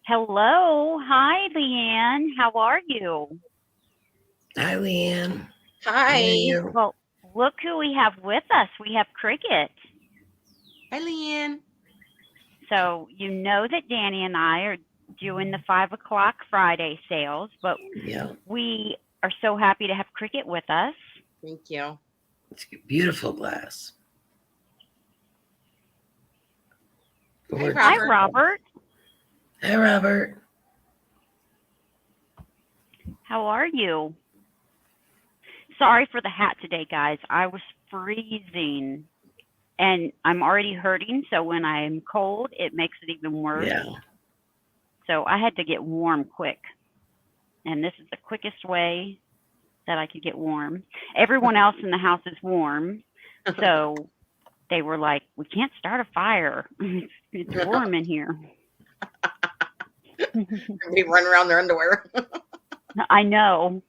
Hello. Hi, Leanne. How are you? Hi, Leanne. How are Hi. you? Well, look who we have with us. We have Cricket. Hi, Leanne. So, you know that Danny and I are doing the 5 o'clock Friday sales, but Yeah, we are so happy to have Cricket with us. Thank you. it's a beautiful glass. Hi, Hi, Robert. Robert. Hi, Robert. How are you? Sorry for the hat today, guys. I was freezing and I'm already hurting. So, when I'm cold, it makes it even worse. Yeah, So, I had to get warm quick. And this is the quickest way that I could get warm. Everyone else in the house is warm, so they were like, "We can't start a fire. It's warm in here." Everybody run around their underwear. I know.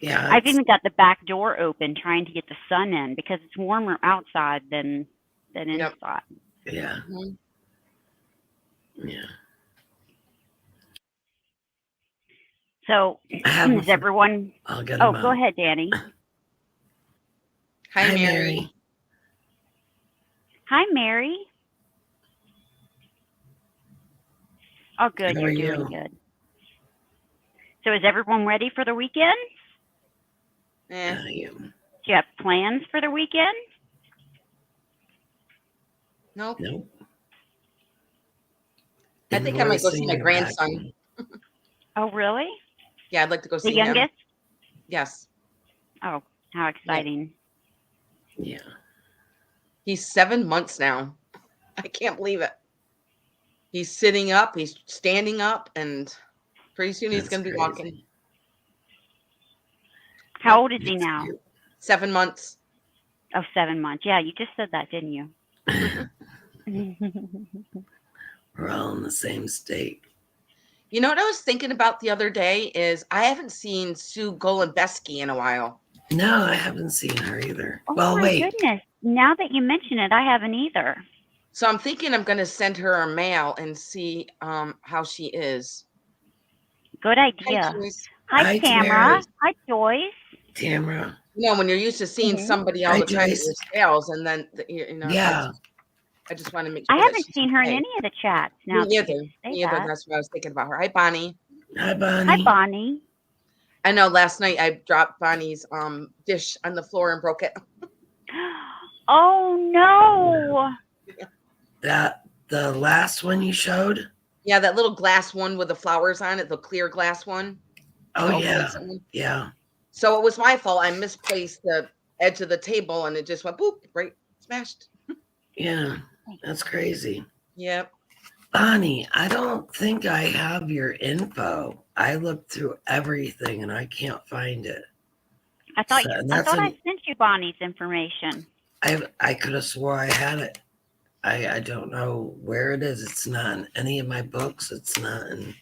yeah, I've even got the back door open trying to get the sun in because it's warmer outside than Yep. inside. yeah, Mhm. yeah. So I have is everyone? I'll get Oh, them go out. ahead, Danny. Hi, Hi, Mary. Mary. Hi, Mary. Oh, good. How are You're doing you? good. So is everyone ready for the weekend? Eh, You. Do you have plans for the weekend? nope. Nope. I think I might go see Invoicing my and grandson. packing. Oh, really? Yeah, I'd like to go The see him. youngest? Yes. Oh, how Yep. exciting. Yeah, He's 7 months now. I can't believe it. He's sitting up, he's standing up, and pretty soon he's that's going to be walking. crazy. How Yep. old is he It's now? cute. 7 months. Oh, 7 months. Yeah, you just said that, didn't you? We're all in the same state. You know what I was thinking about the other day is I haven't seen Sue Golembeski in a while. No, I haven't seen her either. Oh Well, my wait. goodness. Now that you mention it, I haven't either. So I'm thinking I'm going to send her a mail and see how she is. Good Hi, idea. Joyce. Hi, Hi, Tamara. Tamara. Hi, Joyce. Tamara. You know, when you're used to seeing Hmm. somebody all Hi, the time at your Joyce. sales, and then Yeah. I just want to make I sure that haven't she's seen her in okay. any of the chats now Me that either. you say Me either. that. That's what I was thinking about her. Hi, Bonnie. Hi, Hi, Bonnie. Bonnie. I know last night I dropped Bonnie's dish on the floor and broke it. Oh no. That the last one you showed? Yeah, that little glass one with the flowers on it, the clear glass one, Oh the yeah. opalescent one. Yeah. So it was my fault. I misplaced the edge of the table and it just went boop, right, smashed. Yeah. That's crazy. Yep. Bonnie, I don't think I have your info. I looked through everything and I can't find it. I So that's thought I an sent you Bonnie's information. I could have swore I had it. I don't know where it is. It's not in any of my books. It's not in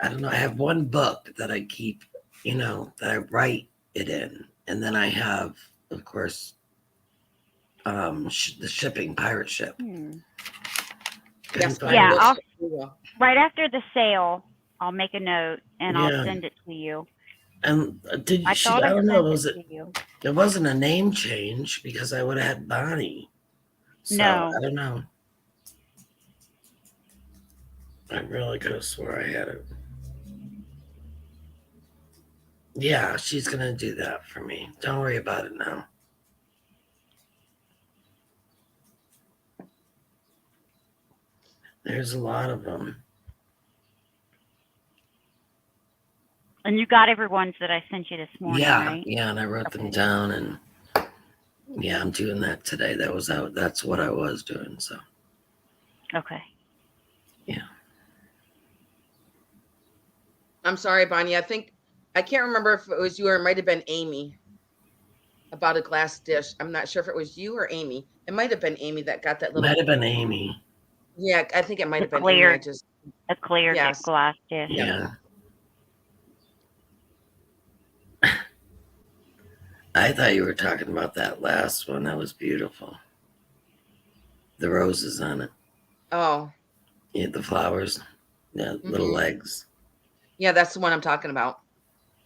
I don't know. I have one book that I keep, that I write it in. And then I have, of course, the shipping pirate ship. Couldn't Yes, find Bonnie Yeah, will it. I'll ship you. right after the sale, I'll make a note and I'll Yeah. send it to you. And did I she? thought I I don't know. sent it Was it? to you. It wasn't a name change because I would have had Bonnie. So No. I don't know. I really could have swore I had it. Yeah, she's gonna do that for me. Don't worry about it now. There's a lot of them. And you got everyone's that I sent you this morning, Yeah, right? yeah, and I wrote them Okay. down, and yeah, I'm doing that today. That was out. That's what I was doing. So Okay. yeah, I'm sorry, Bonnie. I can't remember if it was you or it might have been Amy about a glass dish. I'm not sure if it was you or Amy. It might have been Amy that got that might little. have been Amy. Yeah, I think it might The have been Amy. I clear just a clear yes. glass dish. Yep. Yeah, I thought you were talking about that last one. That was beautiful. The roses on it. Oh, Yeah, the flowers. Yeah, little Mhm. legs. Yeah, that's the one I'm talking about.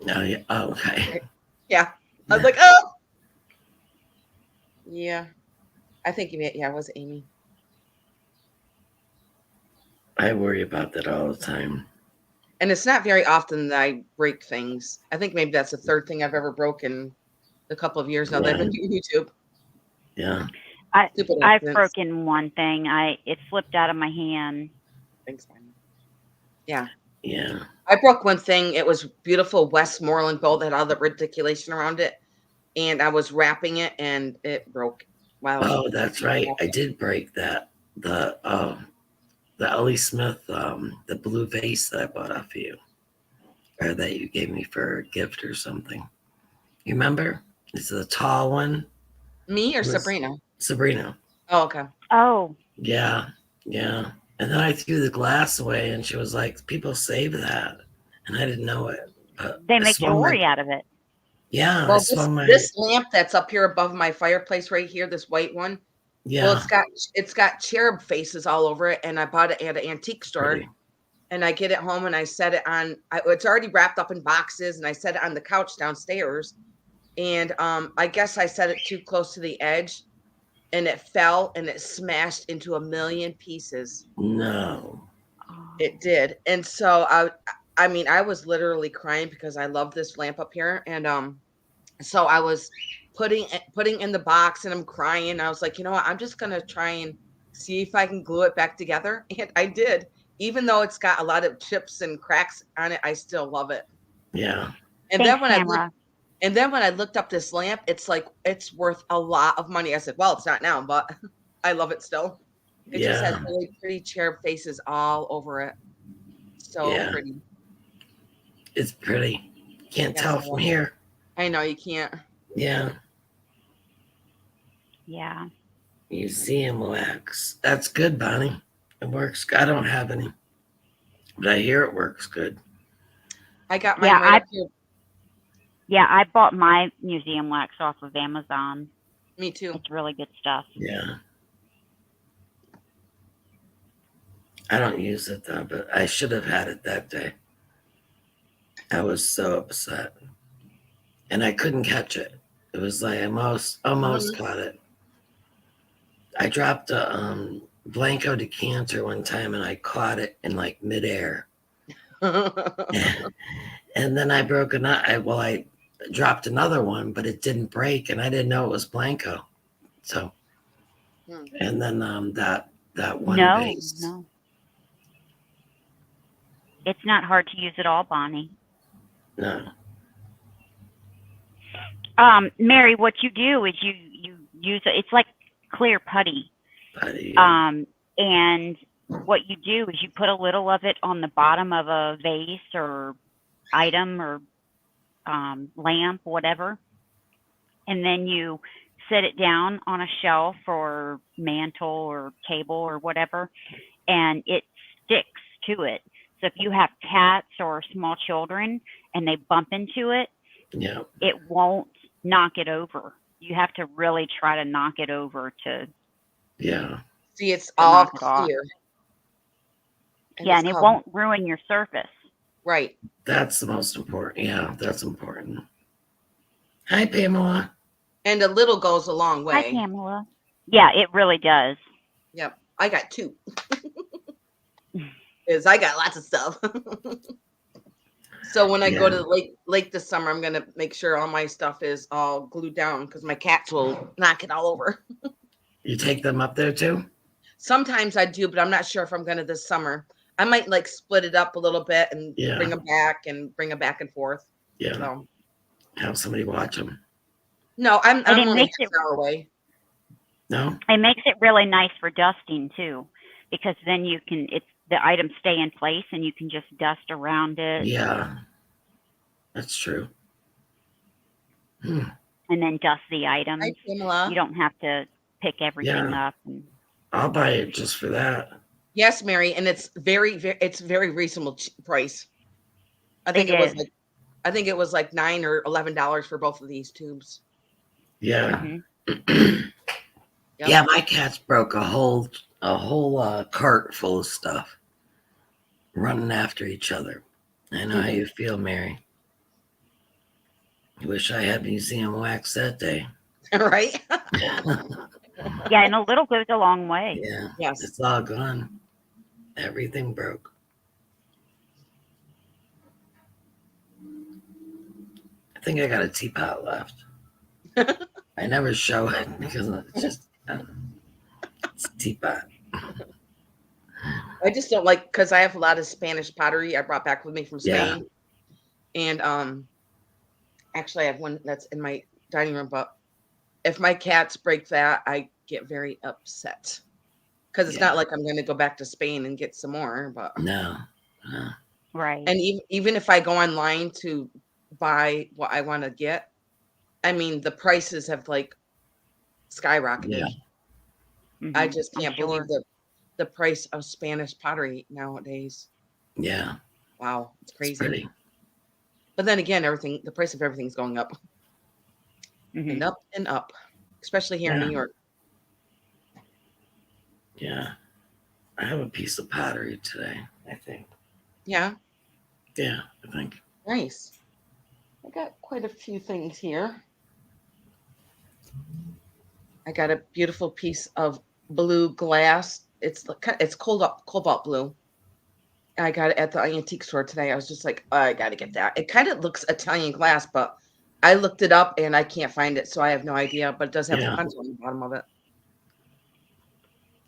Oh yeah. Oh, okay. Yeah. I was Yeah. like, oh. Yeah. I think you meant, yeah, it was Amy. I worry about that all the time. And it's not very often that I break things. I think maybe that's the third thing I've ever broken a couple of years now that I've Yeah. been doing YouTube. Yeah. Stupid I've accidents. broken one thing. It slipped out of my hand. Thanks, Bonnie. Yeah. Yeah. I broke one thing. It was beautiful Westmoreland gold that had all the reticulation around it. And I was wrapping it and it broke while I was Oh, that's right. I wrapping it. did break that. The Ellie Smith, the blue vase that I bought off of you, or that you gave me for a gift or something. You remember? It's a tall one. Me or It was Sabrina? Sabrina. Oh, okay. Oh, Yeah. Yeah. And then I threw the glass away, and she was like, "People save that," and I didn't know it. But they I make swung my jewelry out of it. yeah. I Well, swung my this lamp that's up here above my fireplace right here, this white one. Well, yeah. it's got cherub faces all over it, and I bought it at an antique store. Pretty. And I get it home and I set it on. It's already wrapped up in boxes, and I set it on the couch downstairs. And I guess I set it too close to the edge, and it fell and it smashed into a million pieces. No. Oh, It did, and so I mean, I was literally crying because I love this lamp up here, and so I was putting in the box, and I'm crying. I was like, you know what? I'm just gonna try and see if I can glue it back together, and I did. Even though it's got a lot of chips and cracks on it, I still love it. Yeah. And thanks, then when I looked, Tamara. and then when I looked up this lamp, it's like it's worth a lot of money. I said, well, it's not now, but I love it still. It just has Yeah. really pretty cherub faces all over it. So Yeah. pretty. It's pretty. Can't Yes, tell I from love it. here. I know you can't. Yeah. Yeah. Museum wax. That's good, Bonnie. It works. I don't have any, but I hear it works good. I got Yeah, mine right up here. I bought my museum wax off of Amazon. Me too. It's really good stuff. Yeah. I don't use it though, but I should have had it that day. I was so upset. And I couldn't catch it. It was like I almost caught it. I dropped a Blanco decanter one time and I caught it in like midair. And then I broke I dropped another one, but it didn't break and I didn't know it was Blanco. So and then that one No, vase. no. It's not hard to use at all, Bonnie. No. Mary, what you do is you use it. It's like clear putty. And what you do is you put a little of it on the bottom of a vase or item or lamp, whatever, and then you set it down on a shelf or mantle or table or whatever, and it sticks to it. So if you have cats or small children and they bump into it, Yeah. it won't knock it over. You have to really try to knock it over to Yeah. See, it's to all knock it off. clear. Yeah, it's and it called- won't ruin your surface. Right. That's the most important. Yeah, that's important. Hi, Pamela. And a little goes a long Hi, way. Pamela. Yeah, it really does. Yep. I got two. Because I got lots of stuff. So when I go to the lake this summer, I'm gonna make sure all my stuff is all glued down because my cats will knock it all over. You take them up there too? Sometimes I do, but I'm not sure if I'm gonna this summer. I might like split it up a little bit and bring them back and forth. Yeah. So Have somebody watch them. no, I'm And it only makes half an hour away. No? It makes it really nice for dusting too, because then you can the items stay in place and you can just dust around it. Yeah. That's true. And then dust the items. Hi, Pamela. You don't have to pick everything up. And I'll buy it just for that. Yes, Mary, and it's very reasonable price. I think it was like $9 or $11 for both of these tubes. Yeah. Mhm. Yep. Yeah, my cats broke a whole a whole cart full of stuff running after each other. I know how you feel, Mary. I wish I had museum wax that day. Right? Yeah, and a little goes a long way. Yeah, Yes. it's all gone. Everything broke. I think I got a teapot left. I never show it because it's just it's a teapot. I just don't like, because I have a lot of Spanish pottery I brought back with me from Yeah. Spain. And actually I have one that's in my dining room, but if my cats break that, I get very upset. Because it's Yeah. not like I'm going to go back to Spain and get some more. But No. Right. and even if I go online to buy what I want to get, I mean the prices have like skyrocketed. Yeah. I Mhm, just I'm can't sure. believe the price of Spanish pottery nowadays. Yeah. Wow, it's It's crazy. pretty. But then again, the price of everything's going up Mhm. and up and up, especially here in Yeah. New York. Yeah. I have a piece of pottery today, I think. Yeah, Yeah, I think. nice. I got quite a few things here. I got a beautiful piece of blue glass. It's cobalt blue. I got it at the antique store today. I was just like, I got to get that. It kind of looks Italian glass, but I looked it up and I can't find it, so I have no idea. But it does have Yeah. potential on the bottom of it.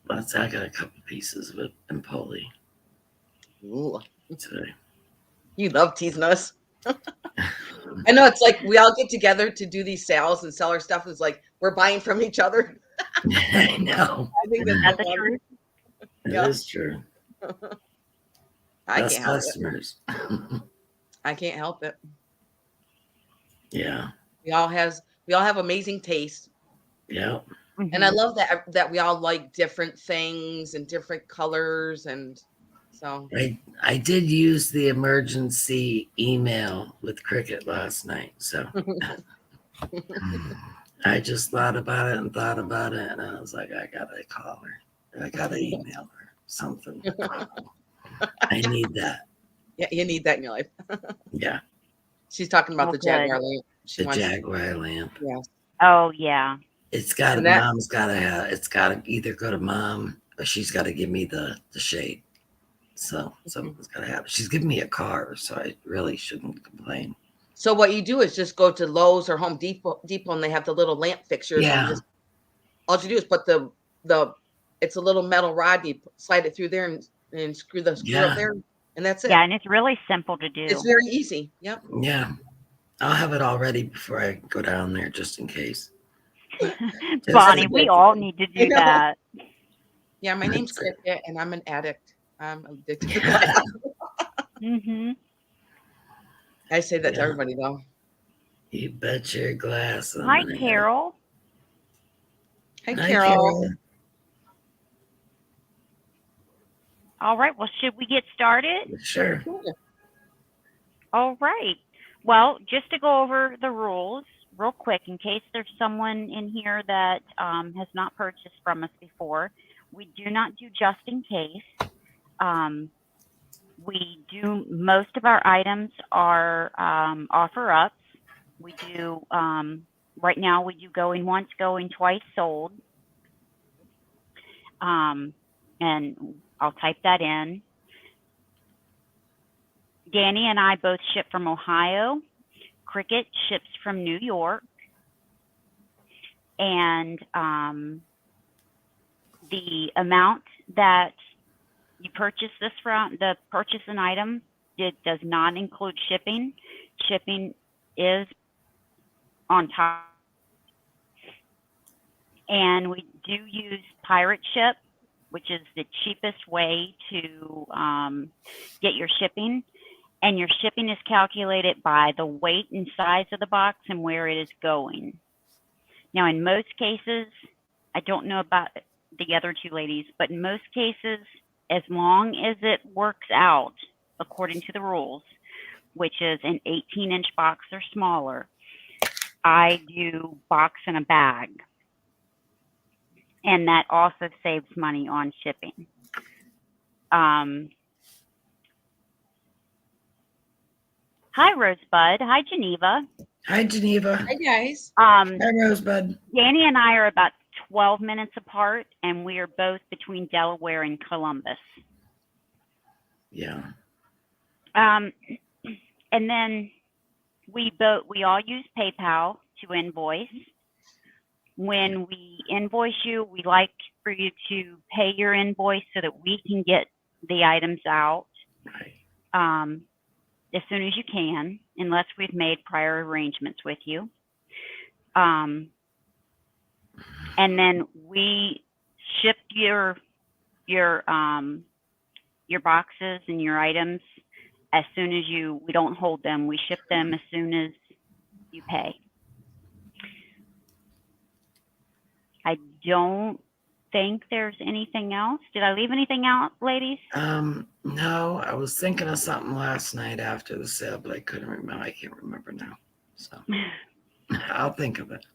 But I got a couple pieces of it in Poli Ooh, today. you love teasing us. I know, it's like we all get together to do these sales and sell our stuff. It's like we're buying from each other. I know. I think that's That's so the funny. truth. It Yeah. is true. I Best can't help it. customers. I can't help it. Yeah. We all have amazing taste. Yeah. And I Mhm. love that we all like different things and different colors, and so I did use the emergency email with Cricket last night. So I just thought about it, and I was like, I gotta call her. I gotta email her something. I need that. yeah, you need that in your life. Yeah. She's talking about Well, the good. Jaguar lamp. She The wants, Jaguar lamp. yeah, Oh, yeah. and that Mom's gotta have, it's gotta either go to mom or she's gotta give me the shade. So someone's gotta have it. She's giving me a car, so I really shouldn't complain. So what you do is just go to Lowe's or Home Depot, and they have the little lamp fixtures, and you Yeah. just all you do is put the it's a little metal rod. You slide it through there and screw the screw up Yeah. there, and that's it. Yeah, and it's really simple to It's do. very easy. Yep. Yeah. I'll have it all ready before I go down there just in case. Just That's Bonnie, a in we good case. all thing. need to I do know. that. Yeah, my name's That's it. Cricket, and I'm an addict. I'm addicted to glass. Mhm. I say that to Yeah. everybody though. You bet your glass. I'm Hi, gonna have it. Carol. Hi, Hi, Carol. Carol. All right. Well, should we get started? Sure. All right. Well, just to go over the rules real quick, in case there's someone in here that has not purchased from us before, we do not do just in case. We do, most of our items are offer ups. We do, right now, we do going once, going twice sold. And I'll type that in. Dani and I both ship from Ohio. Cricket ships from New York. And the amount that you purchase this from, the purchase an item, it does not include shipping. Shipping is on top. And we do use pirate ship, which is the cheapest way to get your shipping. And your shipping is calculated by the weight and size of the box and where it is going. Now, in most cases, I don't know about the other two ladies, but in most cases, as long as it works out according to the rules, which is an 18-inch box or smaller, I do box in a bag. and that also saves money on shipping. Hi, Rosebud. Hi, Geneva. Hi, Geneva. Hi guys. Hi, Rosebud. Danny and I are about 12 minutes apart, and we are both between Delaware and Columbus. Yeah. And then we all use PayPal to invoice. When we invoice you, we like for you to pay your invoice so that we can get the items out as soon as you can, unless we've made prior arrangements with you. And then we ship your boxes and your items as soon as we don't hold them. We ship them as soon as you pay. I don't think there's anything else. Did I leave anything out, ladies? No, I was thinking of something last night after the sale, but I couldn't remember. I can't remember now. So I'll think of it.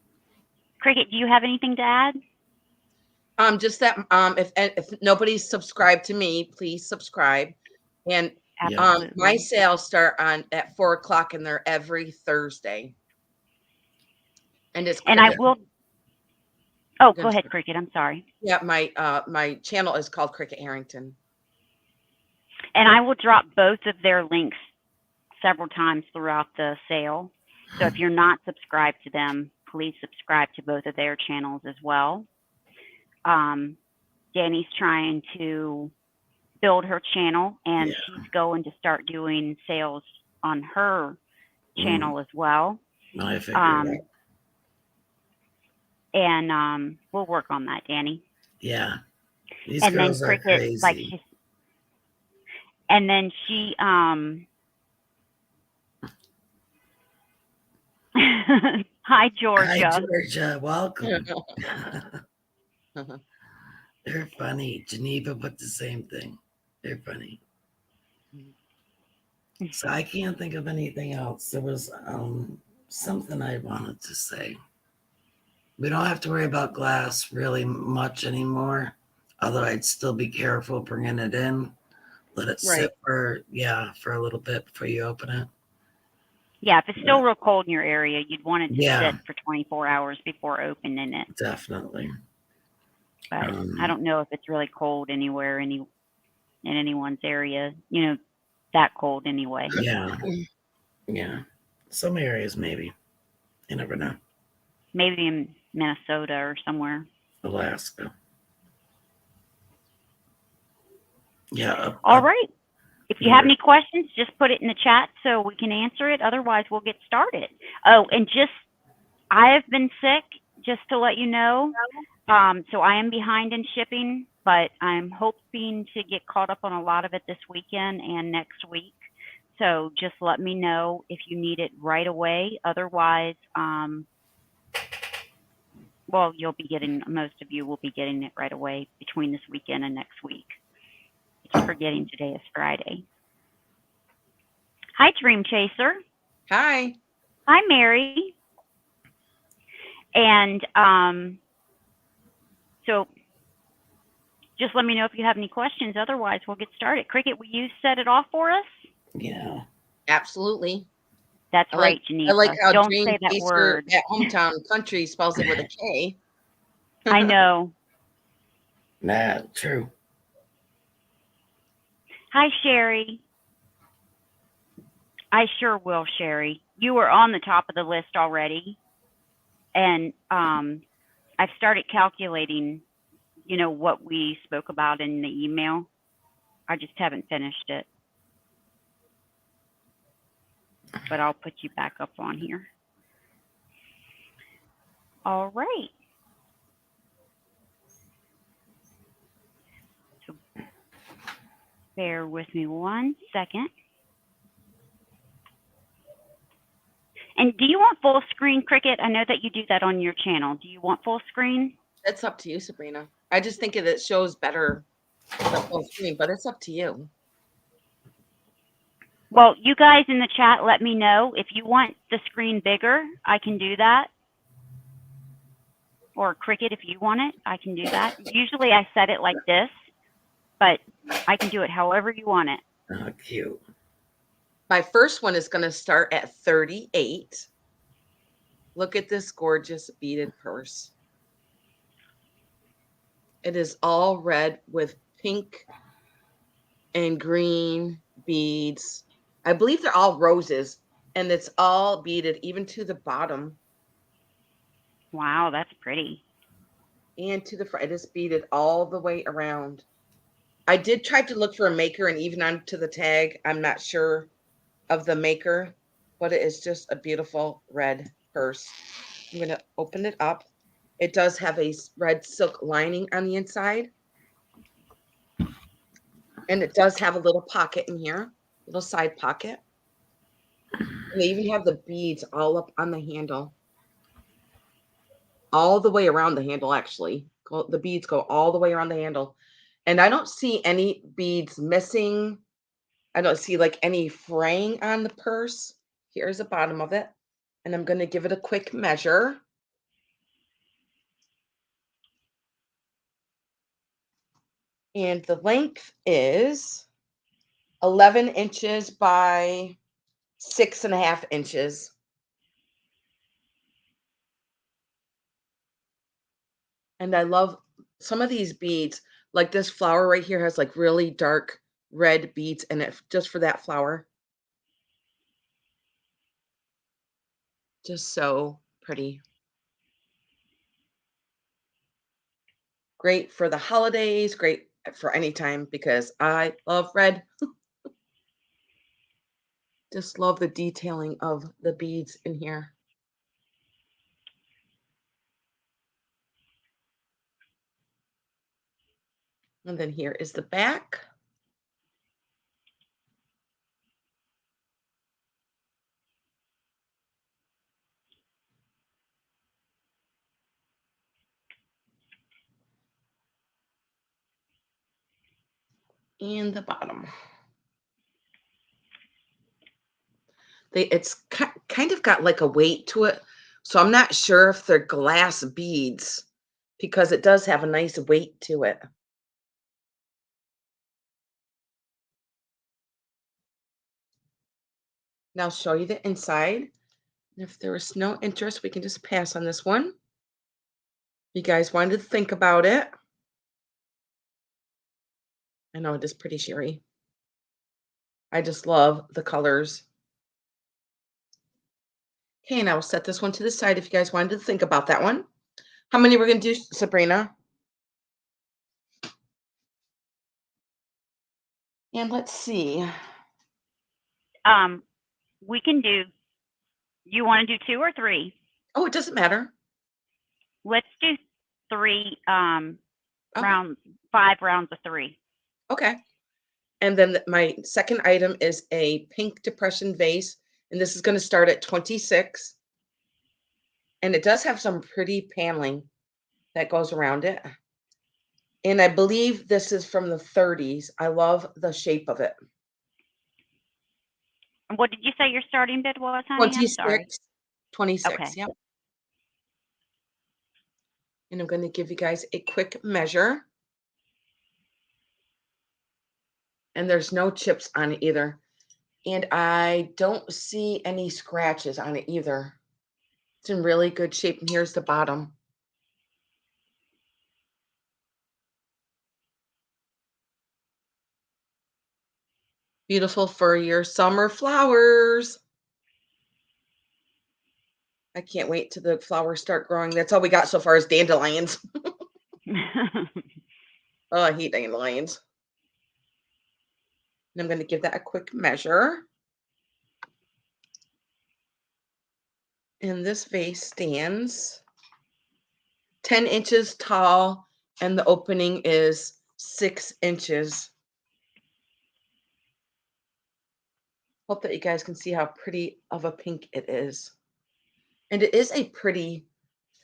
Cricket, do you have anything to add? Just that if nobody's subscribed to me, please subscribe. And my sales start at 4:00, and they're every Thursday. And I will. Oh, go ahead, Cricket. I'm sorry. Yeah, my channel is called Cricket Harrington. And I will drop both of their links several times throughout the sale. So if you're not subscribed to them, please subscribe to both of their channels as well. Danny's trying to build her channel, and she's going to start doing sales on her channel as well. I figured that. And we'll work on that, Danny. Yeah. These and girls then are Cricket, crazy. like and then she Hi, Georgia. Hi, Georgia. Welcome. They're funny. Geneva put the same thing. They're funny. So I can't think of anything else. There was something I wanted to say. We don't have to worry about glass really much anymore, although I'd still be careful bringing it in. Let it sit for a little bit before you open it. Yeah, if it's still real cold in your area, you'd want it to sit for 24 hours before opening it. Definitely. But I don't know if it's really cold anywhere in anyone's area, that cold anyway. Yeah. Yeah. Some areas maybe. You never know. Maybe in Minnesota or somewhere. Alaska. Yeah. All right. If you have any questions, just put it in the chat so we can answer it. Otherwise, we'll get started. Oh, and I have been sick, just to let you know. So I am behind in shipping, but I'm hoping to get caught up on a lot of it this weekend and next week. So just let me know if you need it right away. Otherwise, most of you will be getting it right away between this weekend and next week. I keep forgetting today is Friday. Hi, Dream Chaser. Hi. Hi, Mary. And so just let me know if you have any questions. Otherwise, we'll get started. Cricket, will you set it off for us? Yeah. Absolutely. That's right, Geneva. I like how Don't Dream say that Chaser word. at Hometown Country spells it with a K. I know. Nah, true. Hi, Sherry. I sure will, Sherry. You were on the top of the list already. And I've started calculating, what we spoke about in the email. I just haven't finished it. But I'll put you back up on here. All right. So bear with me 1 second. And do you want full screen, Cricket? I know that you do that on your channel. Do you want full screen? That's up to you, Sabrina. I just think it shows better the full screen, but it's up to you. Well, you guys in the chat, let me know. If you want the screen bigger, I can do that. or Cricut if you want it. I can do that. Usually I set it like this, but I can do it however you want it. Oh, cute. My first one is going to start at 38. Look at this gorgeous beaded purse. It is all red with pink and green beads. I believe they're all roses, and it's all beaded even to the bottom Wow, that's pretty. and to the front. It is beaded all the way around. I did try to look for a maker, and even onto the tag, I'm not sure of the maker, but it is just a beautiful red purse. I'm going to open it up. It does have a red silk lining on the inside. And it does have a little pocket in here, little side pocket. And they even have the beads all up on the handle. All the way around the handle, actually. The beads go all the way around the handle. And I don't see any beads missing. I don't see like any fraying on the purse. Here's the bottom of it. And I'm going to give it a quick measure. And the length is 11 inches by 6.5 inches. And I love some of these beads. Like this flower right here has like really dark red beads in it just for that flower. Just so pretty. Great for the holidays, great for any time because I love red. Just love the detailing of the beads in here. And then here is the back. And the bottom. It's kind of got like a weight to it. So I'm not sure if they're glass beads because it does have a nice weight to it. Now I'll show you the inside. If there is no interest, we can just pass on this one. You guys wanted to think about it. I know it is pretty sheery. I just love the colors. Okay, and I will set this one to the side if you guys wanted to think about that one. How many we're going to do, Sabrina? And let's see. We can do, you want to do 2 or 3? Oh, it doesn't matter. Let's do 3 Okay. 5 rounds of 3. Okay. And then my second item is a pink depression vase. And this is going to start at 26. And it does have some pretty paneling that goes around it. And I believe this is from the 30s. I love the shape of it. What did you say your starting bid was, honey? I'm 26. sorry. 26. Okay. Yep. And I'm going to give you guys a quick measure. And there's no chips on it either. And I don't see any scratches on it either. It's in really good shape. And here's the bottom. Beautiful for your summer flowers. I can't wait till the flowers start growing. That's all we got so far is dandelions. Oh, I hate dandelions. And I'm going to give that a quick measure. And this vase stands 10 inches tall, and the opening is 6 inches. Hope that you guys can see how pretty of a pink it is. And it is a pretty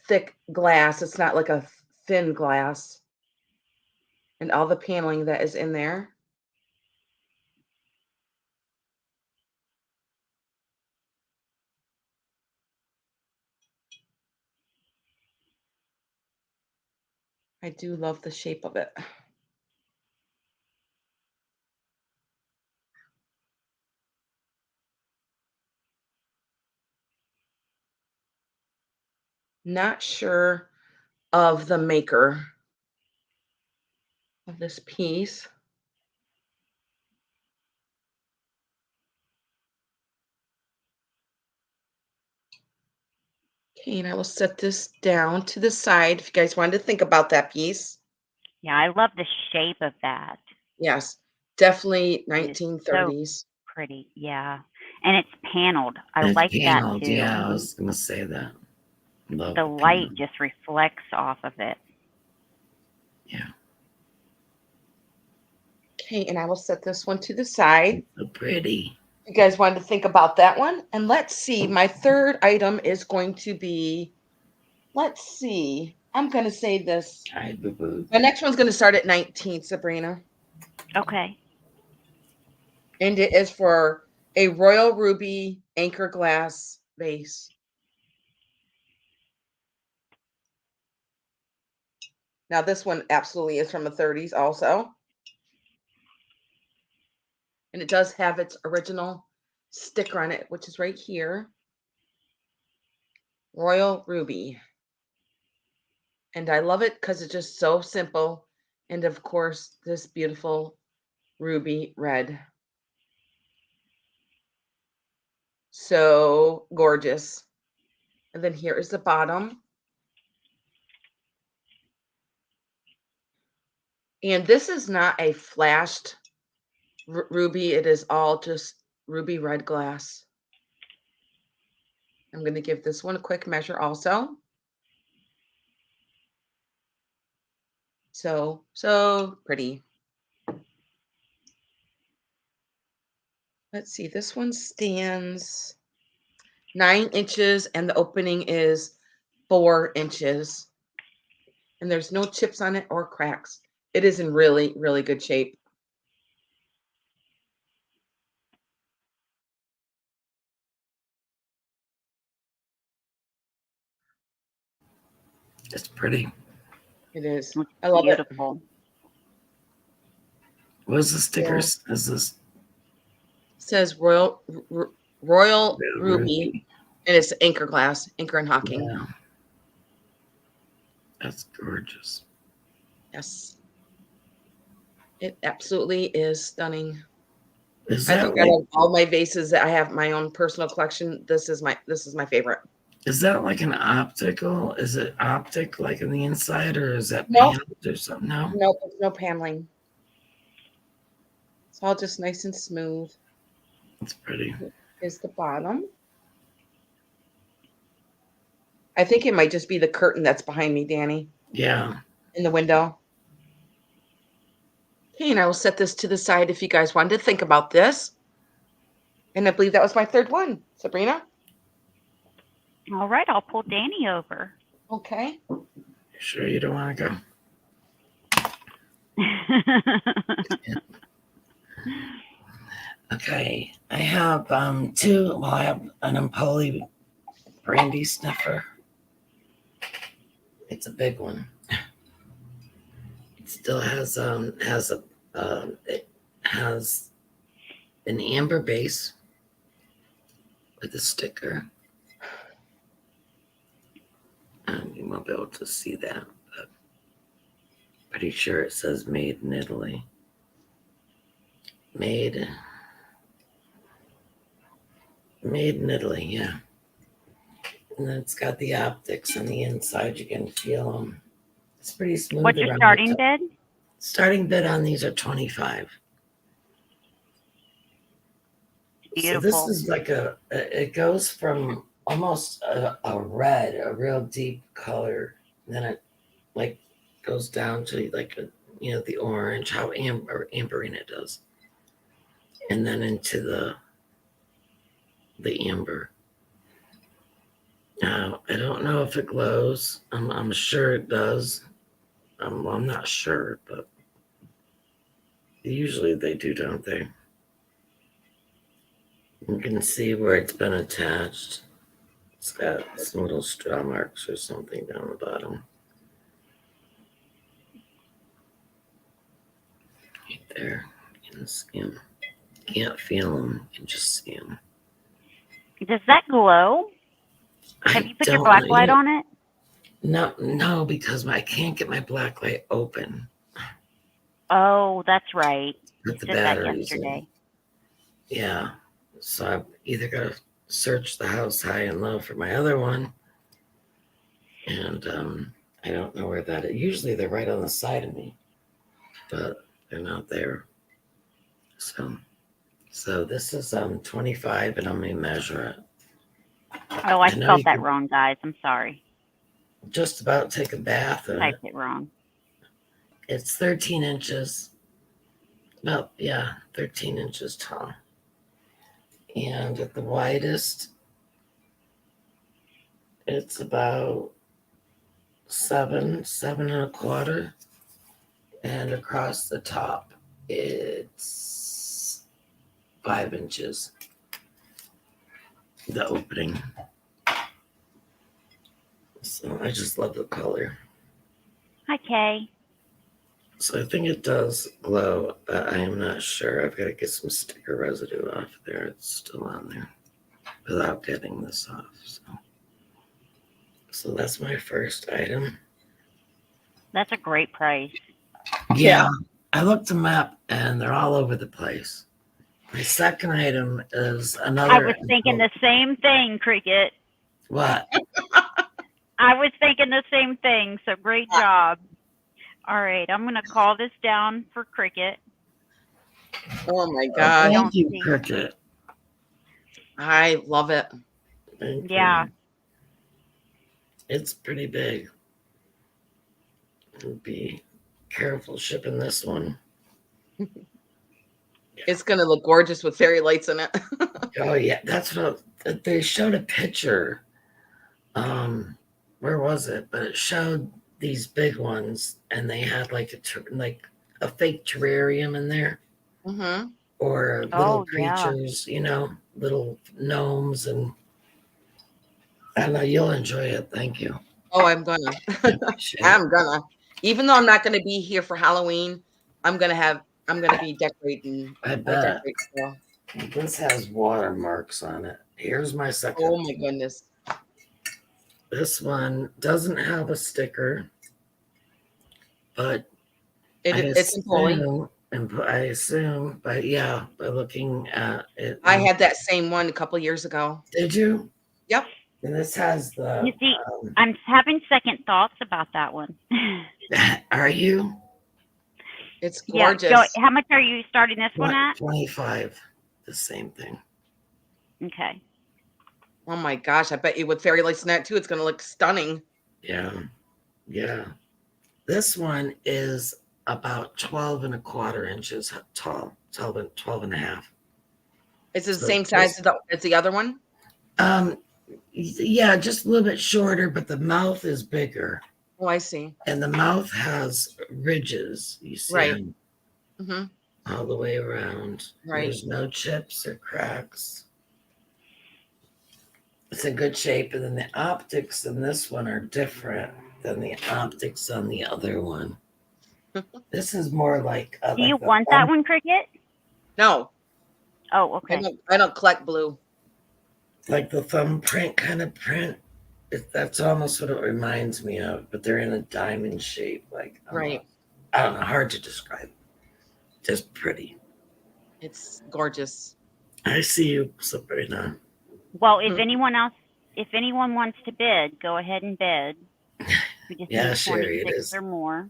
thick glass. It's not like a thin glass. And all the paneling that is in there. I do love the shape of it. Not sure of the maker of this piece. Okay, and I will set this down to the side if you guys wanted to think about that piece. Yeah, I love the shape of that. Yes, definitely It is so 1930s. pretty. Yeah. And it's paneled. I It's like that paneled. too. Yeah, I was gonna say that. Love The the light panel. just reflects off of it. Yeah, Okay, and I will set this one to the side. so pretty. You guys wanted to think about that one. And let's see, my third item is going to be, let's see, I'm going to say this. Hi, boo boo. My next one's going to start at 19, Sabrina. Okay. And it is for a royal ruby anchor glass vase. Now, this one absolutely is from the 30s also. And it does have its original sticker on it, which is right here. Royal Ruby. And I love it because it's just so simple. And of course, this beautiful ruby red. So gorgeous. And then here is the bottom. And this is not a flashed ruby. It is all just ruby red glass. I'm going to give this one a quick measure also. So pretty. Let's see. This one stands 9 inches and the opening is 4 inches. And there's no chips on it or cracks. It is in really, really good shape. It's pretty. It is. It's I love it. beautiful. What's the Yeah. stickers? Is this It says Royal Ruby, and it's anchor glass, anchor and hawking. Yeah. That's gorgeous. Yes. It absolutely is stunning. Is I that think like, out of all my vases that I have my own personal collection, this is my favorite. is that like an optical? Is it optic like in the inside, or is that No. paneled or something? No. Nope, there's no paneling. It's all just nice and smooth. It's pretty. Is the bottom. I think it might just be the curtain that's behind me, Dani, Yeah. in the window. Okay, and I will set this to the side if you guys wanted to think about this. And I believe that was my third one. Sabrina? All right, I'll pull Dani over. Okay. You sure you don't want to go? Okay. I have two. Well, I have an Empoli brandy sniffer. It's a big one. It still has it has an amber base with a sticker. You won't be able to see that, but pretty sure it says made in Italy. Made in Italy, yeah. And then it's got the optics on the inside. You can feel them. It's pretty smooth. What's your around starting the top. bid? Starting bid on these are $25. Beautiful. So this is like it goes from almost a red, a real deep color, and then it like goes down to like the orange, how ambering it does, and then into the amber. Now I don't know if it glows. I'm sure it does. I'm not sure, but usually they do, don't they? You can see where it's been attached. It's got some little straw marks or something down the bottom. there. You can see them. Can't feel them. You can just see them. Does that glow? Have you put your black light on it? No, because I can't get my black light open. Oh, that's right. You Put the said that batteries yesterday. in. Yeah. So I've either got to search the house high and low for my other one. And I don't know where that is. Usually they're right on the side of me, but they're not there. So this is 25, and I'm going to measure it. Oh, I know spelled you that can wrong, guys. I'm sorry. just about take a bath in it. Typed it wrong. It's 13 inches. Well, yeah, 13 inches tall. And at the widest, it's about 7.25. And across the top, it's 5 inches. The opening. So I just love the color. Hi, Kay. So I think it does glow, but I am not sure. I've got to get some sticker residue off there. It's still on there without getting this off. So that's my first item. That's a great price. Yeah. I looked them up and they're all over the place. My second item is another. I was thinking the same thing, Cricket. What? I was thinking the same thing. So great job. All right, I'm going to call this down for Cricket. Oh my God. Thank you, Cricket. I love it. Thank Yeah. you. It's pretty big. Be careful shipping this one. It's going to look gorgeous with fairy lights in it. Oh yeah, that's what they showed a picture. Where was it? But it showed these big ones, and they had like a fake terrarium in there, or little creatures, little gnomes, and I don't know. You'll enjoy it. Thank you. Oh, I'm gonna. I'm gonna. Even though I'm not gonna be here for Halloween, I'm gonna be decorating. I bet. This has watermarks on it. Here's my second. Oh my goodness. This one doesn't have a sticker, but it's important. I assume, but yeah, by looking at it. I had that same one a couple years ago. Did you? Yep. And this has the. You see, I'm having second thoughts about that one. Are you? It's gorgeous. Yeah. So how much are you starting this one at? 25. The same thing. Okay. Oh my gosh! I bet you with fairy lights in that too, it's gonna look stunning. Yeah. This one is about 12.25 inches tall. 12 and a half. Is it the same size as the other one? Yeah, just a little bit shorter, but the mouth is bigger. Oh, I see. And the mouth has ridges. You see, right? All the way around. Right. There's no chips or cracks. It's in good shape, and then the optics in this one are different than the optics on the other one. This is more like. Do you want that one, Cricket? No. Oh, okay. I don't collect blue. Like the thumbprint kind of print. That's almost what it reminds me of, but they're in a diamond shape. Like right. I don't know, hard to describe. Just pretty. It's gorgeous. I see you, Sabrina. Well, if anyone wants to bid, go ahead and bid. We just need Sherry, 26 or more.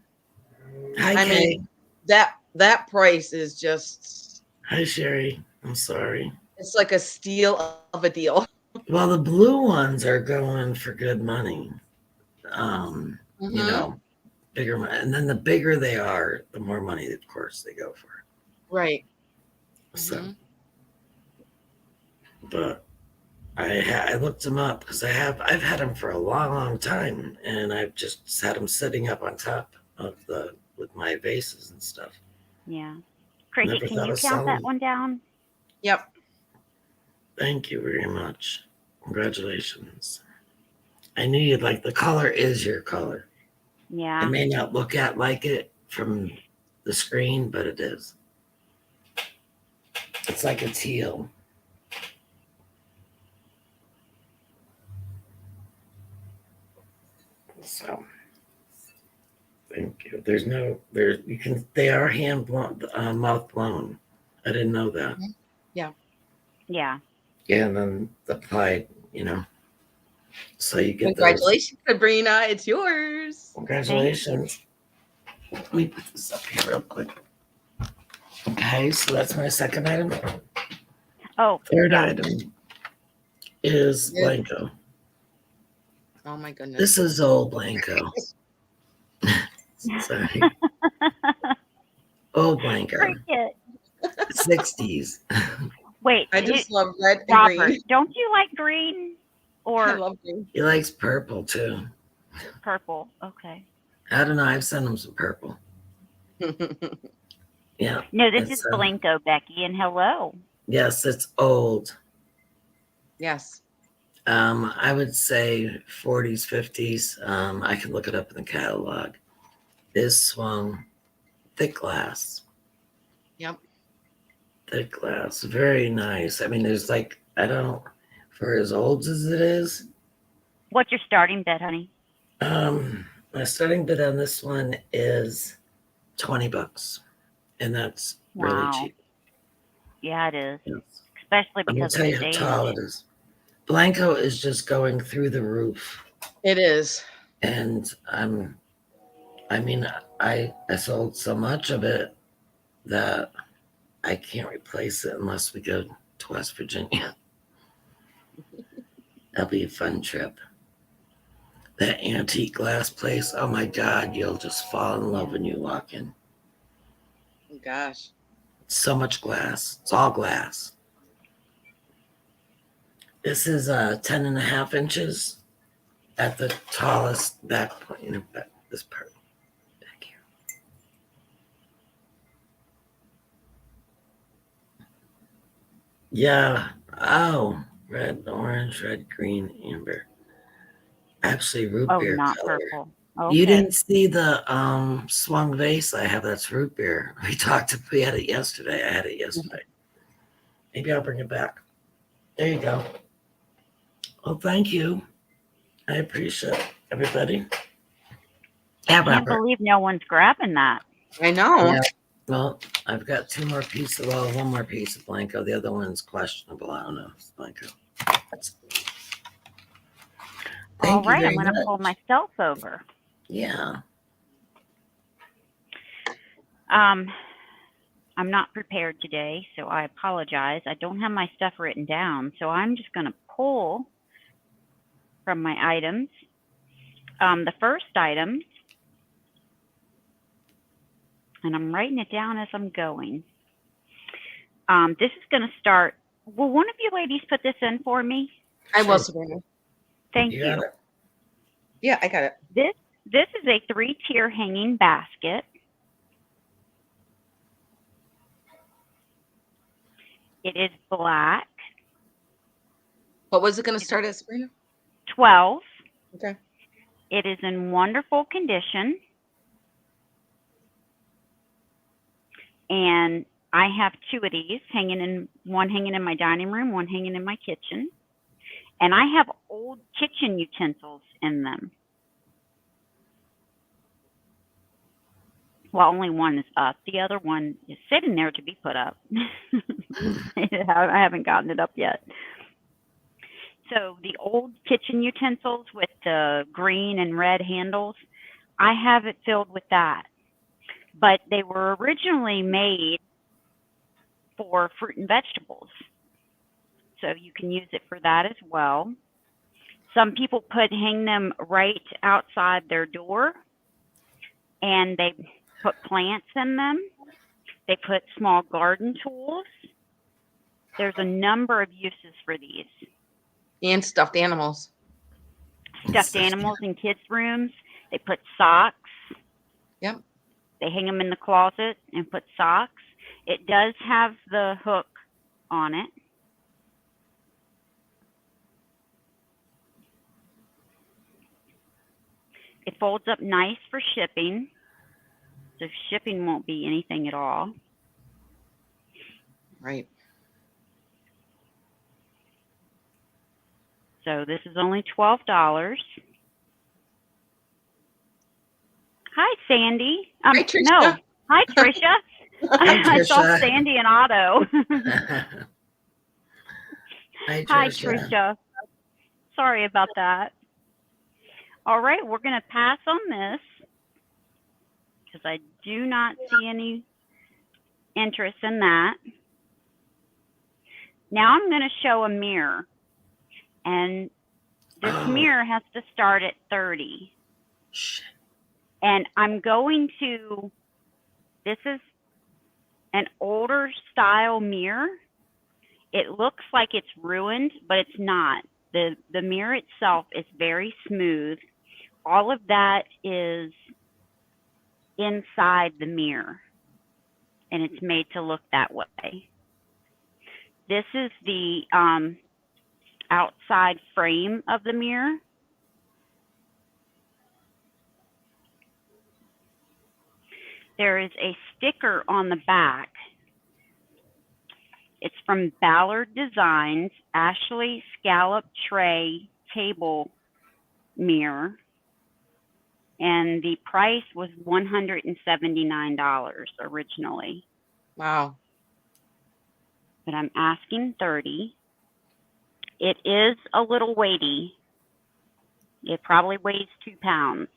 Hi, Kay. mean, that price is just. Hi, Sherry. I'm sorry. It's like a steal of a deal. Well, the blue ones are going for good money. Bigger money. And then the bigger they are, the more money, of course, they go for. Right. So, but I looked them up because I've had them for a long, long time, and I've just had them sitting up on top of with my vases and stuff. Yeah. Cricket, can you count that one down? Yep. Thank you very much. Congratulations. I knew you'd like the color is your color. Yeah. It may not look like it from the screen, but it is. It's like a teal. So thank you. They are hand blown, mouth blown. I didn't know that. Yeah. Yeah. Yeah, and then the applied, so you get those. Congratulations, Sabrina. It's yours. Congratulations. Let me put this up here real quick. Okay, so that's my second item. Oh, Third yeah. item is Yes. Blanco. Oh my goodness. This is old Blanco. Sorry. Old Blanco. Cricket. 60s. Wait, I just love red and Robert, green. don't you like green I or love green. He likes purple too. purple? Okay. I don't know. I've sent him some purple. Yeah. No, this it's, is Blanco, Becky, and hello. Yes, it's old. Yes. I would say 40s, 50s. I can look it up in the catalog. Is swung, thick glass. Yep. Thick glass, very nice. I mean, there's for as old as it is. What's your starting bid, honey? My starting bid on this one is $20, and that's really Wow. cheap. Yeah, it is. Yes. Especially I'm gonna because of tell its you how age. tall it is. Blanco is just going through the roof, It is. and I sold so much of it that I can't replace it unless we go to West Virginia. That'll be a fun trip. That antique glass place, oh my God, you'll just fall in love when you walk in. Oh, gosh. So much glass. It's all glass. This is 10 and a half inches at the tallest back point. This part back here. Yeah. Oh, red, orange, red, green, amber. Actually, root Oh, beer not color. purple. Okay. You didn't see the swung vase I have. That's root beer. We had it yesterday. I had it yesterday. Maybe I'll bring it back. There you go. Well, thank you. I appreciate it, everybody. Yeah, I can't Robert. believe no one's grabbing that. I know. Yeah. Well, I've got one more piece of Blanco. The other one's questionable. I don't know. It's Blanco. All Thank you right, I'm very going to pull much. myself over. Yeah. I'm not prepared today, so I apologize. I don't have my stuff written down, so I'm just going to pull from my items. The first item, and I'm writing it down as I'm going. This is going to start. Will one of you ladies put this in for me? I will, Sure. Sabrina. Thank You got you. it. Yeah, I got it. This is a 3-tier hanging basket. It is black. What was it going to start at, Sabrina? 12. Okay. It is in wonderful condition. And I have 2 of these one hanging in my dining room, one hanging in my kitchen. And I have old kitchen utensils in them. Well, only one is up. The other one is sitting there to be put up. I haven't gotten it up yet. So the old kitchen utensils with the green and red handles, I have it filled with that. But they were originally made for fruit and vegetables. So you can use it for that as well. Some people hang them right outside their door, and they put plants in them. They put small garden tools. There's a number of uses for these. And stuffed animals. Stuffed animals in kids' rooms. They put socks. Yep. They hang them in the closet and put socks. It does have the hook on it. It folds up nice for shipping. So shipping won't be anything at all. Right. So this is only $12. Hi, Sandy. Hi, Tricia. No. Hi, Tricia. Hi, I saw Tricia. Sandy and Otto. Hi, Hi, Tricia. Tricia. Sorry about that. All right, we're going to pass on this because I do not see any interest in that. Now I'm going to show a mirror. And this mirror has to start at 30. Shit. And I'm going to, this is an older style mirror. It looks like it's ruined, but it's not. The mirror itself is very smooth. All of that is inside the mirror, and it's made to look that way. This is the outside frame of the mirror. There is a sticker on the back. It's from Ballard Designs, Ashley Scallop Tray Table Mirror. And the price was $179 originally. Wow. But I'm asking $30. It is a little weighty. It probably weighs 2 pounds.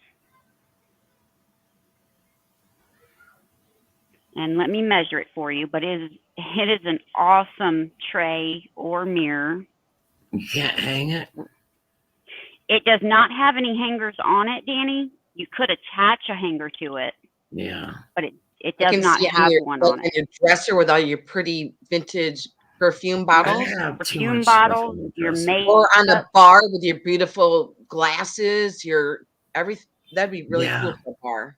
And let me measure it for you, but it is an awesome tray or mirror. You can't hang it? It does not have any hangers on it, Dani. You could attach a hanger to it. Yeah. But it does not have one on it. Your dresser with all your pretty vintage perfume bottles. I have too Perfume much stuff bottles, in the your dresser. maid. Or on the bar with your beautiful glasses, your everything. That'd be really cool for a bar.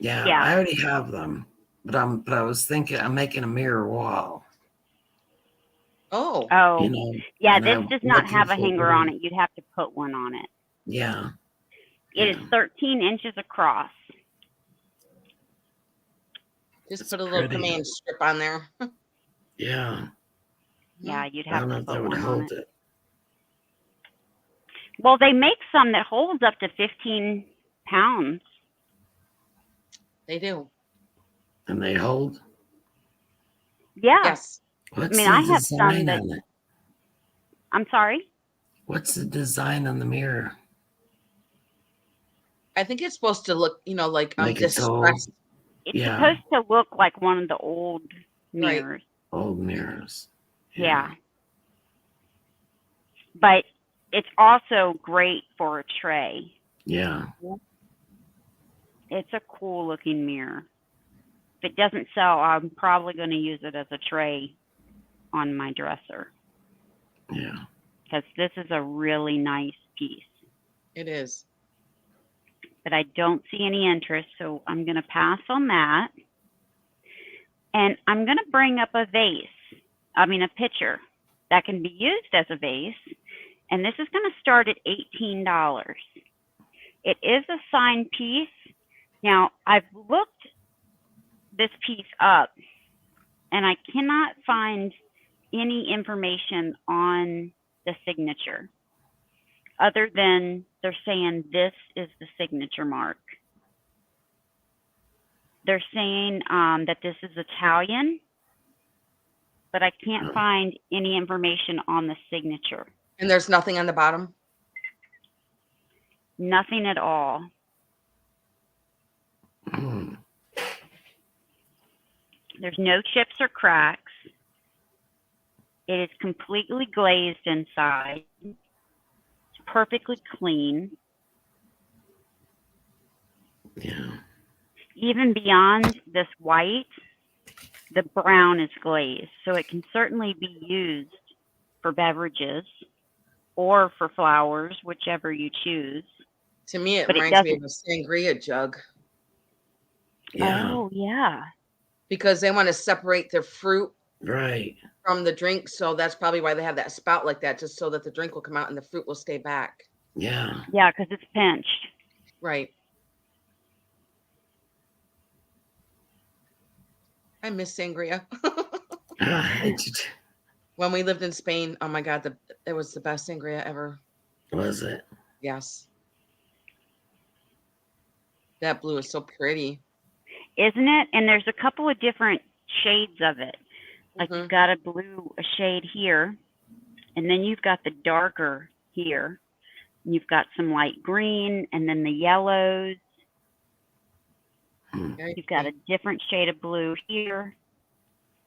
Yeah, Yeah. I already have them. But I was thinking I'm making a mirror wall. Oh. You know, yeah, and this I'm does not looking have a for hanger on one. it. You'd have to put one on it. Yeah. It is 13 inches across. Just It's put a little pretty. command strip on there. Yeah. Yeah, you'd I have don't know to if that put would one on hold it. it. Well, they make some that holds up to 15 pounds. They do. And they hold? Yeah. Yes. What's I mean, the I have some design that. on it? I'm sorry? What's the design on the mirror? I think it's supposed to look, like it's old. distressed. It's supposed to look like one of the old mirrors. Right. Old mirrors. Yeah. But it's also great for a tray. Yeah. It's a cool looking mirror. If it doesn't sell, I'm probably going to use it as a tray on my dresser. Yeah. Because this is a really nice piece. It is. But I don't see any interest, so I'm going to pass on that. And I'm going to bring up a pitcher that can be used as a vase. And this is going to start at $18. It is a signed piece. Now, I've looked this piece up, and I cannot find any information on the signature other than they're saying this is the signature mark. They're saying that this is Italian, but I can't find any information on the signature. And there's nothing on the bottom? Nothing at all. There's no chips or cracks. It is completely glazed inside. It's perfectly clean. Yeah. Even beyond this white, the brown is glazed. So it can certainly be used for beverages or for flowers, whichever you choose. To me, it reminds me of a sangria jug. Yeah. Oh, yeah. Because they want to separate the fruit from the drink. So that's probably why they have that spout like that, just so that the drink will come out and the fruit will stay back. Yeah. Yeah, because it's pinched. Right. I miss sangria. When we lived in Spain, oh my God, it was the best sangria ever. Was it? Yes. That blue is so pretty. Isn't it? And there's a couple of different shades of it. Like Mhm. you've got a shade here, and then you've got the darker here. You've got some light green, and then the yellows. Very You've got pretty. a different shade of blue here.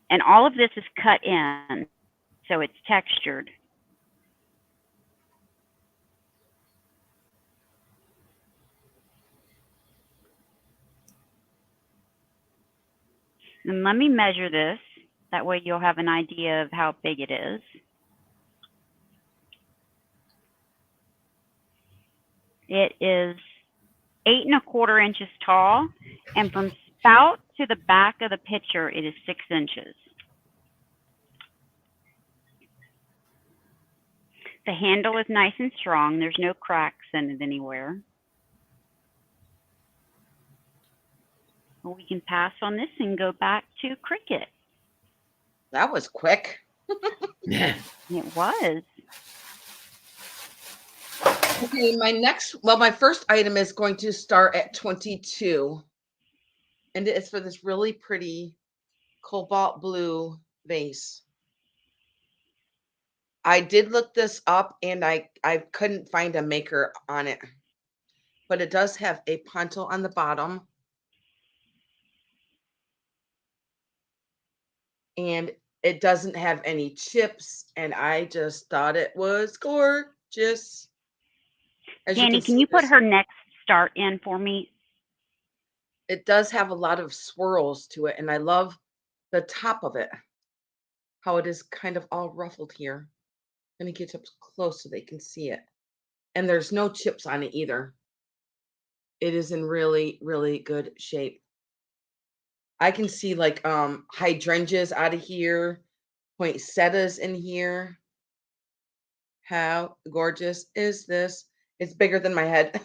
And all of this is cut in, so it's textured. And let me measure this. That way you'll have an idea of how big it is. It is 8¼ inches tall, and from spout to the back of the pitcher, it is 6 inches. The handle is nice and strong. There's no cracks in it anywhere. We can pass on this and go back to Cricut. That was quick. Yeah. It was. Okay, my first item is going to start at 22. And it's for this really pretty cobalt blue vase. I did look this up and I couldn't find a maker on it. But it does have a poncho on the bottom. And it doesn't have any chips. And I just thought it was gorgeous. As you Dani, can see, you put her next start in for me? it does have a lot of swirls to it. And I love the top of it. How it is kind of all ruffled here. I'm going to get up close so they can see it. And there's no chips on it either. It is in really, really good shape. I can see like hydrangeas out of here, poinsettias in here. How gorgeous is this? It's bigger than my head.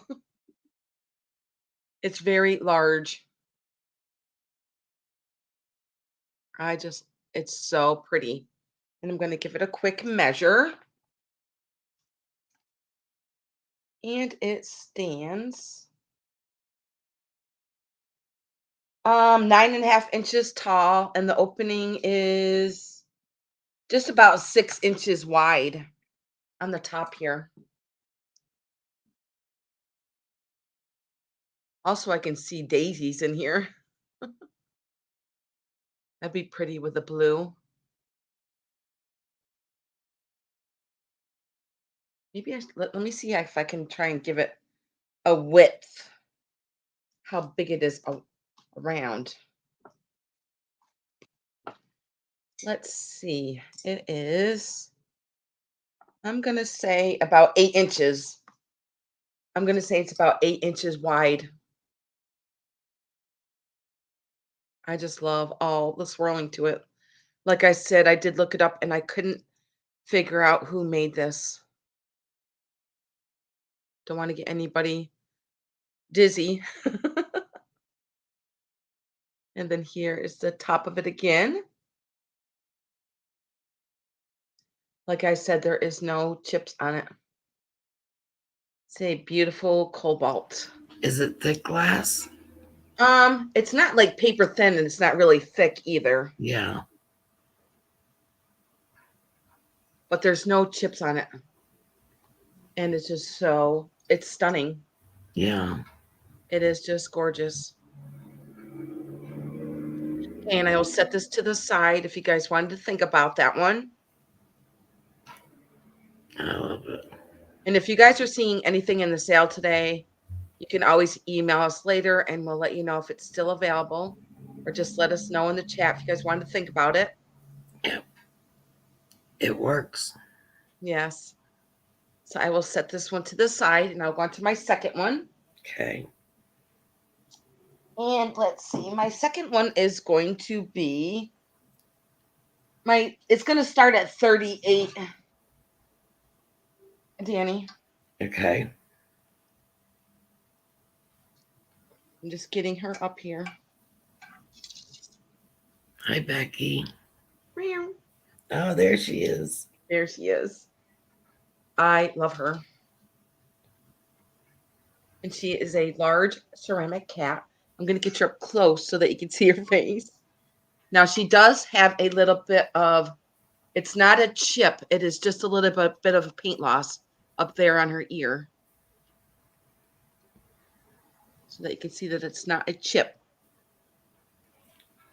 It's very large. It's so pretty. And I'm going to give it a quick measure. And it stands 9.5 inches tall, and the opening is just about 6 inches wide on the top here. Also, I can see daisies in here. That'd be pretty with the blue. Maybe let me see if I can try and give it a width, how big it is around. Let's see. It is, I'm going to say about 8 inches. I'm going to say it's about 8 inches wide. I just love all the swirling to it. Like I said, I did look it up and I couldn't figure out who made this. Don't want to get anybody dizzy. And then here is the top of it again. Like I said, there is no chips on it. It's a beautiful cobalt. Is it thick glass? It's not like paper thin and it's not really thick either. Yeah. But there's no chips on it. And it's just it's stunning. Yeah. It is just gorgeous. And I will set this to the side if you guys wanted to think about that one. I love it. And if you guys are seeing anything in the sale today, you can always email us later and we'll let you know if it's still available, or just let us know in the chat if you guys wanted to think about it. Yep. It works. Yes. So I will set this one to the side and I'll go on to my second one. Okay. And let's see, my second one is going to be it's going to start at 38. Dani, Okay. I'm just getting her up here. Hi, Becky. Meow. Oh, there she is. There she is. I love her. And she is a large ceramic cat. I'm going to get her up close so that you can see her face. Now, she does have a little bit of, it's not a chip. It is just a little bit of a paint loss up there on her ear. So that you can see that it's not a chip.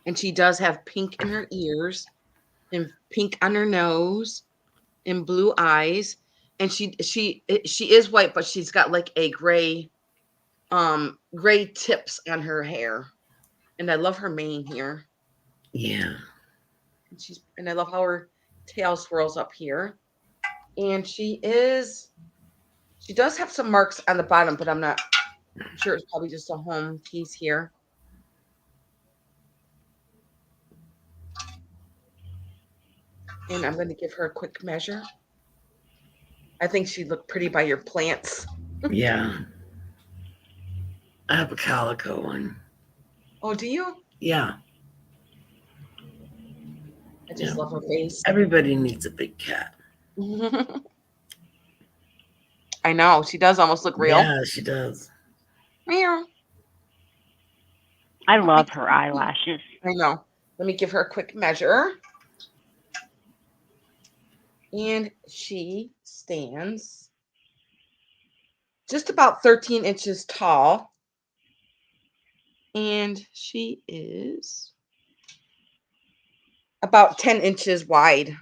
And she does have pink in her ears and pink on her nose and blue eyes. And she is white, but she's got like a gray tips on her hair. And I love her mane here. Yeah. And I love how her tail swirls up here. And she does have some marks on the bottom, but I'm sure it's probably just a home piece here. And I'm going to give her a quick measure. I think she looked pretty by your plants. Yeah. I have a calico one. Oh, do you? Yeah. I just love her face. Everybody needs a big cat. I know. She does almost look real. Yeah, she does. Meow. I love her eyelashes. I know. Let me give her a quick measure. And she stands just about 13 inches tall. And she is about 10 inches wide.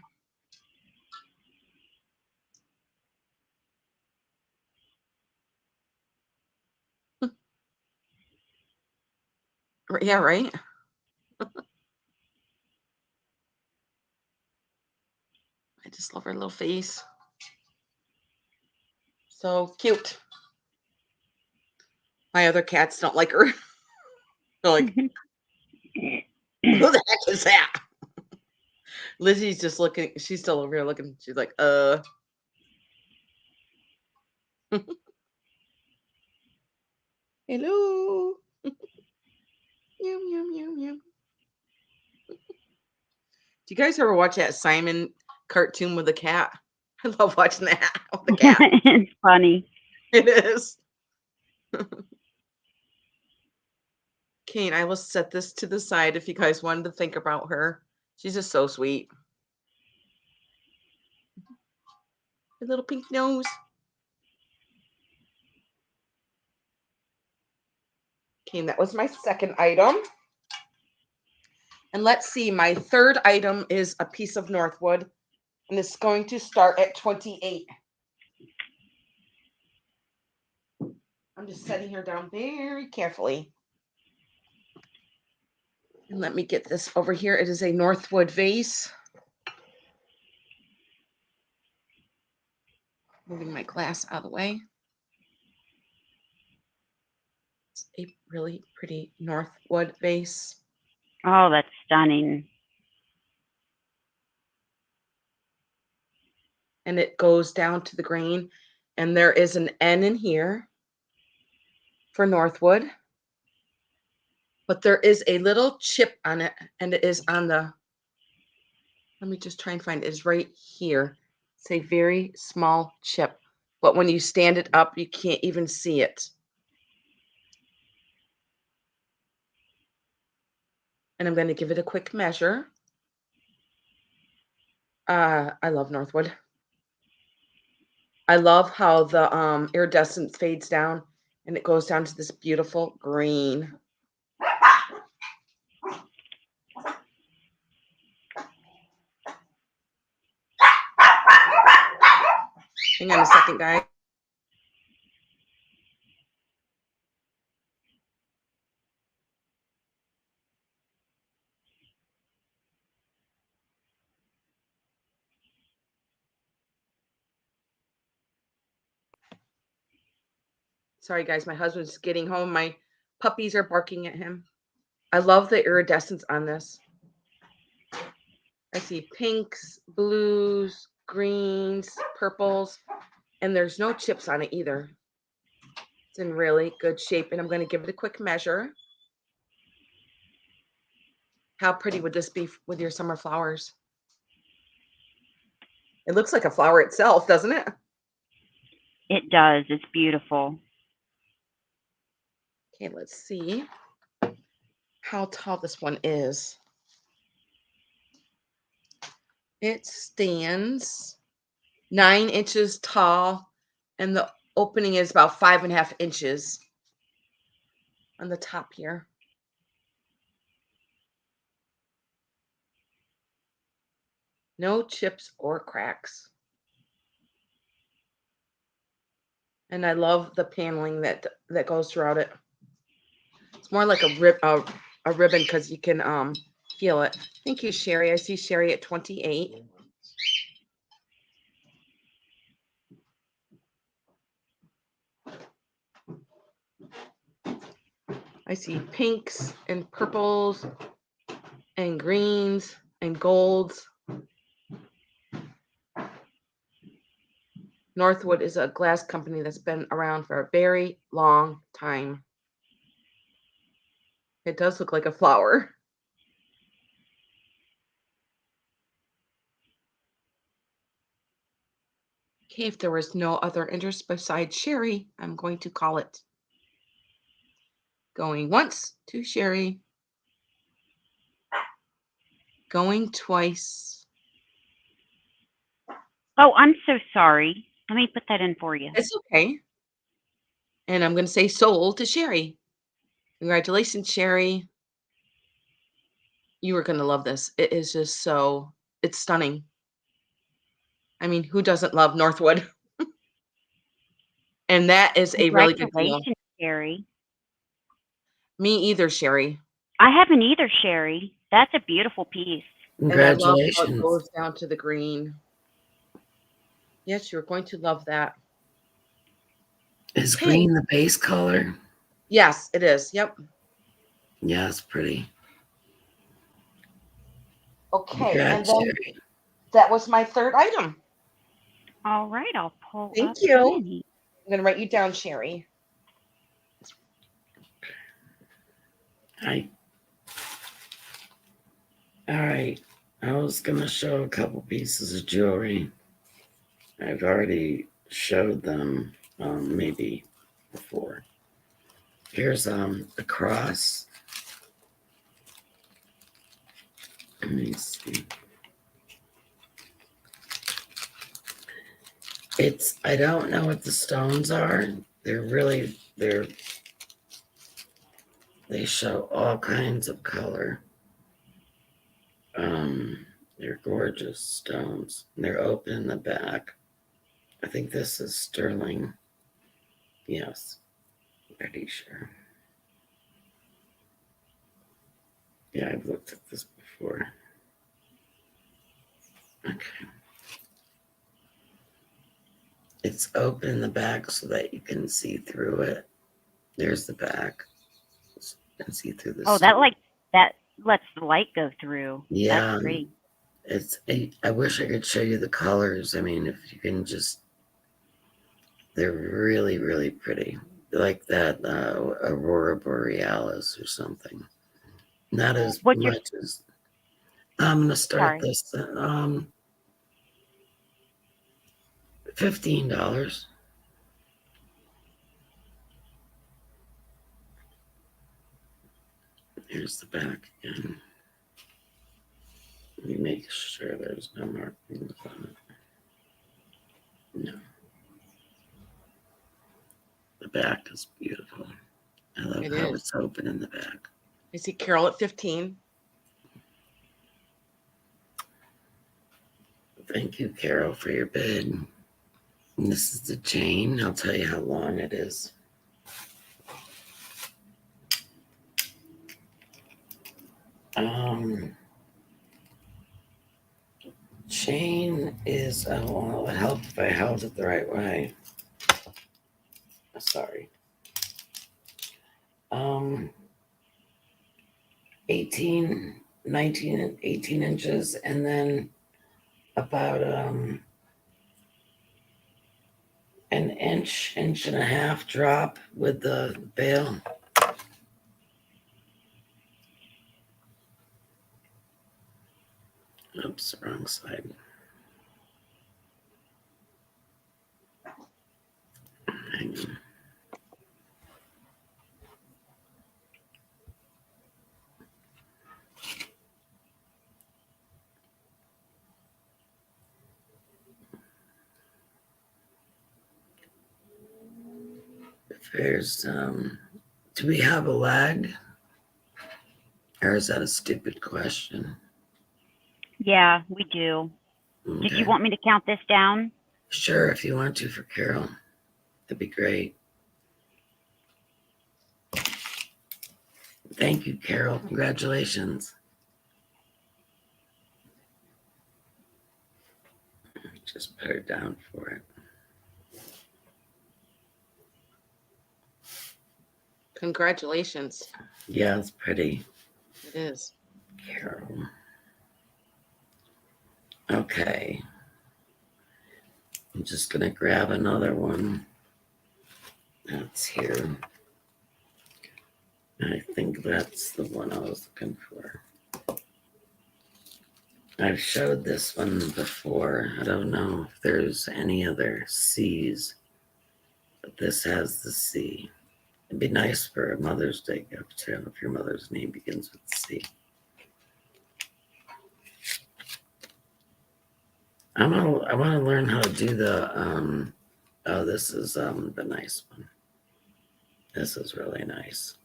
Yeah, right? I just love her little face. So cute. My other cats don't like her. They're like, who the heck is that? Lizzie's just looking. She's still over here looking. She's like, hello. Meow, meow, meow, meow. Do you guys ever watch that Simon cartoon with the cat? I love watching that with the cat. It's funny. It is. Okay, and I will set this to the side if you guys wanted to think about her. She's just so sweet. Her little pink nose. Okay, and that was my second item. And let's see, my third item is a piece of Northwood, and it's going to start at 28. I'm just setting her down very carefully. And let me get this over here. It is a Northwood vase. Moving my glass out of the way. It's a really pretty Northwood vase. Oh, that's stunning. And it goes down to the grain. And there is an N in here for Northwood. But there is a little chip on it. And it is on the, let me just try and find it. It's right here. It's a very small chip. But when you stand it up, you can't even see it. And I'm going to give it a quick measure. I love Northwood. I love how the iridescence fades down and it goes down to this beautiful green. Hang on a second, guys. Sorry, guys. My husband's getting home. My puppies are barking at him. I love the iridescence on this. I see pinks, blues, greens, purples, and there's no chips on it either. It's in really good shape, and I'm going to give it a quick measure. How pretty would this be with your summer flowers? It looks like a flower itself, doesn't it? It does. It's beautiful. Okay, let's see how tall this one is. It stands 9 inches tall, and the opening is about 5.5 inches on the top here. No chips or cracks. And I love the paneling that goes throughout it. It's more like a ribbon because you can feel it. Thank you, Sherry. I see Sherry at 28. I see pinks and purples and greens and golds. Northwood is a glass company that's been around for a very long time. It does look like a flower. Okay, if there was no other interest besides Sherry, I'm going to call it. Going once to Sherry. Going twice. Oh, I'm so sorry. Let me put that in for you. It's okay. And I'm going to say sold to Sherry. Congratulations, Sherry. You are going to love this. It is just it's stunning. I mean, who doesn't love Northwood? And that is a really good deal. Congratulations, Sherry. Me either, Sherry. I haven't either, Sherry. That's a beautiful piece. And I love how it Congratulations. goes down to the green. Yes, you're going to love that. Is Pink. green the base color? Yes, it is. Yep. Yeah, it's pretty. Okay. Congrats, And then Sherry. that was my third item. All right, I'll pull Thank up you. Dani. I'm going to write you down, Sherry. All right. I was going to show a couple pieces of jewelry. I've already showed them maybe before. Here's a cross. Let me see. I don't know what the stones are. They show all kinds of color. They're gorgeous stones. They're open in the back. I think this is sterling. Yes, pretty sure. Yeah, I've looked at this before. Okay. It's open in the back so that you can see through it. There's the back. You can see through the Oh, stone. that lets the light go through. Yeah. That's pretty. I wish I could show you the colors. I mean, if you can they're really, really pretty. Like that Aurora Borealis or something. Not as What's your much as, I'm going to start sorry? this at $15. Here's the back again. Let me make sure there's no markings on it. No. The back is beautiful. I love how it's open in the back. I see Carol at 15. Thank you, Carol, for your bid. And this is the chain. I'll tell you how long it is. Chain is, well, it would help if I held it the right way. Sorry. 18, 19, and 18 inches, and then about an inch and a half drop with the bail. Oops, wrong side. Hang on. There's do we have a lag? Or is that a stupid question? Yeah, we do. Did Okay. you want me to count this down? Sure, if you want to for Carol. That'd be great. Thank you, Carol. Congratulations. Just put her down for it. Congratulations. Yeah, it's pretty. It is. Carol. Okay. I'm just going to grab another one. That's here. I think that's the one I was looking for. I've showed this one before. I don't know if there's any other C's, but this has the C. It'd be nice for a Mother's Day gift too, if your mother's name begins with C. I want to learn how to do the oh, this is the nice one. This is really nice.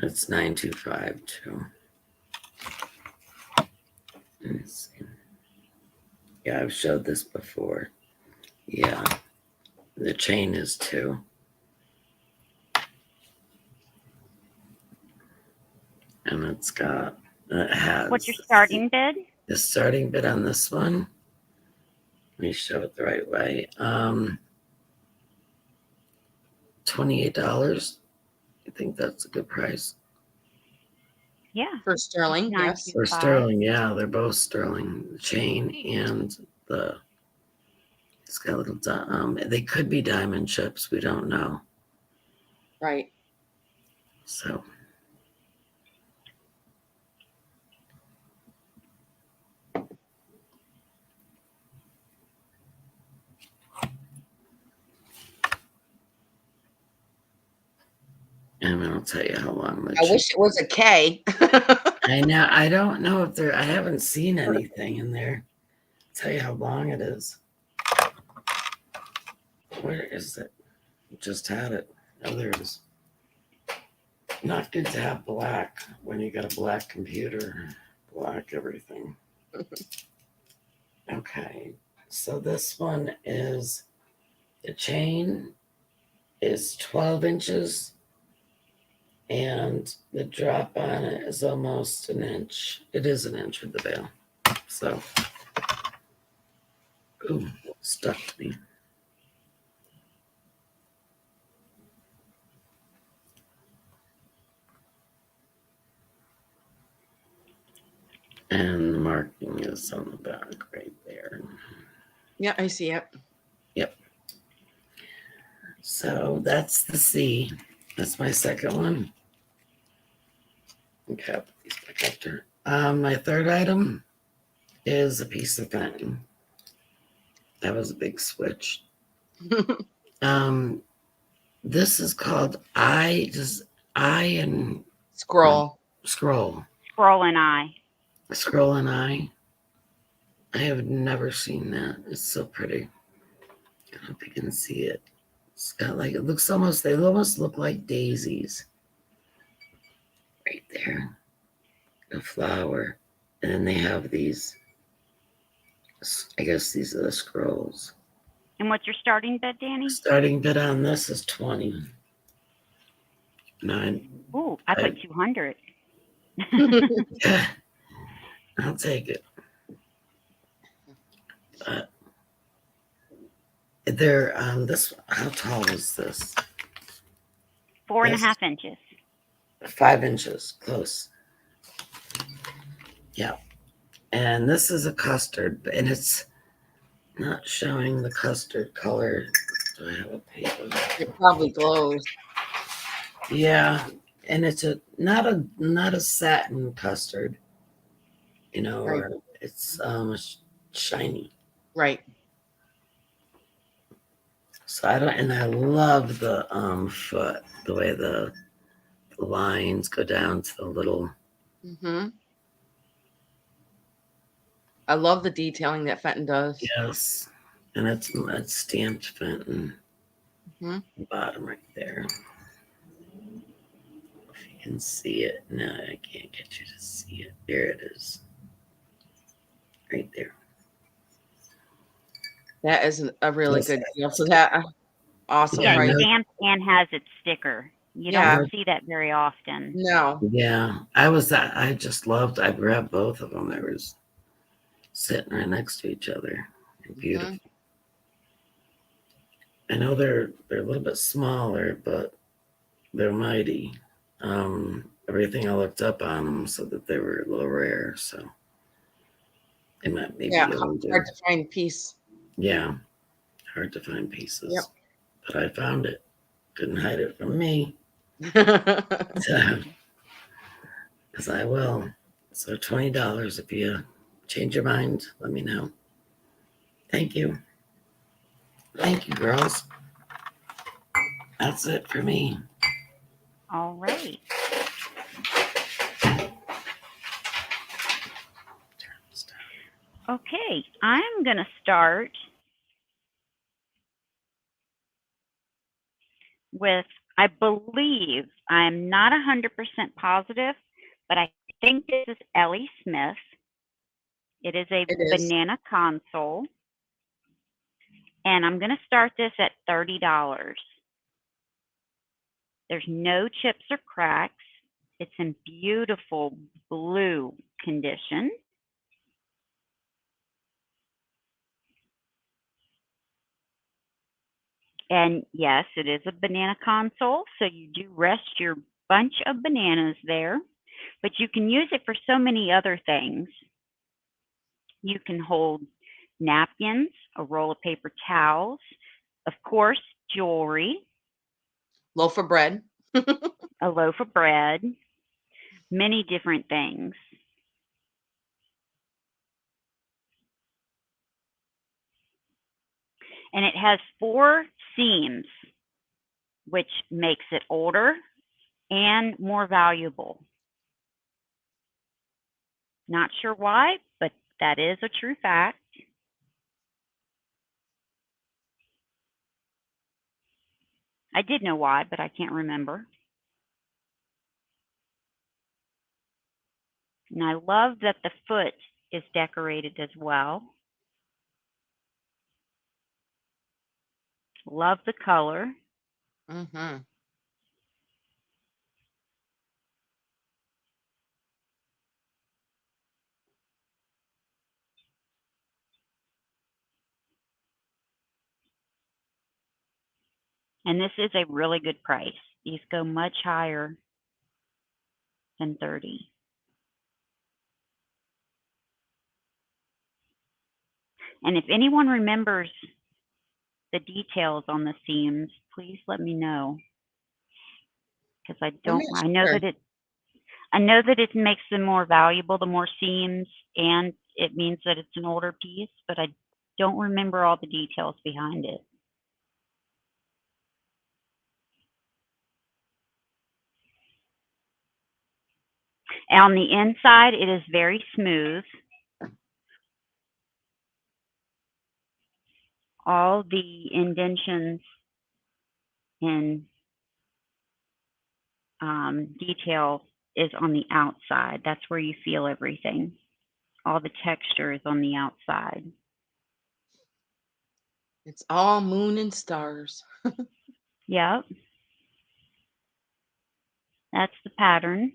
It's 925 too. Let me see. Yeah, I've showed this before. Yeah. The chain is 2. And it's got it has What's your starting bid? the starting bid on this one. Let me show it the right way. $28. I think that's a good price. Yeah. For sterling, yes. 925. For sterling, yeah, they're both sterling. The chain and the it's got a little they could be diamond chips, we don't know. Right. So and I'll tell you how long the I wish it was a K. I know. I don't know if I haven't seen anything in there. I'll tell you how long it is. Where is it? Just had it. Oh, there it is. Not good to have black when you got a black computer. Black everything. Okay. So this one is the chain is 12 inches and the drop on it is almost an inch. It is an inch with the veil. So, ooh, stuck to me. And the marking is on the back right there. Yeah, I see it. Yep. So that's the C. That's my second one. Okay, I'll put these back after. My third item is a piece of fenton. That was a big switch. This is called I and Scroll. Scroll. Scroll and I. Scroll and I have never seen that. It's so pretty. I don't know if you can see it. It's got like, it looks almost, they almost look like daisies. Right there. A flower. And then they have these, I guess these are the scrolls. And what's your starting bid, Dani? Starting bid on this is 20. Ooh, I put 200. Yeah, I'll take it. But they're this. How tall is this? 4.5 inches. 5 inches, close. Yeah, and this is a custard, and it's not showing the custard color. Do I have a paper? It probably glows. Yeah, and it's not a satin custard, you know, Right. or it's shiny. Right. So I love the foot, the way the lines go down to the little. Mm-hmm. I love the detailing that Fenton does. Yes, And it's stamped Fenton. Mhm. Bottom right there. If you can see it. No, I can't get you to see it. There it is. Right there. That is a really Yes. good deal. So that awesome Yeah, Yeah, it's price. no, stamped and has its sticker. You don't Yeah. see that very often. No. yeah. I just loved, I grabbed both of them. They was sitting right next to each other. Beautiful. Mhm. I know they're a little bit smaller, but they're mighty. Everything I looked up on them said that they were a little rare, so they might maybe Yeah. get them Hard too. to find peace. Yeah, hard to find Yep. pieces, but I found it. Couldn't hide it from me, because I will. So $20. If you change your mind, let me know. Thank you. Thank you, girls. That's it for me. All right. Okay, I'm going to start with, I believe, I'm not 100% positive, but I think this is Ellie Smith. It is a It is. banana console, and I'm going to start this at $30. There's no chips or cracks. It's in beautiful blue condition. And yes, it is a banana console, so you do rest your bunch of bananas there, but you can use it for so many other things. You can hold napkins, a roll of paper towels, of course, jewelry, Loaf of bread. a loaf of bread, many different things. And it has 4 seams, which makes it older and more valuable. Not sure why, but that is a true fact. I did know why, but I can't remember. And I love that the foot is decorated as well. Love the color. Mhm. And this is a really good price. These go much higher than 30. And if anyone remembers the details on the seams, please let me know, because I'm not sure. I know that it makes them more valuable, the more seams, and it means that it's an older piece, but I don't remember all the details behind it. And on the inside, it is very smooth. All the indentions and detail is on the outside. That's where you feel everything. All the texture is on the outside. It's all moon and stars. Yep, that's the pattern.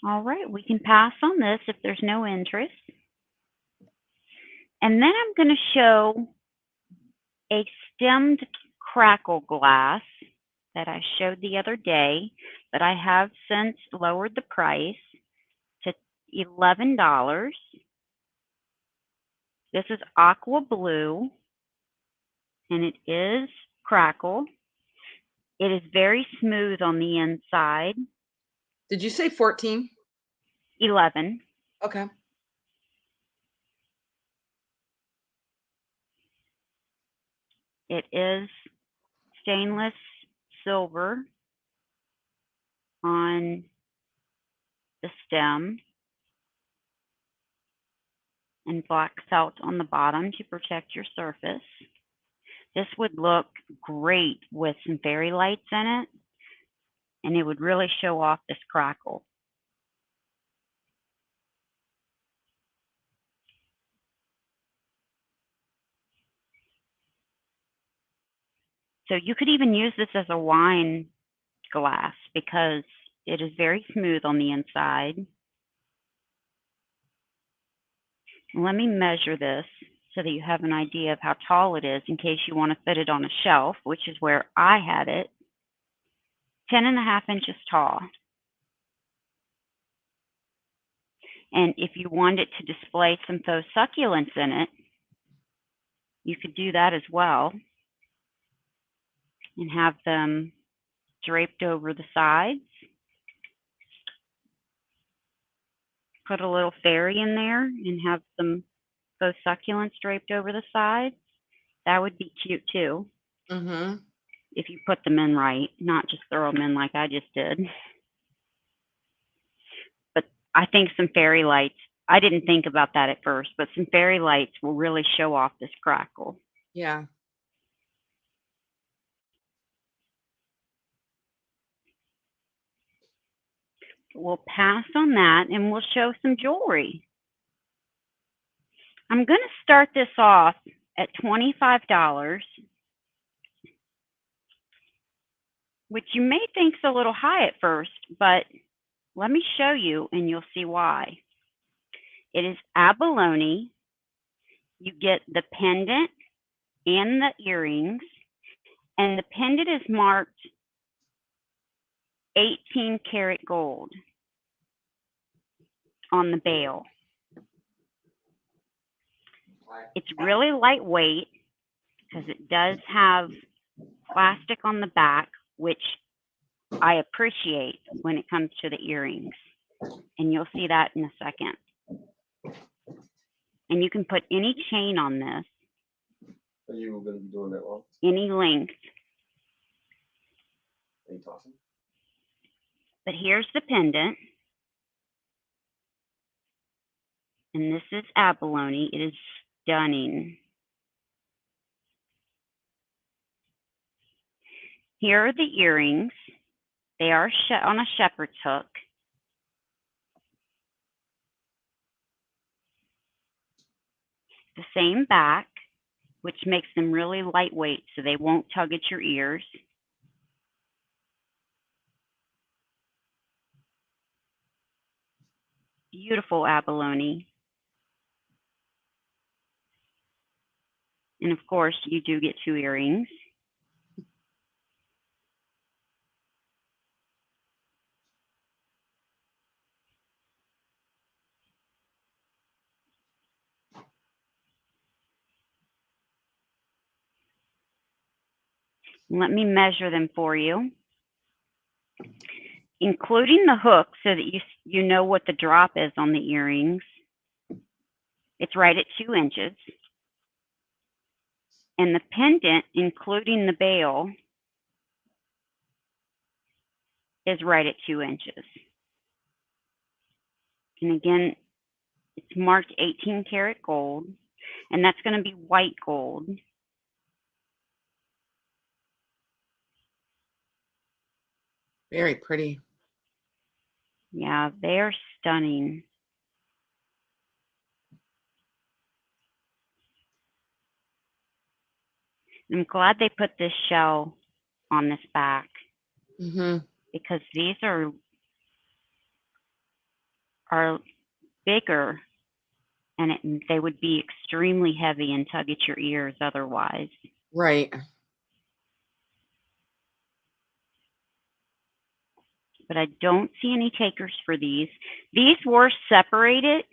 All right, we can pass on this if there's no interest. And then I'm going to show a stemmed crackle glass that I showed the other day, but I have since lowered the price to $11. This is aqua blue, and it is crackle. It is very smooth on the inside. Did you say 14? 11. Okay. It is stainless silver on the stem. and black felt on the bottom to protect your surface. This would look great with some fairy lights in it, and it would really show off this crackle. So you could even use this as a wine glass because it is very smooth on the inside. Let me measure this so that you have an idea of how tall it is in case you want to fit it on a shelf, which is where I had it. 10.5 inches tall. And if you wanted to display some faux succulents in it, you could do that as well and have them draped over the sides. Put a little fairy in there and have some faux succulents draped over the sides. That would be cute too. Mm-hmm. If you put them in right, not just throw them in like I just did. But I think some fairy lights, I didn't think about that at first, but some fairy lights will really show off this crackle. Yeah. We'll pass on that and we'll show some jewelry. I'm going to start this off at $25, which you may think is a little high at first, but let me show you and you'll see why. It is abalone. You get the pendant and the earrings, and the pendant is marked 18 karat gold on the bail. It's really lightweight because it does have plastic on the back, which I appreciate when it comes to the earrings. And you'll see that in a second. And you can put any chain on this. Are you going to be doing that long? Any length. Are you tossing? But here's the pendant. And this is abalone. It is stunning. Here are the earrings. They are on a shepherd's hook. The same back, which makes them really lightweight so they won't tug at your ears. Beautiful abalone. And of course, you do get 2 earrings. Let me measure them for you, including the hook so that you know what the drop is on the earrings. It's right at 2 inches. And the pendant, including the bail, is right at 2 inches. And again, it's marked 18 karat gold, and that's going to be white gold. Very pretty. Yeah, they are stunning. I'm glad they put this shell on this back Mm-hmm. because these are bigger, and they would be extremely heavy and tug at your ears otherwise. Right. But I don't see any takers for these. These were separated,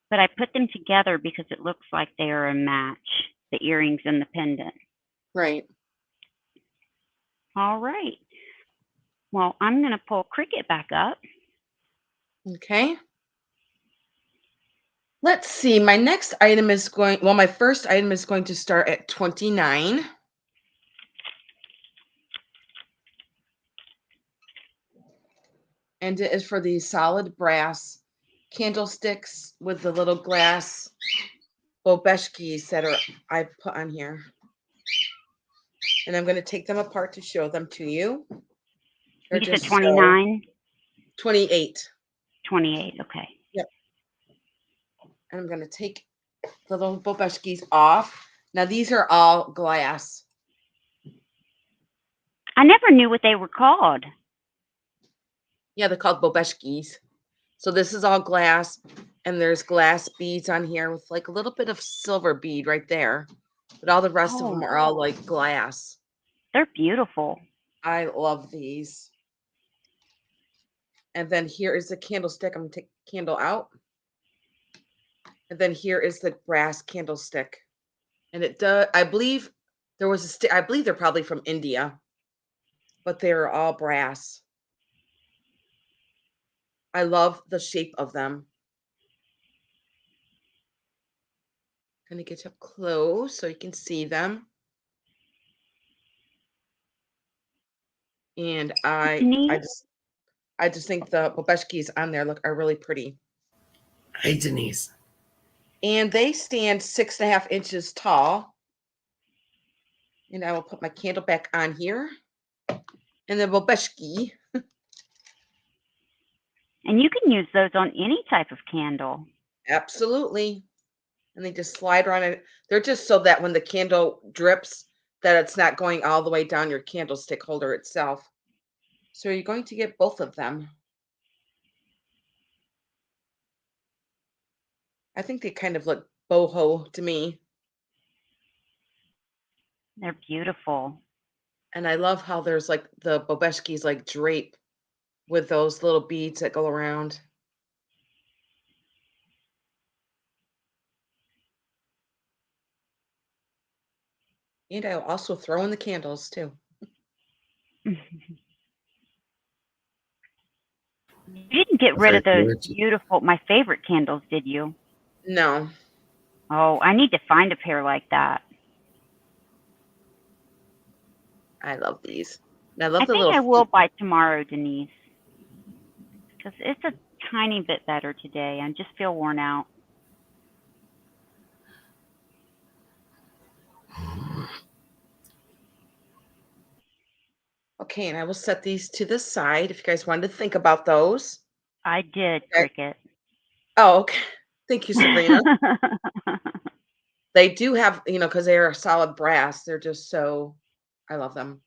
but I put them together because it looks like they are a match, the earrings and the pendant. Right. All right. Well, I'm going to pull Cricket back up. Okay. Let's see. My first item is going to start at $29. And it is for the solid brass candlesticks with the little glass bobeshkis that I put on here. And I'm going to take them apart to show them to you. They're You said just 29? 28. 28, okay. Yep. And I'm going to take the little bobeshkis off. Now these are all glass. I never knew what they were called. Yeah, they're called bobeshkis. So this is all glass, and there's glass beads on here with like a little bit of silver bead right there. But all the rest of them are all like glass. They're beautiful. I love these. And then here is the candlestick. I'm going to take the candle out. And then here is the brass candlestick. And it does, I believe there was I believe they're probably from India, but they're all brass. I love the shape of them. Going to get up close so you can see them. And I just think the bobeshkis on there are really pretty. Hey, Denise. And they stand 6.5 inches tall. And I will put my candle back on here. And the bobeshki. And you can use those on any type of candle. Absolutely. And they just slide around it. They're just so that when the candle drips, that it's not going all the way down your candlestick holder itself. So you're going to get both of them. I think they kind of look boho to me. They're beautiful. And I love how there's like the bobeshkis like drape with those little beads that go around. And I'll also throw in the candles too. You didn't get rid of those beautiful, my favorite candles, did you? No. Oh, I need to find a pair like that. I love these. And I love I the think little I will by tomorrow, Denise. Because it's a tiny bit better today. I just feel worn out. Okay, and I will set these to the side if you guys wanted to think about those. I did, Okay. Cricket. Oh, okay. Thank you, Sabrina. They do have, because they are solid brass. They're just so, I love them.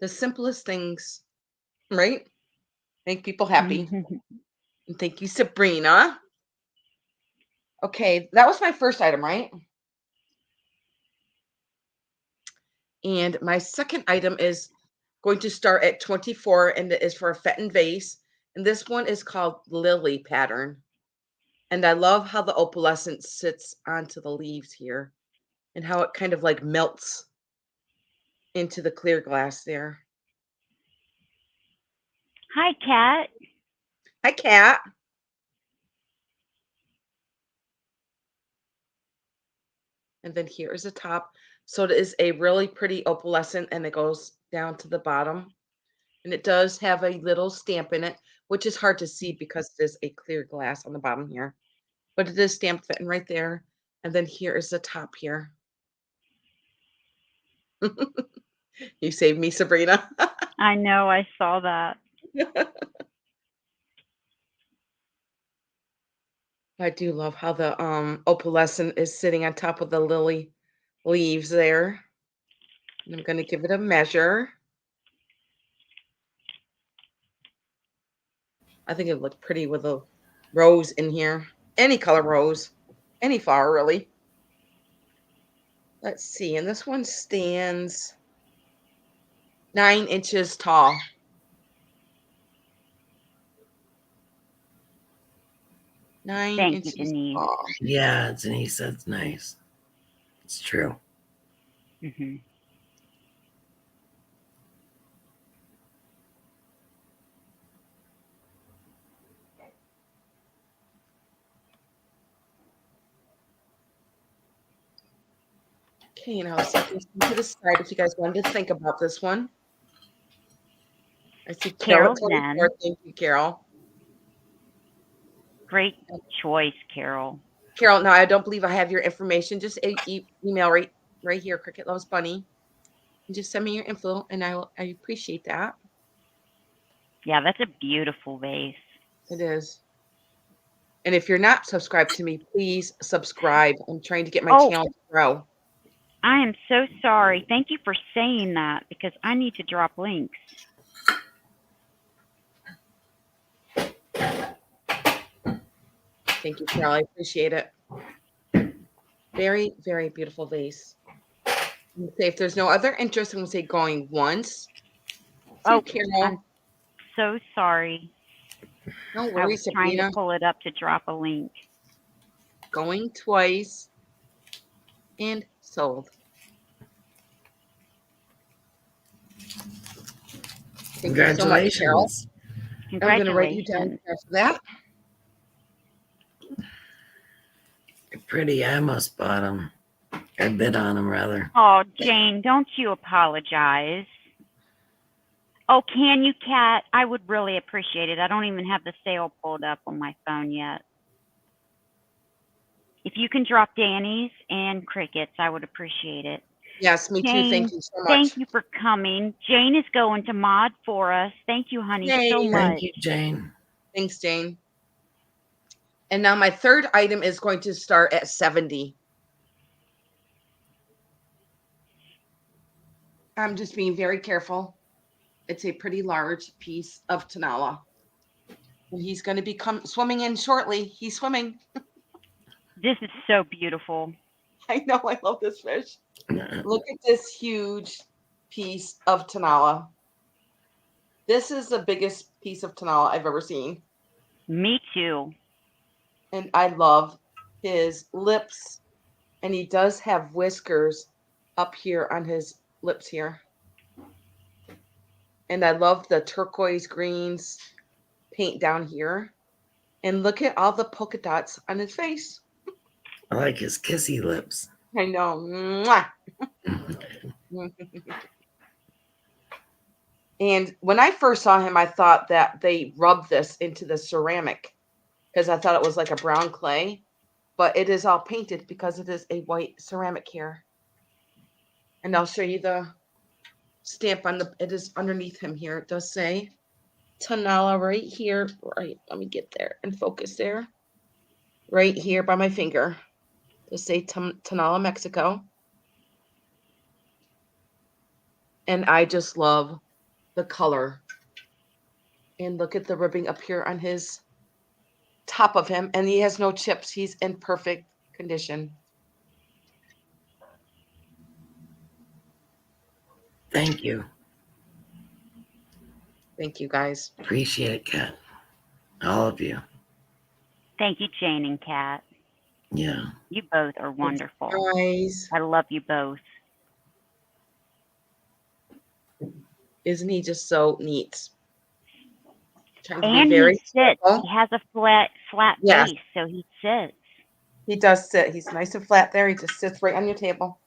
The simplest things, right? Make people happy. And thank you, Sabrina. Okay, that was my first item, right? And my second item is going to start at 24, and it is for a Fenton vase. And this one is called Lily Pattern. And I love how the opalescent sits onto the leaves here and how it kind of like melts into the clear glass there. Hi, Kat. Hi, Kat. And then here is the top. So it is a really pretty opalescent, and it goes down to the bottom. And it does have a little stamp in it, which is hard to see because it is a clear glass on the bottom here. But it is stamped Fenton right there. And then here is the top here. You saved me, Sabrina. I know, I saw that. I do love how the opalescent is sitting on top of the lily leaves there. And I'm going to give it a measure. I think it would look pretty with a rose in here. Any color rose. Any flower, really. Let's see. And this one stands 9 inches tall. Thank you, Denise. Tall. Yeah, Denise, that's nice. It's true. Mm-hmm. Okay, and I'll set this to the side if you guys wanted to think about this one. I see Carol. Carol's in. Thank you, Carol. Great choice, Carol. Carol, now I don't believe I have your information. Just email right here, Cricket Loves Bunny. And just send me your info, and I appreciate that. Yeah, that's a beautiful vase. It is. And if you're not subscribed to me, please subscribe. I'm trying to get my channel to grow. I am so sorry. Thank you for saying that because I need to drop links. Thank you, Carol. I appreciate it. Very, very beautiful vase. Say if there's no other interest, I'm going to say going once. Oh, Carol. I'm so sorry. Don't I worry, was trying Sabrina. to pull it up to drop a link. Going twice and sold. Thank you so much, Carol. Congratulations. I'm going to write you down for that. They're pretty. I almost bought them. I bid on them, rather. Oh, Jane, don't you apologize. Oh, can you, Kat? I would really appreciate it. I don't even have the sale pulled up on my phone yet. If you can drop Dani's and Cricket's, I would appreciate it. Yes, me Jane, too. Thank you so much. Thank you for coming. Jane is going to mod for us. Thank you, honey, so much. Thank you, Jane. Thanks, Jane. And now my third item is going to start at 70. I'm just being very careful. It's a pretty large piece of Tanala. And he's going to be swimming in shortly. He's swimming. This is so beautiful. I know. I love this fish. Look at this huge piece of Tanala. This is the biggest piece of Tanala I've ever seen. Me too. And I love his lips. And he does have whiskers up here on his lips here. And I love the turquoise greens paint down here. And look at all the polka dots on his face. I like his kissy lips. I know. Mwah. And when I first saw him, I thought that they rubbed this into the ceramic because I thought it was like a brown clay. But it is all painted because it is a white ceramic here. And I'll show you the stamp on it is underneath him here. It does say Tanala right here. Right, let me get there and focus there. Right here by my finger. It say Tanala, Mexico. And I just love the color. And look at the ribbing up here on his top of him. And he has no chips. He's in perfect condition. Thank you. Thank you, guys. Appreciate it, Kat. All of you. Thank you, Jane and Kat. Yeah. You both are wonderful. Guys. I love you both. Isn't he just so neat? And he sits. He has a flat Yes. base, so he sits. He does sit. He's nice and flat there. He just sits right on your table.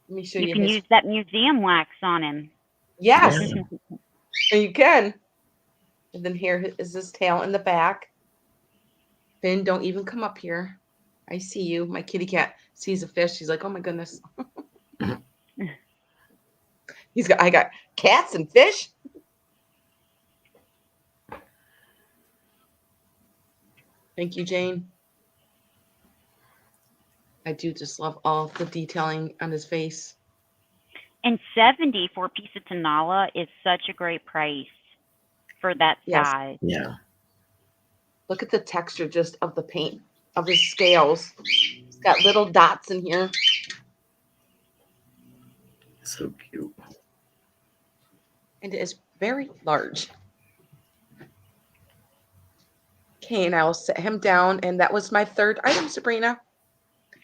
Let me show you. You can use that museum wax on him. Yes. And you can. And then here is his tail in the back. Finn, don't even come up here. I see you. My kitty cat sees a fish. She's like, oh my goodness. I got cats and fish. Thank you, Jane. I do just love all the detailing on his face. And 70 for a piece of Tanala is such a great price for that size. Yeah. Look at the texture just of the paint of his scales. It's got little dots in here. So cute. And it is very large. Okay, and I will set him down. And that was my third item, Sabrina.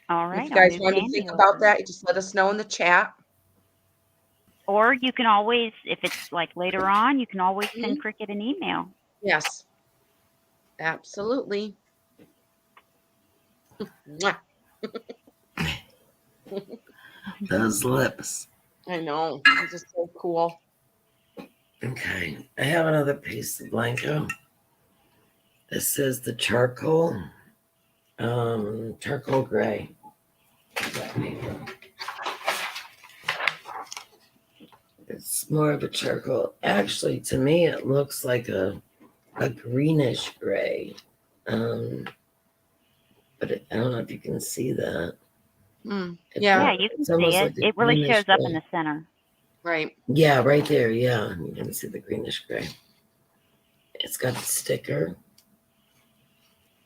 All right. If you guys want to think about that, you just let us know in the chat. Or you can always, if it's like later on, you can always send Cricket an email. Yes. Absolutely. Those lips. I know. It's just so cool. Okay. I have another piece of Blanco. This is the charcoal gray. That paper. It's more of a charcoal. Actually, to me, it looks like a greenish gray. But I don't know if you can see that. Mm, It- yeah. Yeah, you can it's see almost it. like a It really greenish shows up in gray. the center. Right. Yeah, right there. Yeah, you can see the greenish gray. It's got the sticker.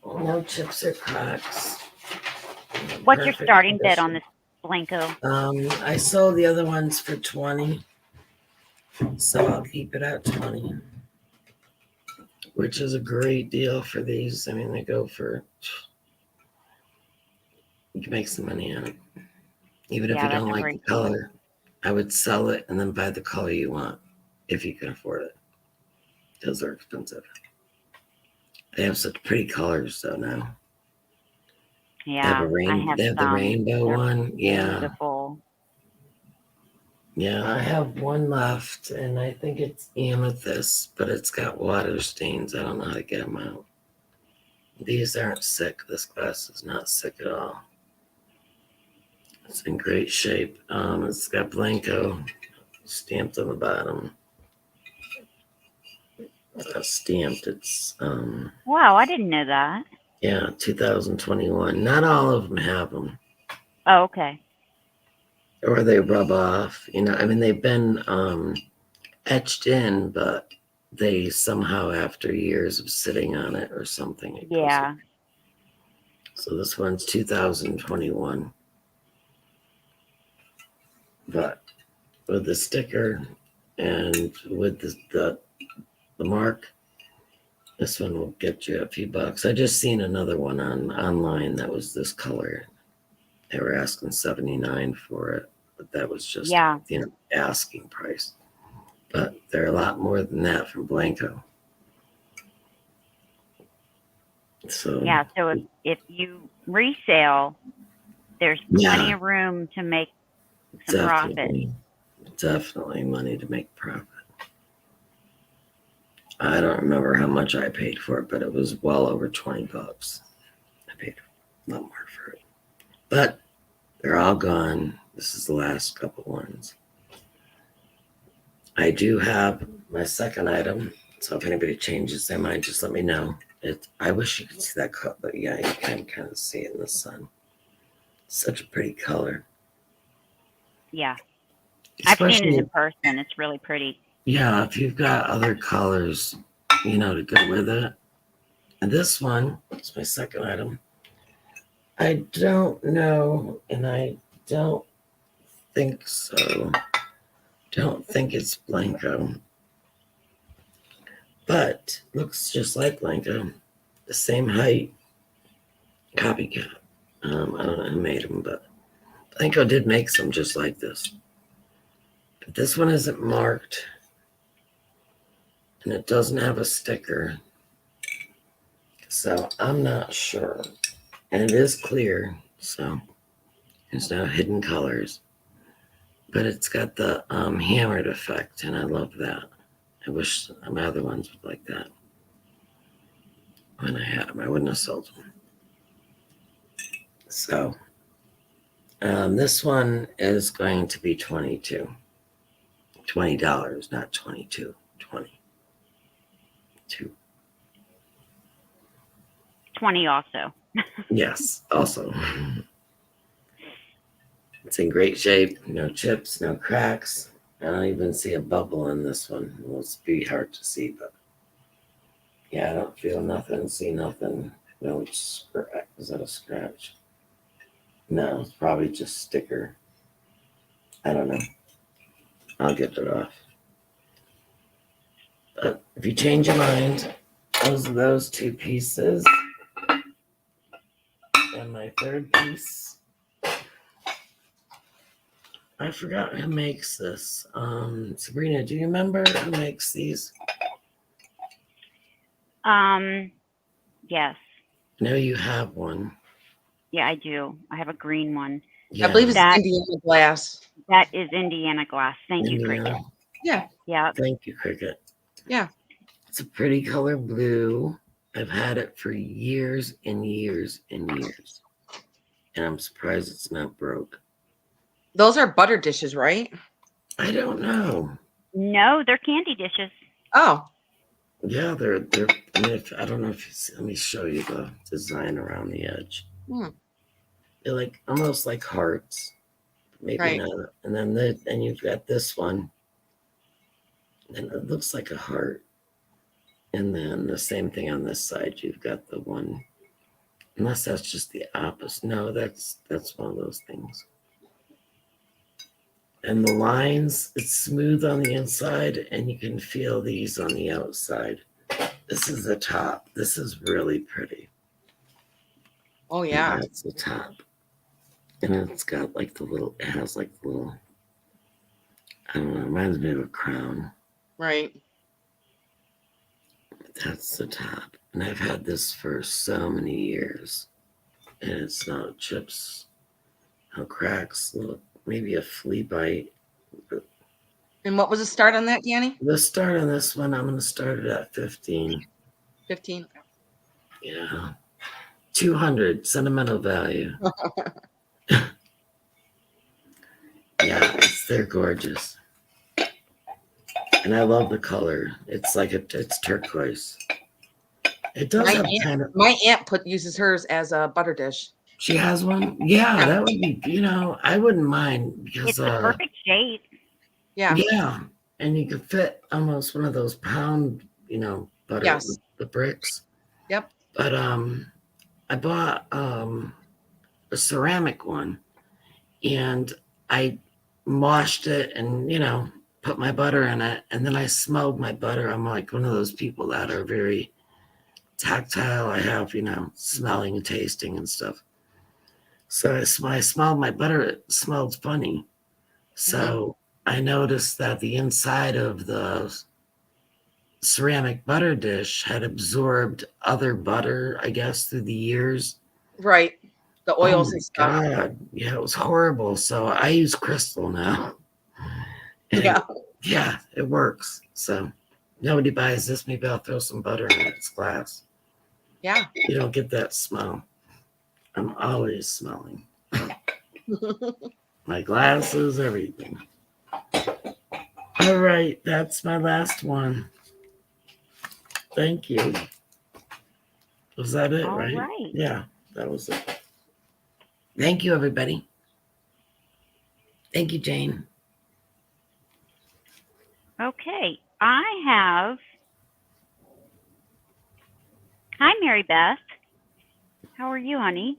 No chips or cracks. What's your Perfect starting bid condition. on this Blanco? I sold the other ones for 20, so I'll keep it at 20, which is a great deal for these. I mean, they go for, you can make some money on it. Even if Yeah, you that's don't a like the great deal. color, I would sell it and then buy the color you want if you can afford it. Those are expensive. They have such pretty colors though now. They have Yeah, I have they have the some. rainbow They're one. Yeah. beautiful. Yeah, I have one left, and I think it's amethyst, but it's got water stains. I don't know how to get them out. These aren't sick. This glass is not sick at all. It's in great shape. It's got Blanco stamped on the bottom. Stamped. It's Wow, I didn't know that. yeah, 2021. Not all of them have them, Oh, okay. or they rub off. You know, I mean, they've been etched in, but they somehow, after years of sitting on it or something, it goes. Yeah. So this one's 2021, but with the sticker and with the mark, this one will get you a few bucks. I just seen another one online that was this color. They were asking $79 for it, but that was just Yeah. asking price. But they're a lot more than that from Blanco. So Yeah. So if you resale, there's plenty yeah, of room to make some profit. definitely money to make profit. I don't remember how much I paid for it, but it was well over 20 bucks. I paid a lot more for it. But they're all gone. This is the last couple ones. I do have my second item, so if anybody changes their mind, just let me know. I wish you could see that color, but yeah, you can kind of see it in the sun. Such a pretty color. Yeah. I've seen it Especially, in person. It's really pretty. yeah, if you've got other colors, to go with it. And this one is my second item. I don't know, and I don't think so. Don't think it's Blanco, but looks just like Blanco. The same height, copycat. I don't know who made them, but Blanco did make some just like this. But this one isn't marked, and it doesn't have a sticker, so I'm not sure. And it is clear, so there's no hidden colors. But it's got the hammered effect, and I love that. I wish my other ones would like that. When I had them, I wouldn't have sold them. So this one is going to be $20, not 22, 22. 20 also. Yes, also. It's in great shape. No chips, no cracks. I don't even see a bubble in this one. It will be hard to see, but yeah, I don't feel nothing, see nothing. No scratch. Is that a scratch? No, it's probably just sticker. I don't know. I'll get it off. But if you change your mind, those two pieces. And my third piece, I forgot who makes this. Sabrina, do you remember who makes these? Yes. I know you have one. Yeah, I do. I have a green one. Yeah. I believe it's That- Indiana glass. That is Indiana glass. Thank you, Indiana. Cricket. Yeah. Yeah. Thank you, Cricket. Yeah. It's a pretty color blue. I've had it for years and years and years. And I'm surprised it's not broke. Those are butter dishes, right? I don't know. No, they're candy dishes. Oh, Yeah, they're. I mean, I don't know if you see, let me show you the design around the edge. hmm, They're like almost like hearts, maybe right. not. And then and you've got this one, and it looks like a heart. And then the same thing on this side. You've got the one, unless that's just the opposite. No, that's one of those things. And the lines, it's smooth on the inside, and you can feel these on the outside. This is the top. This is really pretty. Oh And yeah. that's the top. And it's got like it has like the little, I don't know, it reminds me of a crown. Right. That's the top. And I've had this for so many years. And it's no chips, no cracks, little, maybe a flea bite. And what was the start on that, Danny? The start on this one, I'm going to start it at 15. 15. Yeah. 200 sentimental value. Yeah, they're gorgeous. And I love the color. It's like it's turquoise. It does have kind of. My aunt uses hers as a butter dish. She has one? Yeah, that would be, I wouldn't mind because It's the perfect shape. Yeah. yeah. And you could fit almost one of those pound, butter, Yes. the bricks. Yep. But I bought a ceramic one and I washed it and put my butter in it, and then I smelled my butter. I'm like one of those people that are very tactile. I have smelling and tasting and stuff. So I smelled my butter. It smelled funny. So I noticed that the inside of the ceramic butter dish had absorbed other butter, I guess, through the years. Right. The oils and stuff. God, yeah, it was horrible. So I use crystal now. And yeah, it works. So nobody buys this. Maybe I'll throw some butter in its glass. Yeah. You don't get that smell. I'm always smelling. My glasses, everything. All right, that's my last one. Thank you. Was that it, All right? right. Yeah, that was it. Thank you, everybody. Thank you, Jane. Okay. Hi, Mary Beth. How are you, honey?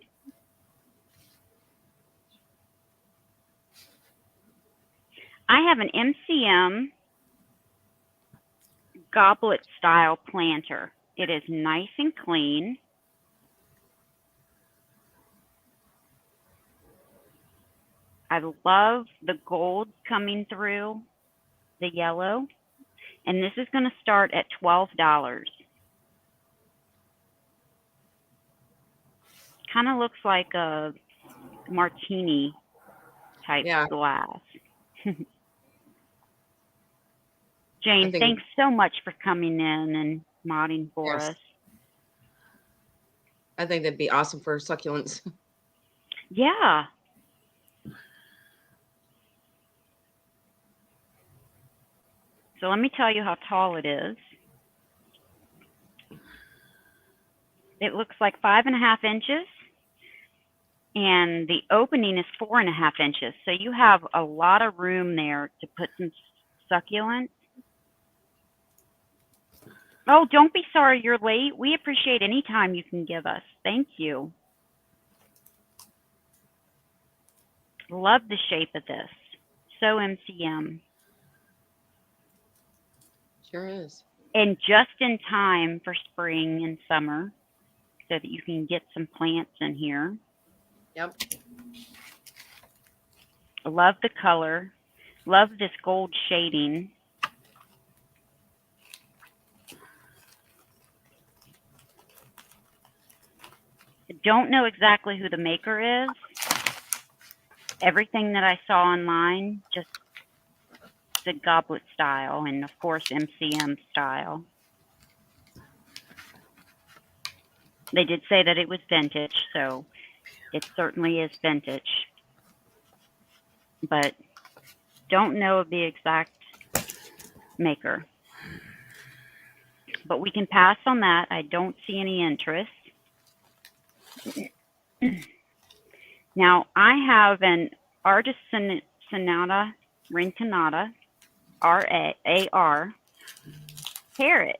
I have an MCM goblet style planter. It is nice and clean. I love the gold coming through the yellow. And this is going to start at $12. Kind of looks like a martini type glass. Jane, thanks so much for coming in and modding for us. I think that'd be awesome for succulents. Yeah. So let me tell you how tall it is. It looks like 5.5 inches, and the opening is 4.5 inches. So you have a lot of room there to put some succulents. Oh, don't be sorry you're late. We appreciate any time you can give us. Thank you. Love the shape of this. So MCM. Sure is. And just in time for spring and summer so that you can get some plants in here. Yep. I love the color. Love this gold shading. I don't know exactly who the maker is. Everything that I saw online just said goblet style and, of course, MCM style. They did say that it was vintage, so it certainly is vintage. But don't know the exact maker. But we can pass on that. I don't see any interest. Now, I have an Artist Sonata Rinconata RAR parrot.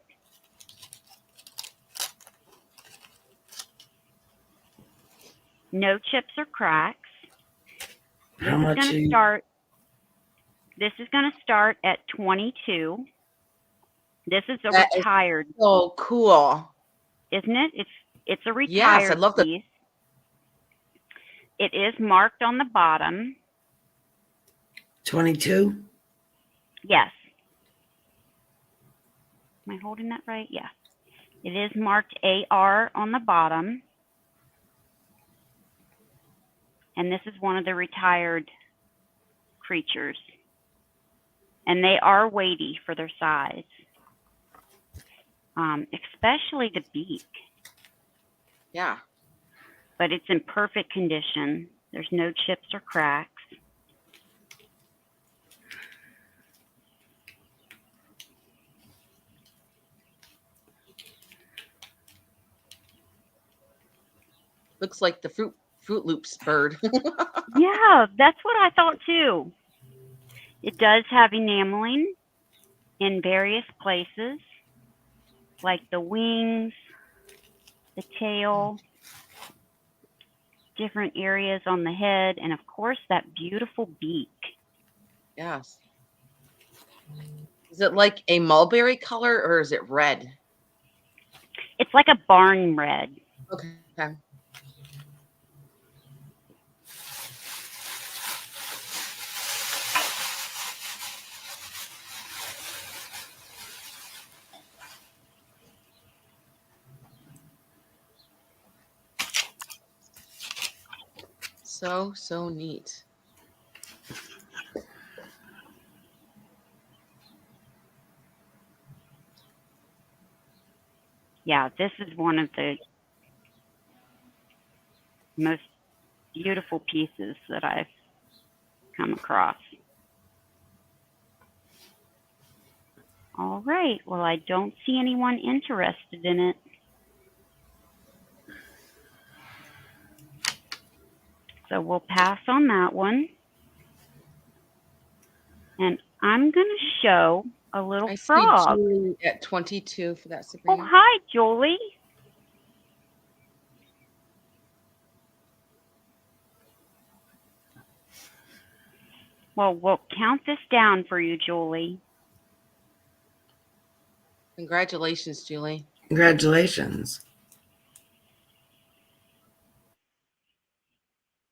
No chips or cracks. This How is much? going to start. This is going to start at 22. This is a That is retired, so cool. isn't it? It's a Yes, I retired love the. piece. It is marked on the bottom. 22? Yes. Am I holding that right? Yeah. It is marked AR on the bottom. And this is one of the retired creatures. And they are weighty for their size, especially the beak. Yeah. But it's in perfect condition. There's no chips or cracks. Looks like the Fruit Loops bird. Yeah, that's what I thought too. It does have enameling in various places, like the wings, the tail, different areas on the head, and of course that beautiful beak. Yes. Is it like a mulberry color or is it red? It's like a barn red. Okay. So neat. Yeah, this is one of the most beautiful pieces that I've come across. All right, well, I don't see anyone interested in it. So we'll pass on that one. And I'm going to show a little I see frog. Julie at 22 for that, Oh, Sabrina. hi, Julie. Well, we'll count this down for you, Julie. Congratulations, Julie. Congratulations.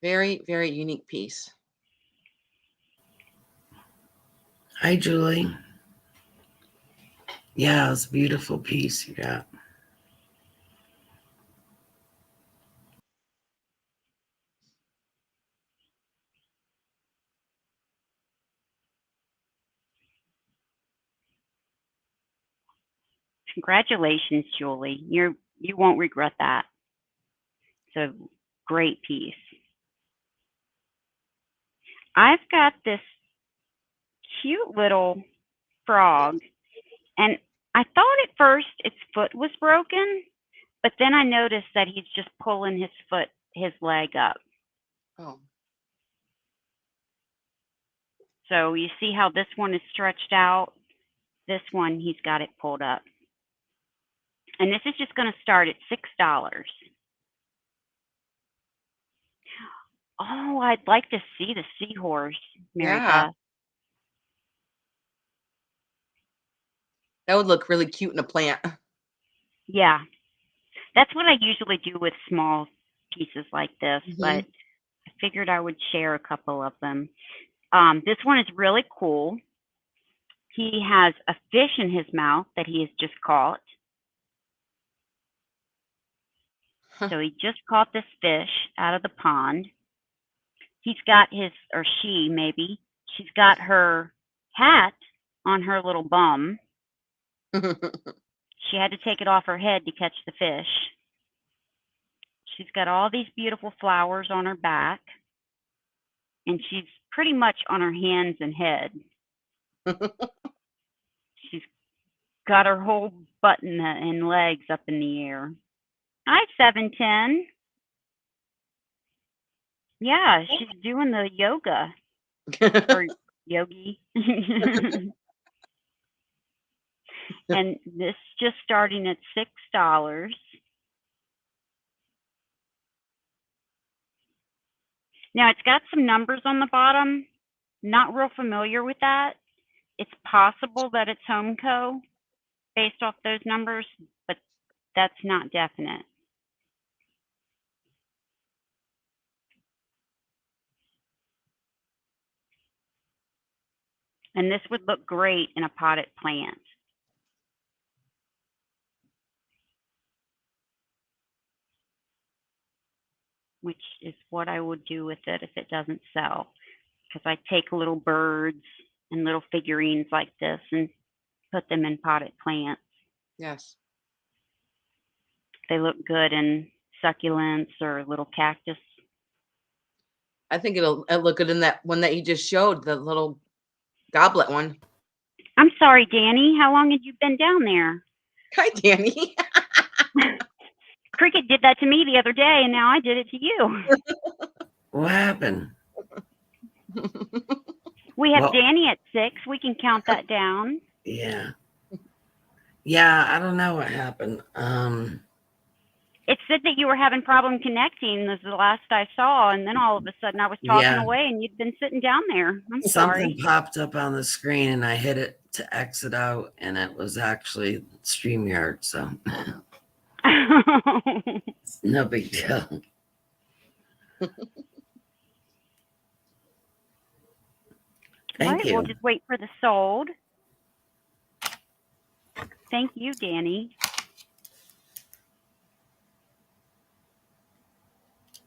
Very, very unique piece. Hi, Julie. Yeah, it's a beautiful piece you got. Congratulations, Julie. You won't regret that. It's a great piece. I've got this cute little frog, and I thought at first its foot was broken, but then I noticed that he's just pulling his leg up. Oh, So you see how this one is stretched out? This one, he's got it pulled up. And this is just going to start at $6. Oh, I'd like to see the seahorse, Mary yeah. Beth. That would look really cute in a plant. Yeah, that's what I usually do with small pieces like this, but I figured I would share a couple of them. This one is really cool. He has a fish in his mouth that he has just caught. So he just caught this fish out of the pond. He's got his, or she maybe, she's got her hat on her little bum. She had to take it off her head to catch the fish. She's got all these beautiful flowers on her back, and she's pretty much on her hands and head. She's got her whole butt and legs up in the air. Hi, 710. Yeah, she's doing the yoga or yogi. And this just starting at $6. Now it's got some numbers on the bottom. Not real familiar with that. It's possible that it's Homeco based off those numbers, but that's not definite. And this would look great in a potted plant. Which is what I would do with it if it doesn't sell. Because I take little birds and little figurines like this and put them in potted plants. Yes. They look good in succulents or little cactus. I think it'll look good in that one that you just showed, the little goblet one. I'm sorry, Dani. How long had you been down there? Hi, Dani. Cricket did that to me the other day, and now I did it to you. What happened? We have Well- Dani at 6. We can count that down. Yeah. Yeah, I don't know what happened. It said that you were having problem connecting. This is the last I saw, and then all of a sudden I was talking Yeah. away, and you'd been sitting down there. I'm Something sorry. popped up on the screen and I hit it to exit out, and it was actually StreamYard, so no big deal. All Thank right, you. we'll just wait for the sold. Thank you, Dani.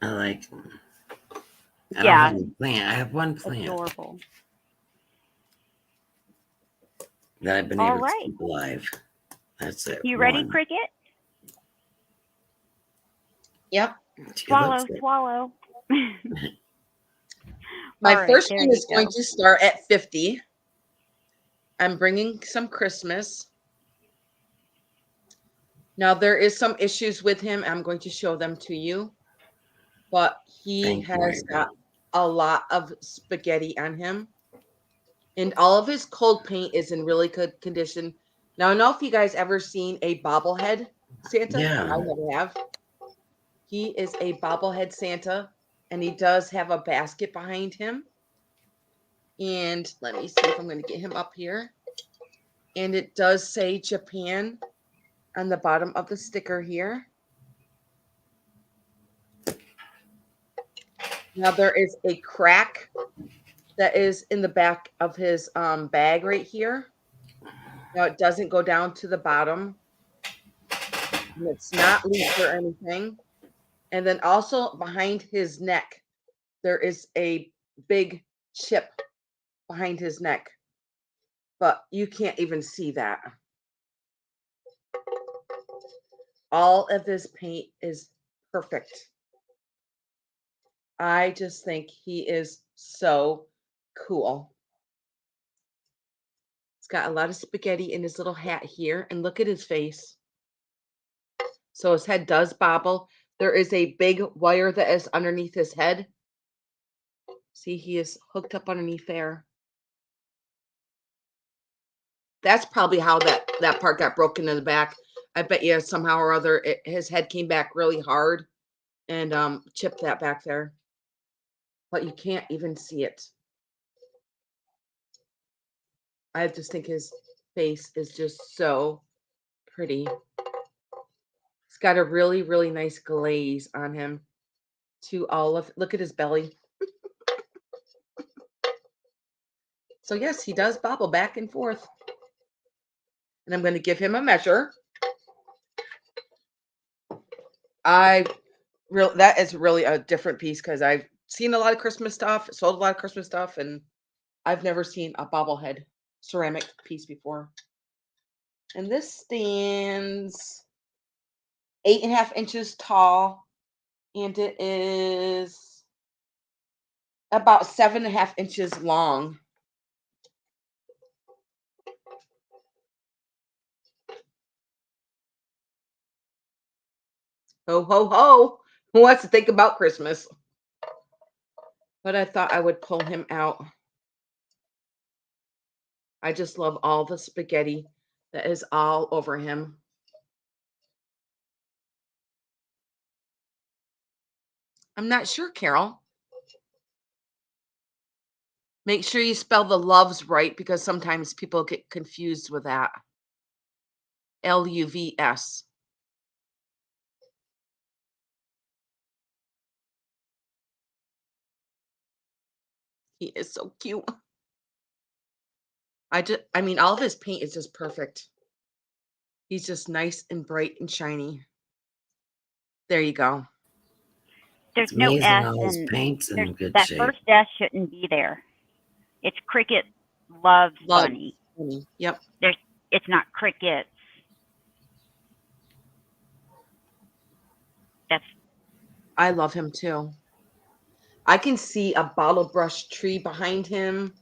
I like. I don't Yeah, have any plant. I have one plant adorable. that I've been All able right. to keep alive. That's it. You ready, One. Cricket? Yep. She Swallow, looks it. swallow. My All right, first there one you is going go. to start at 50. I'm bringing some Christmas. Now, there is some issues with him. I'm going to show them to you. But he Thank you, has Mary. got a lot of spaghetti on him. And all of his cold paint is in really good condition. Now, I don't know if you guys ever seen a bobblehead Santa. Yeah. I never have. He is a bobblehead Santa, and he does have a basket behind him. And let me see if I'm going to get him up here. And it does say Japan on the bottom of the sticker here. Now there is a crack that is in the back of his bag right here. Now it doesn't go down to the bottom. And it's not leaked or anything. And then also behind his neck, there is a big chip behind his neck. But you can't even see that. All of his paint is perfect. I just think he is so cool. He's got a lot of spaghetti in his little hat here, and look at his face. So his head does bobble. There is a big wire that is underneath his head. See, he is hooked up underneath there. That's probably how that part got broken in the back. I bet you somehow or other his head came back really hard and chipped that back there. But you can't even see it. I just think his face is just so pretty. He's got a really, really nice glaze on him. Look at his belly. So yes, he does bobble back and forth. And I'm going to give him a measure. That is really a different piece because I've seen a lot of Christmas stuff, sold a lot of Christmas stuff, and I've never seen a bobblehead ceramic piece before. And this stands 8.5 inches tall And it is about 7.5 inches long. Ho, ho, ho. Who wants to think about Christmas? But I thought I would pull him out. I just love all the spaghetti that is all over him. I'm not sure, Carol. Make sure you spell the loves right because sometimes people get confused with that. Luvs. He is so cute. I mean, all of his paint is just perfect. He's just nice and bright and shiny. There you go. There's It's no amazing S, all his and paint's there's in good that shape. first S shouldn't be there. It's Cricket loves Love. Bunny. Yep. It's not Crickets. That's I love him too. I can see a bottle brush tree behind him.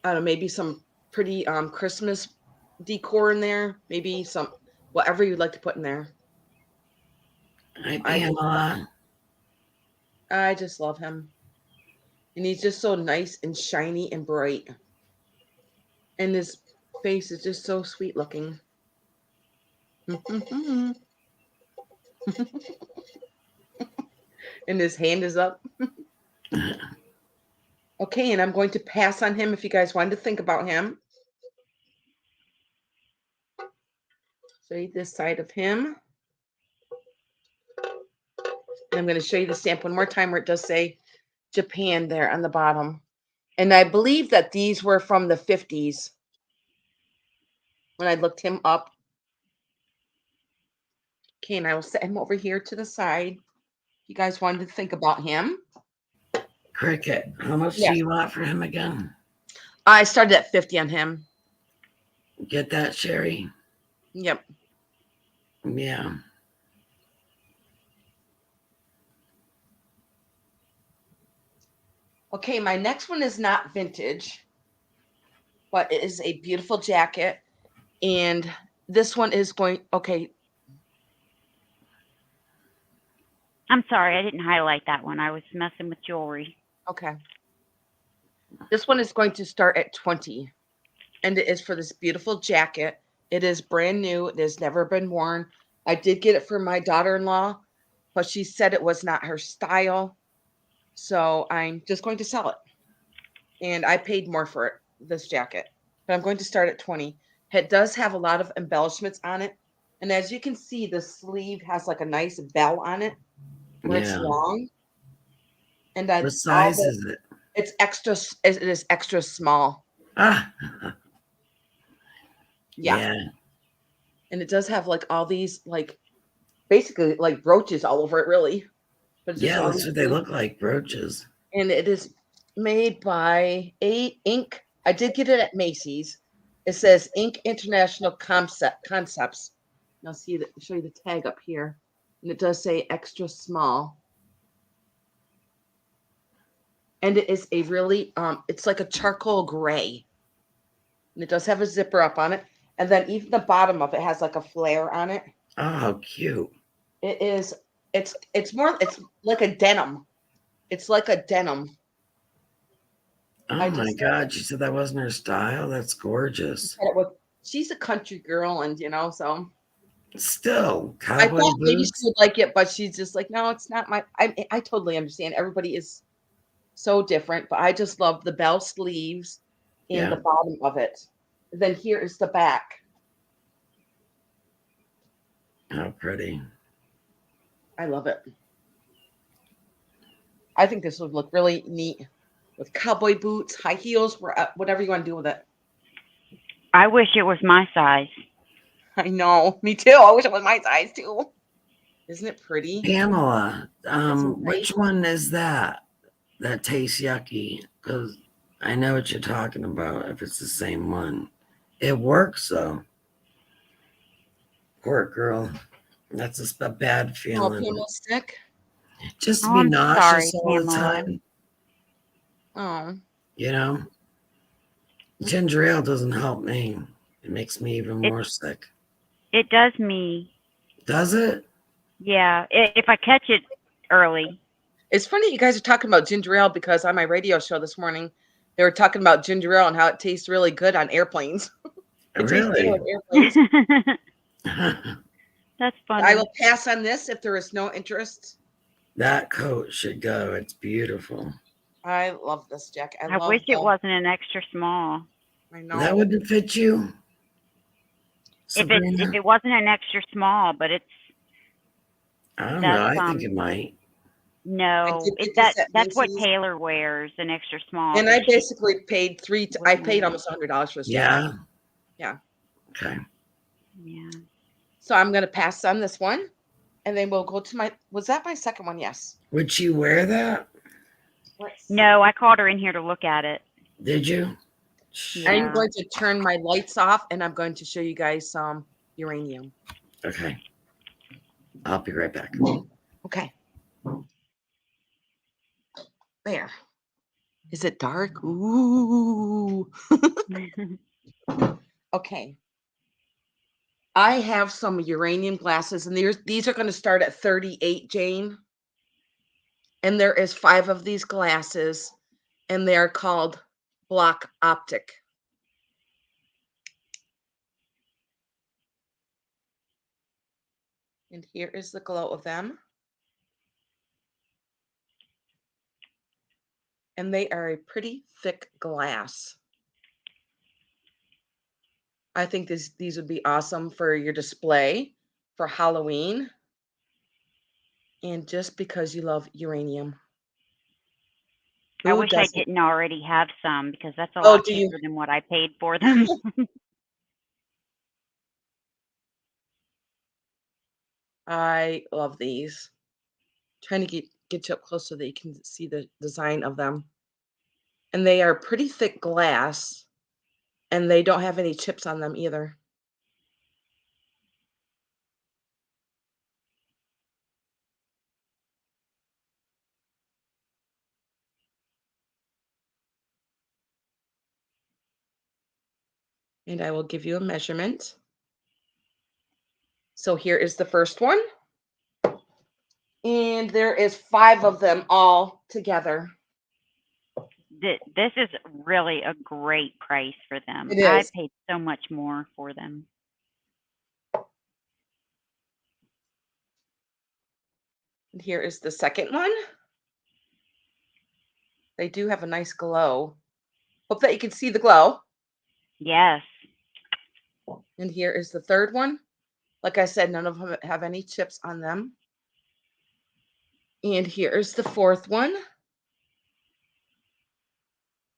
I don't know, maybe some pretty Christmas decor in there. Maybe some whatever you'd like to put in there. Hi, I just, Pamela. I just love him. And he's just so nice and shiny and bright. And his face is just so sweet looking. And his hand is up. Okay, and I'm going to pass on him if you guys wanted to think about him. Show you this side of him. And I'm going to show you the stamp one more time where it does say Japan there on the bottom. And I believe that these were from the 50s when I looked him up. Okay, and I will set him over here to the side. If you guys wanted to think about him. Cricket, how much Yeah. do you want for him again? I started at 50 on him. Get that, Sherry? Yep. Yeah. Okay, my next one is not vintage, but it is a beautiful jacket. And this one is going, okay, I'm sorry, I didn't highlight that one. I was messing with jewelry. okay. This one is going to start at 20. And it is for this beautiful jacket. It is brand new. It has never been worn. I did get it for my daughter-in-law, but she said it was not her style. So I'm just going to sell it. And I paid more for it, this jacket. But I'm going to start at 20. It does have a lot of embellishments on it. And as you can see, the sleeve has like a nice bell on it where it's Yeah. long. And What size is it? it's extra, it is extra small. Ah. Yeah. Yeah. And it does have like all these like basically like brooches all over it, really. But it's just Yeah, all that's these what they look like, brooches. and it is made by A Inc. I did get it at Macy's. It says Inc. International Concepts. Now see that show you the tag up here. And it does say extra small. And it is a really it's like a charcoal gray. And it does have a zipper up on it. And then even the bottom of it has like a flare on it. Oh, how cute. It is it's like a denim. It's like a denim. Oh my God, she said that wasn't her style. That's gorgeous. She's a country girl, and so Still, I cowboy thought maybe boots. she would like it, but she's just like, no, it's not my. I totally understand. Everybody is so different, but I just love the bell sleeves and Yeah. the bottom of it. Then here is the back. How pretty. I love it. I think this would look really neat with cowboy boots, high heels, whatever you want to do with it. I wish it was my size. I know, me too. I wish it was my size too. Isn't it pretty? Pamela, Isn't it which nice? one is that? That tastes yucky. Because I know what you're talking about if it's the same one. It works though. Poor girl. That's just a bad Oh, feeling. Pamela's sick. Just to Oh, be I'm sorry, nauseous all the Pamela. time. Oh, You know, ginger ale doesn't help me. It makes me even more sick. It does me. Does it? Yeah, if I catch it early. it's funny you guys are talking about ginger ale because on my radio show this morning, they were talking about ginger ale and how it tastes really good on airplanes. It tastes good Really? on airplanes. That's I funny. will pass on this if there is no interest. That coat should go. It's beautiful. I love this jacket. I I love wish it wasn't an extra small. I That know. wouldn't fit you, If Sabrina? it wasn't an extra small, but I don't know. that's I think it might. I no, did get this at that's what Macy's, Taylor wears, an extra small. and But I she basically paid I wouldn't paid wear it. almost $100 for this jacket. Yeah. Yeah. Okay. Yeah. So I'm gonna pass on this one, and then we'll go to was that my second one? Yes. Would she wear that? Let's see. No, I called her in here to look at it. Did you? Yeah. I'm going to turn my lights off, and I'm going to show you guys some uranium. Okay. I'll be right back. Okay. There. Is it dark? Ooh. Okay. I have some uranium glasses, and these are going to start at 38, Jane. And there is 5 of these glasses, and they are called Block Optic. And here is the glow of them. And they are a pretty thick glass. I think these would be awesome for your display for Halloween. And just because you love uranium. I Who wish I doesn't? didn't already have some because that's a Oh, lot do you? cheaper than what I paid for them. I love these. Trying to get you up close so that you can see the design of them. And they are pretty thick glass, and they don't have any chips on them either. And I will give you a measurement. So here is the first one. And there is 5 of them all together. This is really a great price for them. It I is. paid so much more for them. And here is the second one. They do have a nice glow. Hope that you can see the glow. Yes. And here is the third one. Like I said, none of them have any chips on them. And here is the fourth one.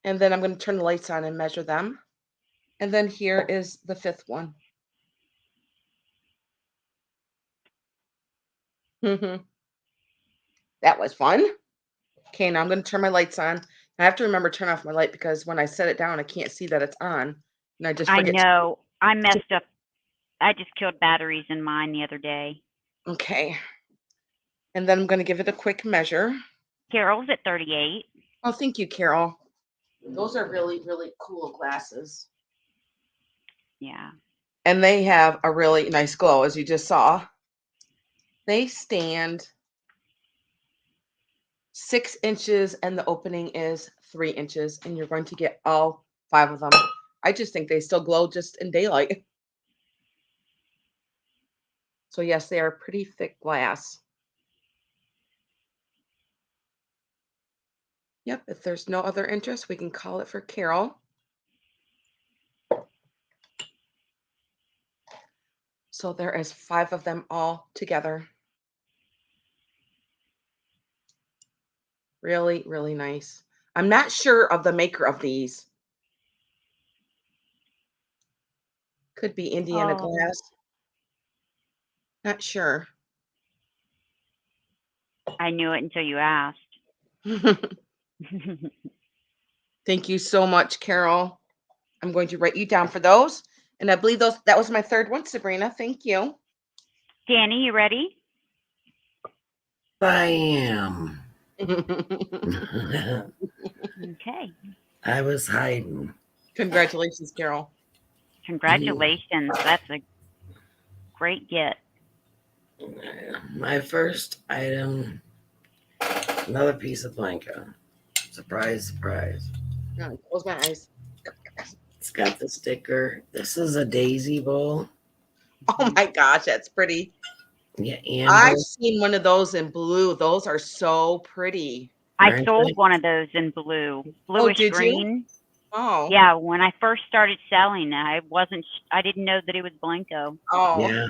And then I'm going to turn the lights on and measure them. And then here is the fifth one. That was fun. Okay, now I'm going to turn my lights on. I have to remember to turn off my light because when I set it down, I can't see that it's on. And I just I forget. know. I messed up. I just killed batteries in mine the other day. Okay. And then I'm going to give it a quick measure. Carol's at 38. Oh, thank you, Carol. Those are really, really cool glasses. Yeah. And they have a really nice glow, as you just saw. They stand 6 inches, and the opening is 3 inches, and you're going to get all 5 of them. I just think they still glow just in daylight. So yes, they are pretty thick glass. Yep, if there's no other interest, we can call it for Carol. So there is 5 of them all together. Really, really nice. I'm not sure of the maker of these. Could be Indiana Oh. Glass. Not sure. I knew it until you asked. Thank you so much, Carol. I'm going to write you down for those. And I believe that was my third one, Sabrina. Thank you. Dani, you ready? I am. Okay. I was hiding. Congratulations, Carol. Congratulations. That's a great get. My first item, another piece of Blanco. Surprise, surprise. Oh, close my eyes. It's got the sticker. This is a daisy bowl. Oh my gosh, that's pretty. Yeah, amber. I've seen one of those in blue. Those are so pretty. I Aren't sold they? one of those in blue, Oh, bluish did you? green. Oh. Yeah, when I first started selling, I didn't know that it was Blanco. Oh. Yeah.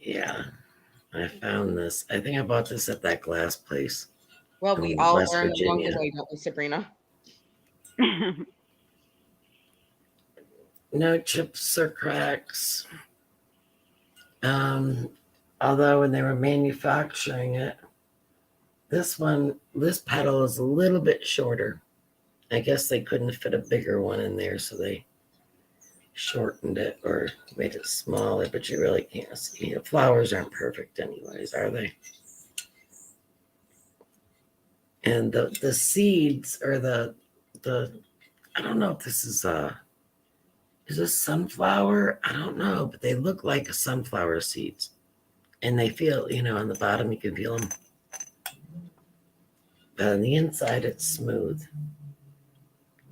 Yeah. I found this. I think I bought this at that glass place Well, we in all West learn along the Virginia. way, don't we, Sabrina? No chips or cracks. Although when they were manufacturing it, this pedal is a little bit shorter. I guess they couldn't fit a bigger one in there, so they shortened it or made it smaller, but you really can't see. The flowers aren't perfect anyways, are they? And the seeds or the I don't know if this is this sunflower? I don't know, but they look like sunflower seeds. And they feel, on the bottom you can feel them. But on the inside it's smooth.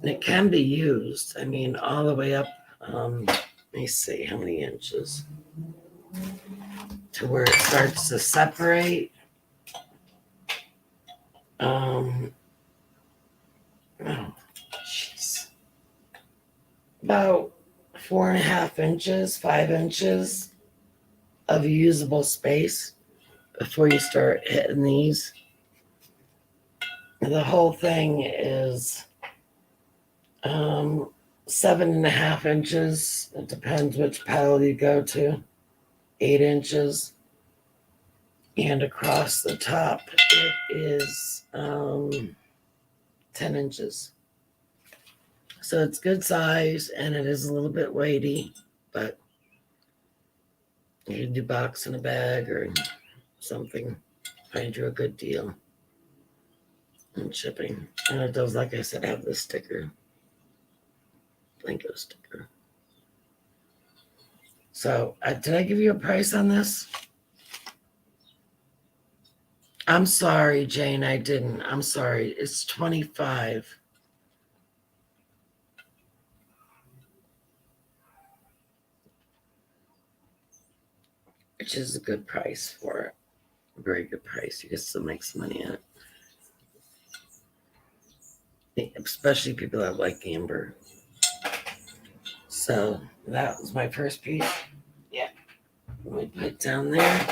And it can be used. I mean, all the way up, let me see how many inches. To where it starts to separate. Oh, jeez. About 4.5 inches, 5 inches of usable space before you start hitting these. The whole thing is 7.5 inches. It depends which pedal you go to. 8 inches. And across the top, it is 10 inches. So it's good size and it is a little bit weighty, but you can do box in a bag or something. Find you a good deal on shipping. And it does, like I said, have the sticker, Blanco sticker. So did I give you a price on this? I'm sorry, Jane, I didn't. I'm sorry. It's $25. Which is a good price for it. A very good price. You can still make some money on it. Especially people that like amber. So that was my first piece. Yeah. Let me put it down there.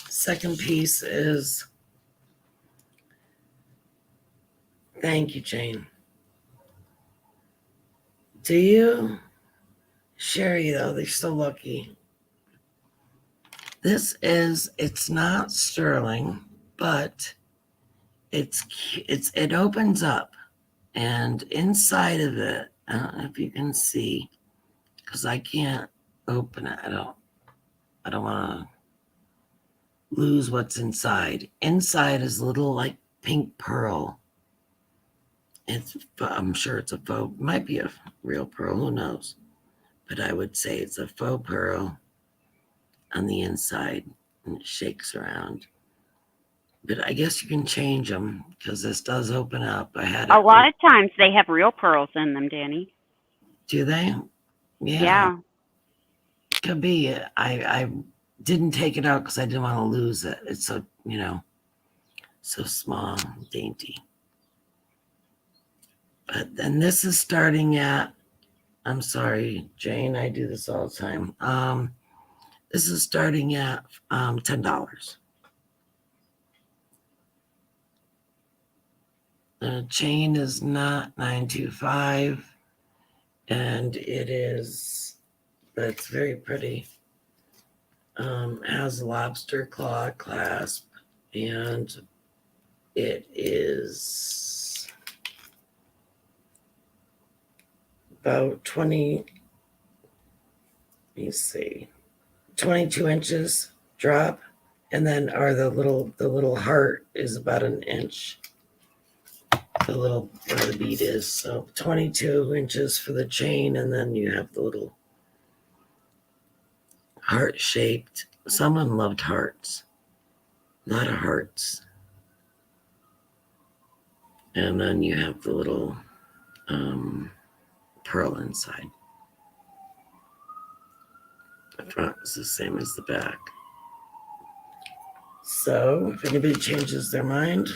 Second piece is, thank you, Jane. Do you? Sherry, though, they're so lucky. It's not sterling, but it opens up, and inside of it, I don't know if you can see, because I can't open it. I don't want to lose what's inside. Inside is a little like pink pearl. I'm sure it's a faux, might be a real pearl, who knows? But I would say it's a faux pearl on the inside, and it shakes around. But I guess you can change them because this does open up. I had it. A lot of times they have real pearls in them, Dani. Do they? Yeah. Could be. I didn't take it out because I didn't want to lose it. It's so, so small, dainty. But then this is starting at, I'm sorry, Jane, I do this all the time. This is starting at $10. The chain is not 925, and but it's very pretty. Has a lobster claw clasp, and it is about 22 inches drop, And then, or the little heart is about an inch. The little where the bead is. So 22 inches for the chain, and then you have the little heart shaped. Someone loved hearts. A lot of hearts. And then you have the little pearl inside. The front is the same as the back. So if anybody changes their mind,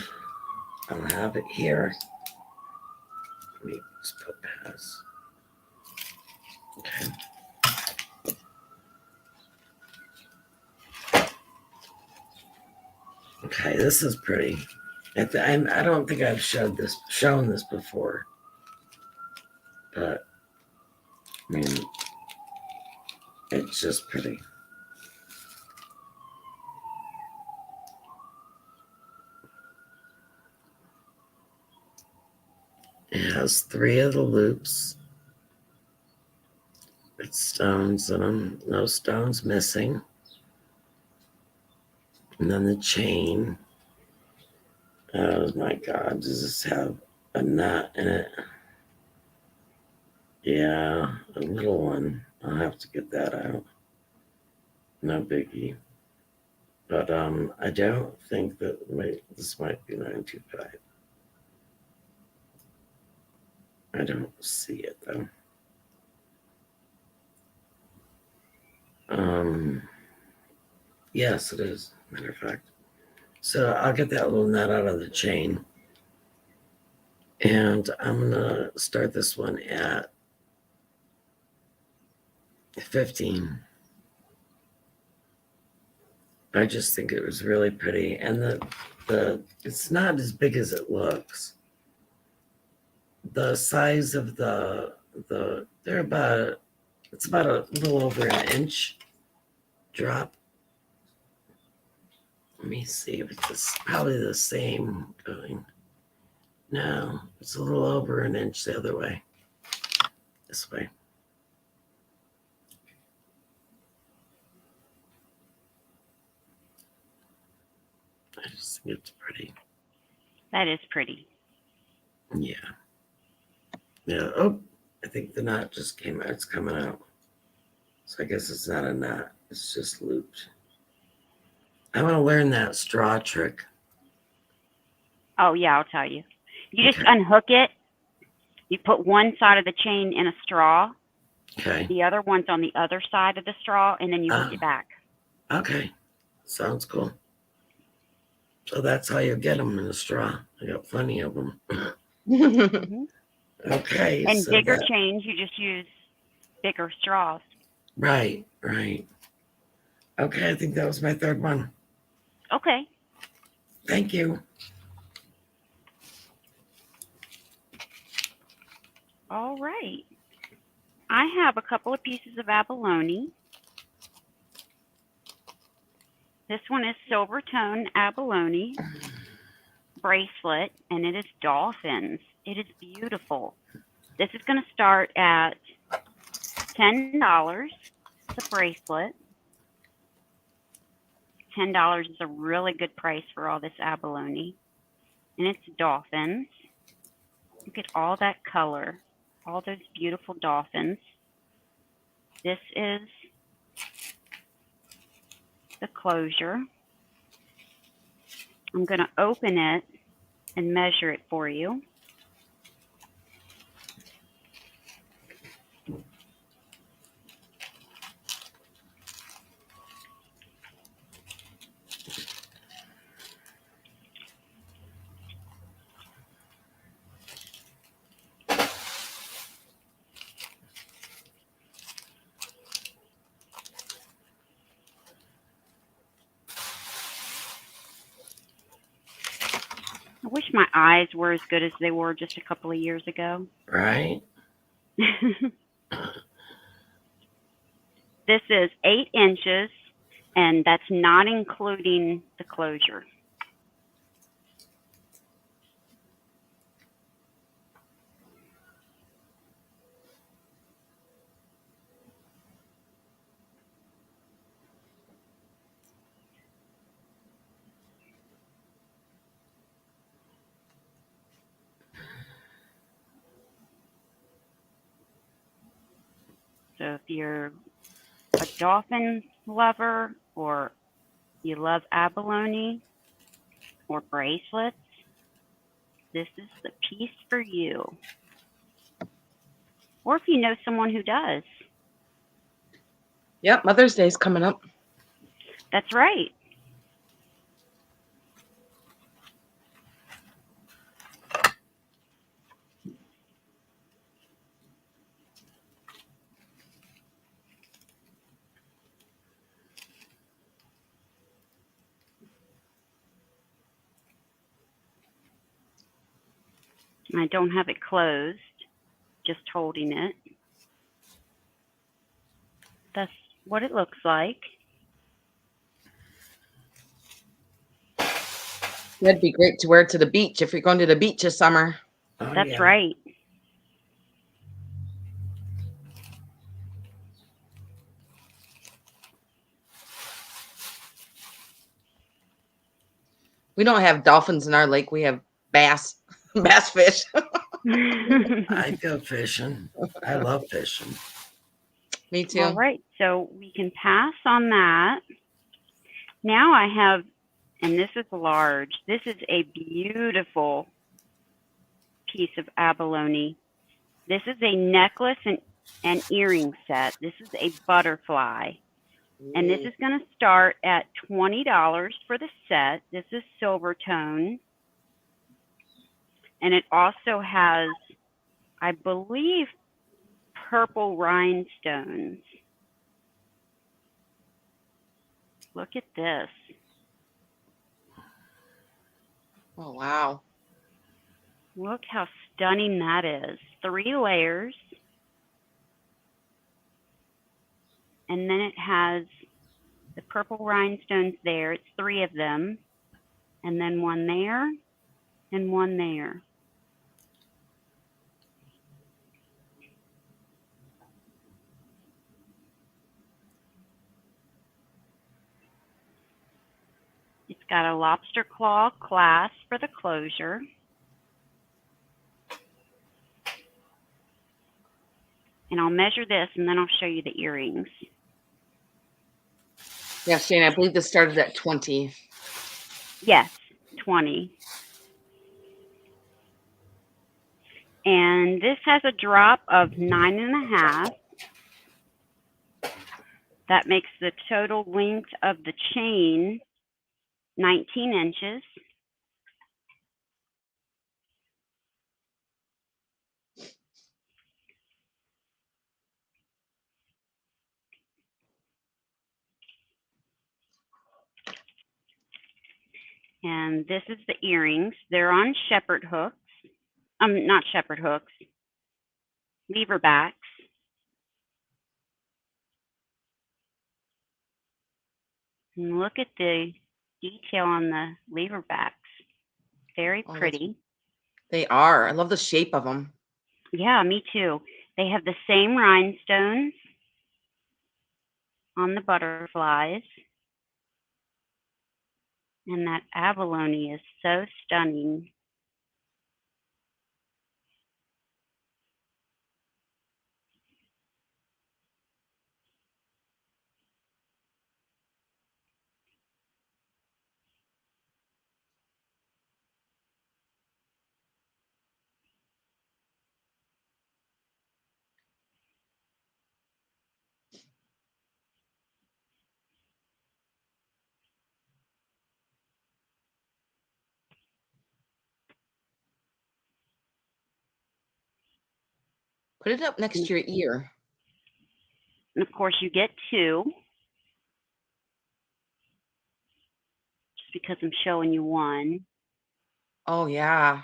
I'll have it here. Let me just put pass. Okay. Okay, this is pretty. I don't think I've shown this before, but I mean, it's just pretty. It has 3 of the loops with stones in them, no stones missing. And then the chain. Oh my God, does this have a knot in it? Yeah, a little one. I'll have to get that out. No biggie. But I don't think that, wait, this might be 925. I don't see it though. Yes, it is. Matter of fact. So I'll get that little knot out of the chain. And I'm gonna start this one at 15. I just think it was really pretty. And the it's not as big as it looks. The size of they're about, it's about a little over an inch drop. Let me see if it's probably the same going. No, it's a little over an inch the other way. This way. I just think it's pretty. That is pretty. Yeah. Yeah. Oh, I think the knot just came out. It's coming out. So I guess it's not a knot. It's just looped. I want to learn that straw trick. Oh, yeah, I'll tell you. You just Okay. unhook it. You put one side of the chain in a straw. Okay. The other one's on the other side of the straw, and then you hook it back. Okay. Sounds cool. So that's how you get them in a straw. I got plenty of them. Okay. And so bigger chains, you just use bigger straws. Right. Okay, I think that was my third one. Okay. Thank you. All right. I have a couple of pieces of abalone. This one is silver tone abalone bracelet, and it is dolphins. It is beautiful. This is going to start at $10, the bracelet. $10 is a really good price for all this abalone. And it's dolphins. Look at all that color, all those beautiful dolphins. This is the closure. I'm going to open it and measure it for you. I wish my eyes were as good as they were just a couple of years ago. Right. This is 8 inches, and that's not including the closure. So if you're a dolphin lover or you love abalone or bracelets, this is the piece for you. Or if you know someone who does. Yep, Mother's Day is coming up. That's right. I don't have it closed, just holding it. That's what it looks like. That'd be great to wear to the beach if you're going to the beach this summer. Oh, That's yeah. right. We don't have dolphins in our lake. We have bass fish. I go fishing. I love fishing. Me too. All right, so we can pass on that. Now I have, and this is large, this is a beautiful piece of abalone. This is a necklace and earring set. This is a butterfly. And this is going to start at $20 for the set. This is silver tone. And it also has, I believe, purple rhinestones. Look at this. Oh, wow. Look how stunning that is. 3 layers. And then it has the purple rhinestones there. It's 3 of them. And then 1 there and 1 there. It's got a lobster claw clasp for the closure. And I'll measure this and then I'll show you the earrings. Yeah, Shane, I believe this started at 20. Yes, 20. And this has a drop of 9.5. That makes the total length of the chain 19 inches. And this is the earrings. They're on shepherd hooks. Not shepherd hooks, lever backs. And look at the detail on the lever backs. Very Oh, pretty. they are. I love the shape of them. Yeah, me too. They have the same rhinestones on the butterflies. And that abalone is so stunning. Put it up next to your ear. And of course, you get 2. Just because I'm showing you 1. Oh, yeah.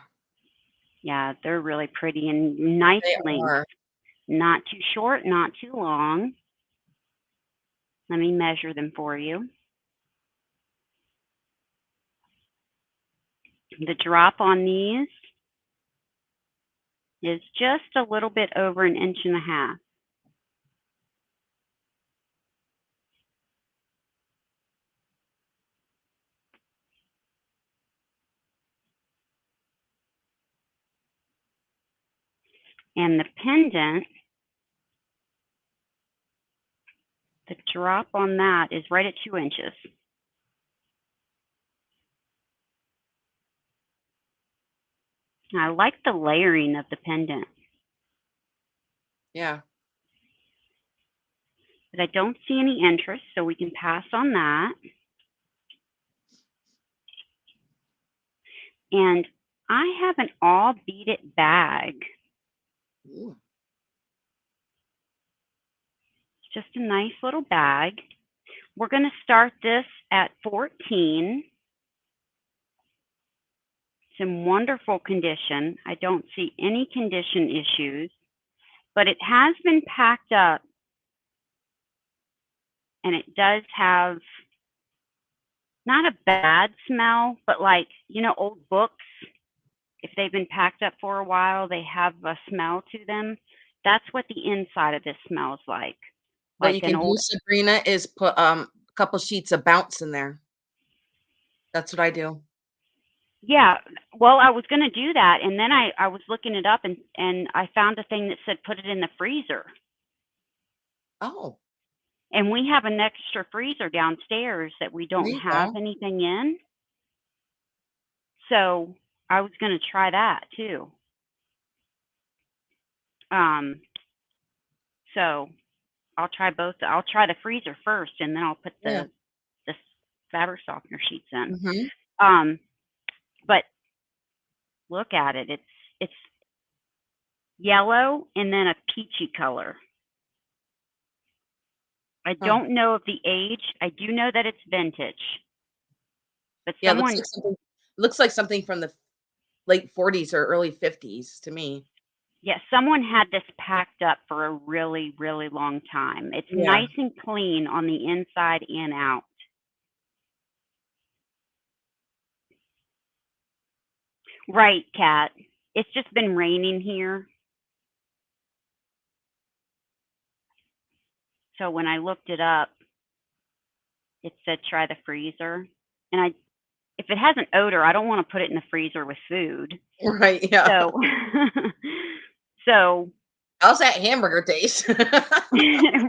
Yeah, they're really pretty and nice They length. are. Not too short, not too long. Let me measure them for you. The drop on these is just a little bit over 1.5 inches. And the pendant The drop on that is right at 2 inches. I like the layering of the pendant, Yeah. but I don't see any interest, so we can pass on that. And I have an all beat it bag. Ooh. It's just a nice little bag. We're going to start this at 14. It's in wonderful condition. I don't see any condition issues, but it has been packed up, and it does have not a bad smell, but like, you know, old books, if they've been packed up for a while, they have a smell to them. That's what the inside of this smells like. What Like you an can do, old, Sabrina, is put a couple sheets of Bounce in there. That's what I do. yeah. Well, I was going to do that, and then I was looking it up, and I found a thing that said put it in the freezer. Oh, And we have an extra freezer downstairs that we there don't you have go. anything in. So I was going to try that too. So I'll try both. I'll try the freezer first, and then I'll put Yeah. the fabric softener sheets in. Mm-hmm. But look at it. It's yellow and then a peachy color. I Huh. don't know of the age. I do know that it's vintage. But Yeah, someone, looks like something from the late 40s or early 50s to me. yeah, someone had this packed up for a really, really long time. It's Yeah. nice and clean on the inside and out. Right, Kat. It's just been raining here. So when I looked it up, it said try the freezer. And if it has an odor, I don't want to put it in the freezer with food. Right, yeah. So, so How's that hamburger taste?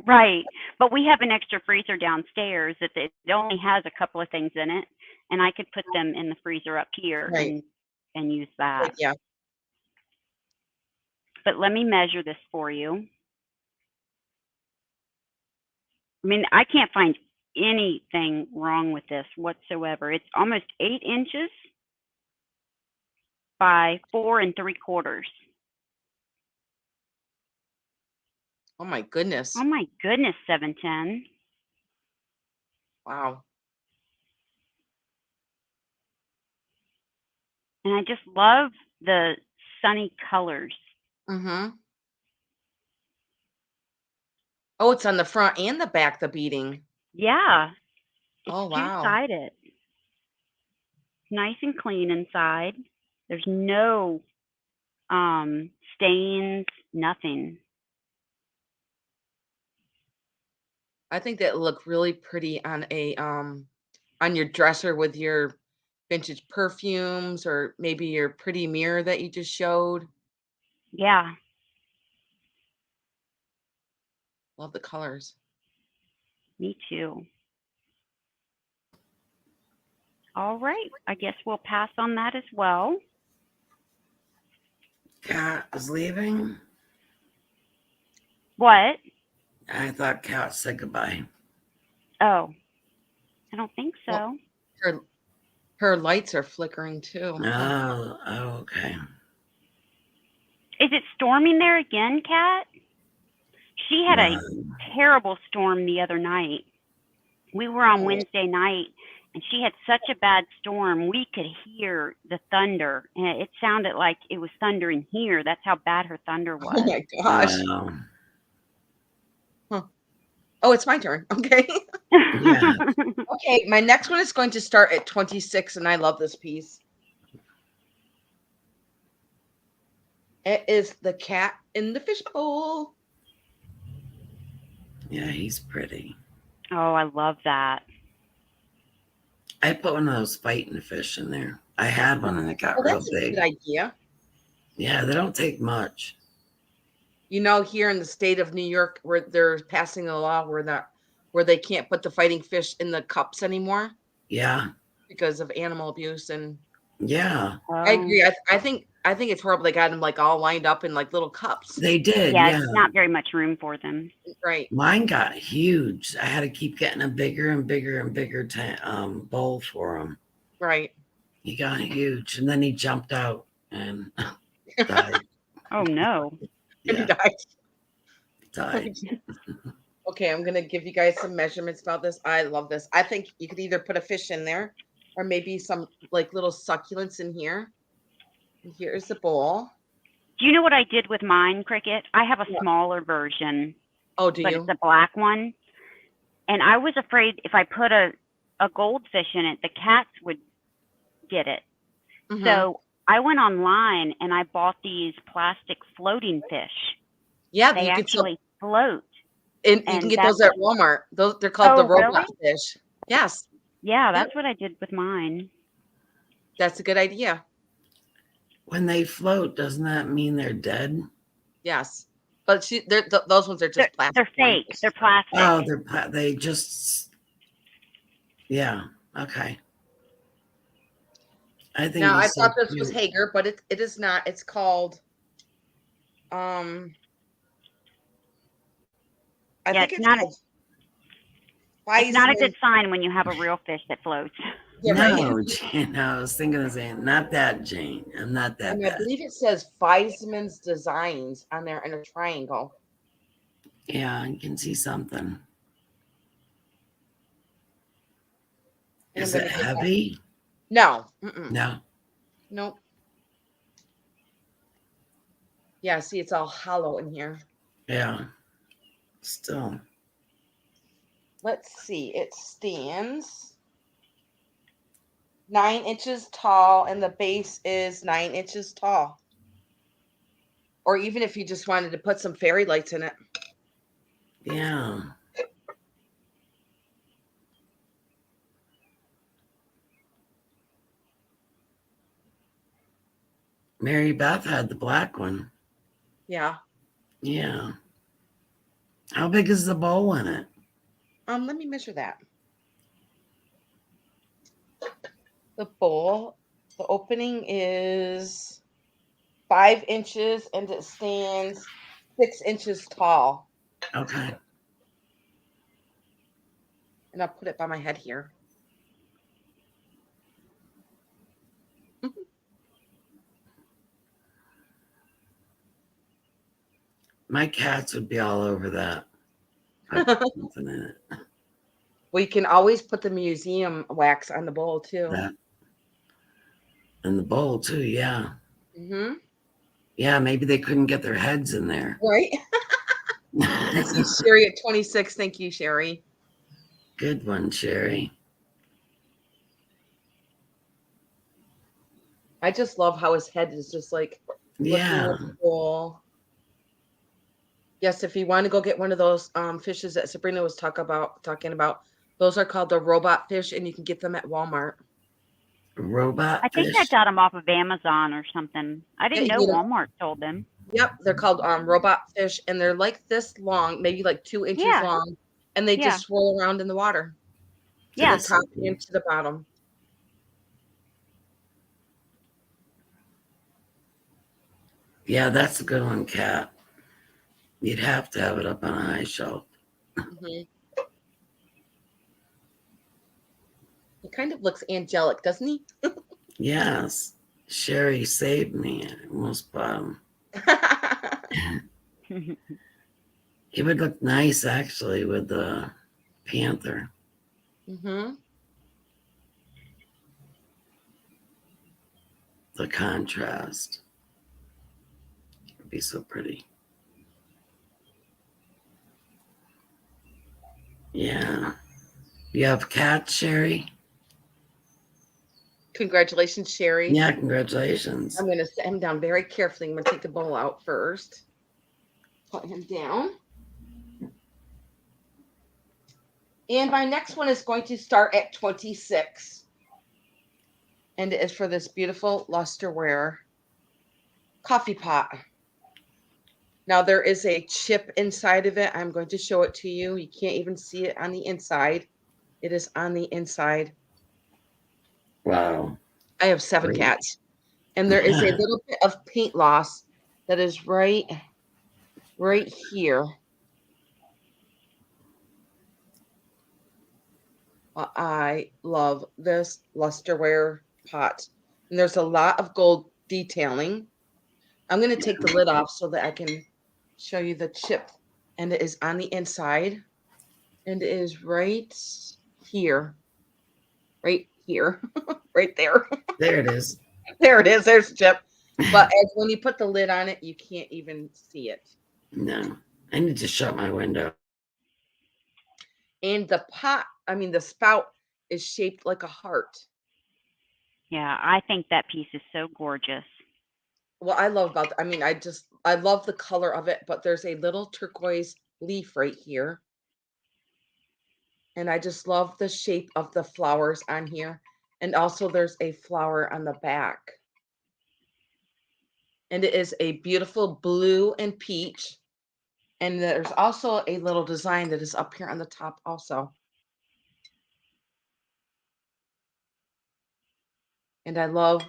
right. But we have an extra freezer downstairs that it only has a couple of things in it, and I could put them in the freezer up here Right. and use that. Yeah. But let me measure this for you. I mean, I can't find anything wrong with this whatsoever. It's almost 8 inches by 4 3/4. Oh my goodness. Oh my goodness, 710. Wow. And I just love the sunny colors. Mm-hmm. Oh, it's on the front and the back, the beading. Yeah, it's Oh, wow. two-sided. Nice and clean inside. There's no stains, nothing. I think that look really pretty on a on your dresser with your vintage perfumes or maybe your pretty mirror that you just showed. Yeah. Love the colors. Me too. All right. I guess we'll pass on that as well. Cat is leaving. What? I thought Cat said goodbye. Oh, I don't think so. Well, her lights are flickering too. Oh, okay. Is it storming there again, Kat? She had a terrible storm the other night. We were on Wednesday night, and she had such a bad storm. We could hear the thunder, and it sounded like it was thundering here. That's how bad her thunder was. Oh my gosh. Huh. Oh, it's my turn. Okay. Yeah. Okay, my next one is going to start at 26, and I love this piece. It is the cat in the fishbowl. Yeah, he's pretty. Oh, I love that. I put one of those fighting fish in there. I had one and it got real That's a big. good idea. Yeah, they don't take much. You know, here in the state of New York, where they're passing a law where that where they can't put the fighting fish in the cups anymore Yeah. because of animal abuse. And Yeah. I agree. I think it's horrible. They got them like all lined up in like little cups. They did. Yeah, Yeah. it's not very much room for them. Right. Mine got huge. I had to keep getting a bigger and bigger and bigger bowl for him. Right. He got huge, and then he jumped out and died. Oh no. Yeah, Nice. died. Okay, I'm gonna give you guys some measurements about this. I love this. I think you could either put a fish in there or maybe some like little succulents in here. And here's the bowl. Do you know what I did with mine, Cricket? I have a What? smaller version, Oh, do but you? it's a black one. And I was afraid if I put a goldfish in it, the cats would get it. Mhm. So I went online and I bought these plastic floating fish. Yeah, They you can actually float. and you and can get that's those at Walmart. Those they're called the Oh, robot really? fish. Yes, Yeah, that's what I did with mine. that's a good idea. When they float, doesn't that mean they're dead? Yes, but those ones are just plastic. They're fake. ones. They're plastic. Oh, they just. Yeah. Okay. I think. Now I he's so thought this was cute. Hager, but it is not. It's called. I Yeah, think it's it's not called. It's not a Weisman- good sign when you have a real fish that floats. Yeah, right. No, Jane. I was thinking the same. Not that, Jane. I'm not that And I bad. believe it says Weisman's Designs on there in a triangle. Yeah, you can see something. And Is I'm it gonna get that- heavy? No. Mm-mm. No. Nope. Yeah, see, it's all hollow in here. Yeah. Still. Let's see. It stands 9 inches tall, and the base is 9 inches tall. Or even if you just wanted to put some fairy lights in it. Yeah. Mary Beth had the black one. Yeah. Yeah. How big is the bowl in it? Let me measure that. The bowl, the opening is 5 inches and it stands 6 inches tall. Okay. And I'll put it by my head here. My cats would be all over that. Put something in it. Well, you can always put the museum wax on the bowl too. That. And the bowl too, yeah. Mm-hmm. Yeah, maybe they couldn't get their heads in there. Right? I see Sherry at 26. Thank you, Sherry. Good one, Sherry. I just love how his head is just like looking Yeah. at the bowl. Yes, if you want to go get one of those fishes that Sabrina was talking about, those are called the robot fish, and you can get them at Walmart. Robot I think I fish. got them off of Amazon or something. I didn't Yeah, know you know- Walmart sold them. Yep, they're called robot fish, and they're like this long, maybe like 2 inches Yeah. long, and they Yeah. just swirl around in the water. To Yeah. the top and to the bottom. Yeah, that's a good one, Kat. You'd have to have it up on a high shelf. Mhm. He kind of looks angelic, doesn't he? Yes. Sherry saved me. I almost bought him. He would look nice, actually, with the panther. Mm-hmm. The contrast would be so pretty. Yeah. You have cats, Sherry? Congratulations, Sherry. Yeah, congratulations. I'm going to set him down very carefully. I'm going to take the bowl out first. Put him down. And my next one is going to start at 26. And it is for this beautiful lusterware coffee pot. Now there is a chip inside of it. I'm going to show it to you. You can't even see it on the inside. It is on the inside. Wow. I have 7 Great. cats. And there is a little bit of paint loss that is right here. I love this lusterware pot. And there's a lot of gold detailing. I'm going to take the lid off so that I can show you the chip. And it is on the inside. And it is right here. Right here. Right there. There it is. There it is. There's the chip. But when you put the lid on it, you can't even see it. No, I need to shut my window. And the the spout is shaped like a heart. Yeah, I think that piece is so gorgeous. What I love about I love the color of it, but there's a little turquoise leaf right here. And I just love the shape of the flowers on here. And also there's a flower on the back. And it is a beautiful blue and peach. And there's also a little design that is up here on the top also. And I love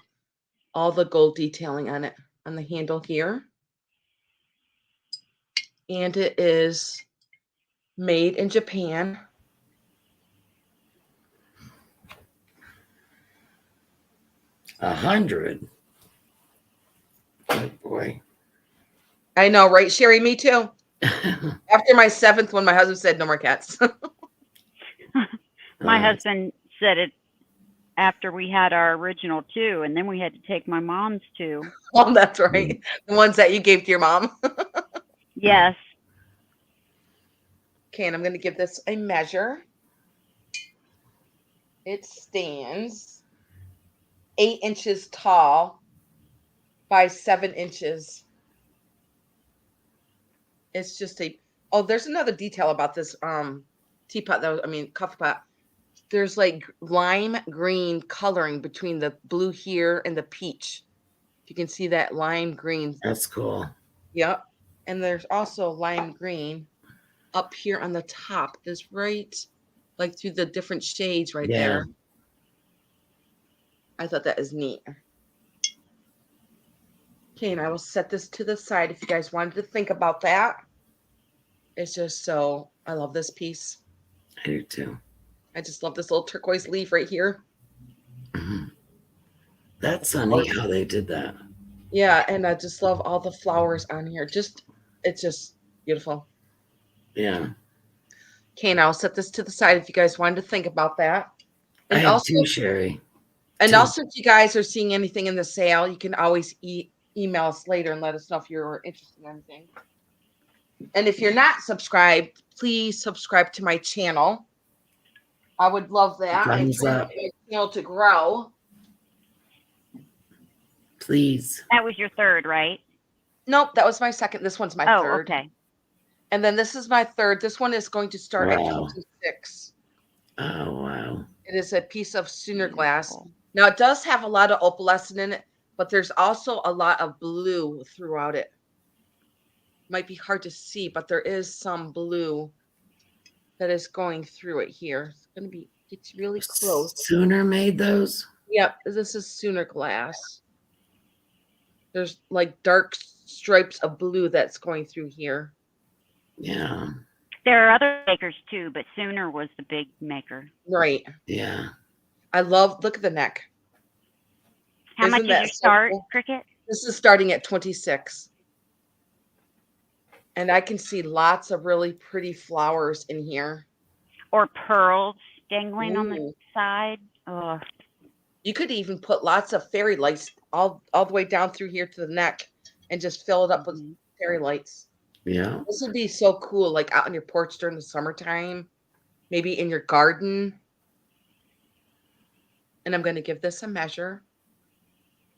all the gold detailing on it, on the handle here. And it is made in Japan. $100. Oh boy. I know, right, Sherry? Me too. After my 7th one, my husband said no more cats. My husband said it after we had our original 2, and then we had to take my mom's 2. Oh, that's right. The ones that you gave to your mom. Yes. Okay, and I'm going to give this a measure. It stands 8 inches tall by 7 inches. It's just there's another detail about this teapot coffee pot. There's like lime green coloring between the blue here and the peach. You can see that lime green. That's cool. Yep. And there's also lime green up here on the top. There's right like through the different shades right there. I thought that is neat. Okay, and I will set this to the side if you guys wanted to think about that. It's just I love this piece. I do too. I just love this little turquoise leaf right here. Mm-hmm. That's so neat how they did that. Yeah, and I just love all the flowers on here. It's just beautiful. Yeah. Okay, and I'll set this to the side if you guys wanted to think about that. And I have also, 2, Sherry. And 2. also, if you guys are seeing anything in the sale, you can always email us later and let us know if you're interested in anything. And if you're not subscribed, please subscribe to my channel. I would love that. Thumbs up. My channel to grow. Please. That was your 3rd, right? Nope, that was my 2nd. This one's my 3rd. Okay. And then this is my 3rd. This one is going to start at 26. Oh, wow. It is a piece of Sooner glass. Now, it does have a lot of opalescent in it, but there's also a lot of blue throughout it. Might be hard to see, but there is some blue that is going through it here. It's really close. Sooner made those? Yep, this is Sooner glass. There's like dark stripes of blue that's going through here. Yeah. There are other makers too, but Sooner was the big maker. Right. Yeah. Look at the neck. How much did you start, cool? Cricket? This is starting at 26. And I can see lots of really pretty flowers in here. Or pearls dangling on the side. Oh. You could even put lots of fairy lights all the way down through here to the neck and just fill it up with fairy lights. Yeah. This would be so cool, like out on your porch during the summertime, maybe in your garden. And I'm going to give this a measure.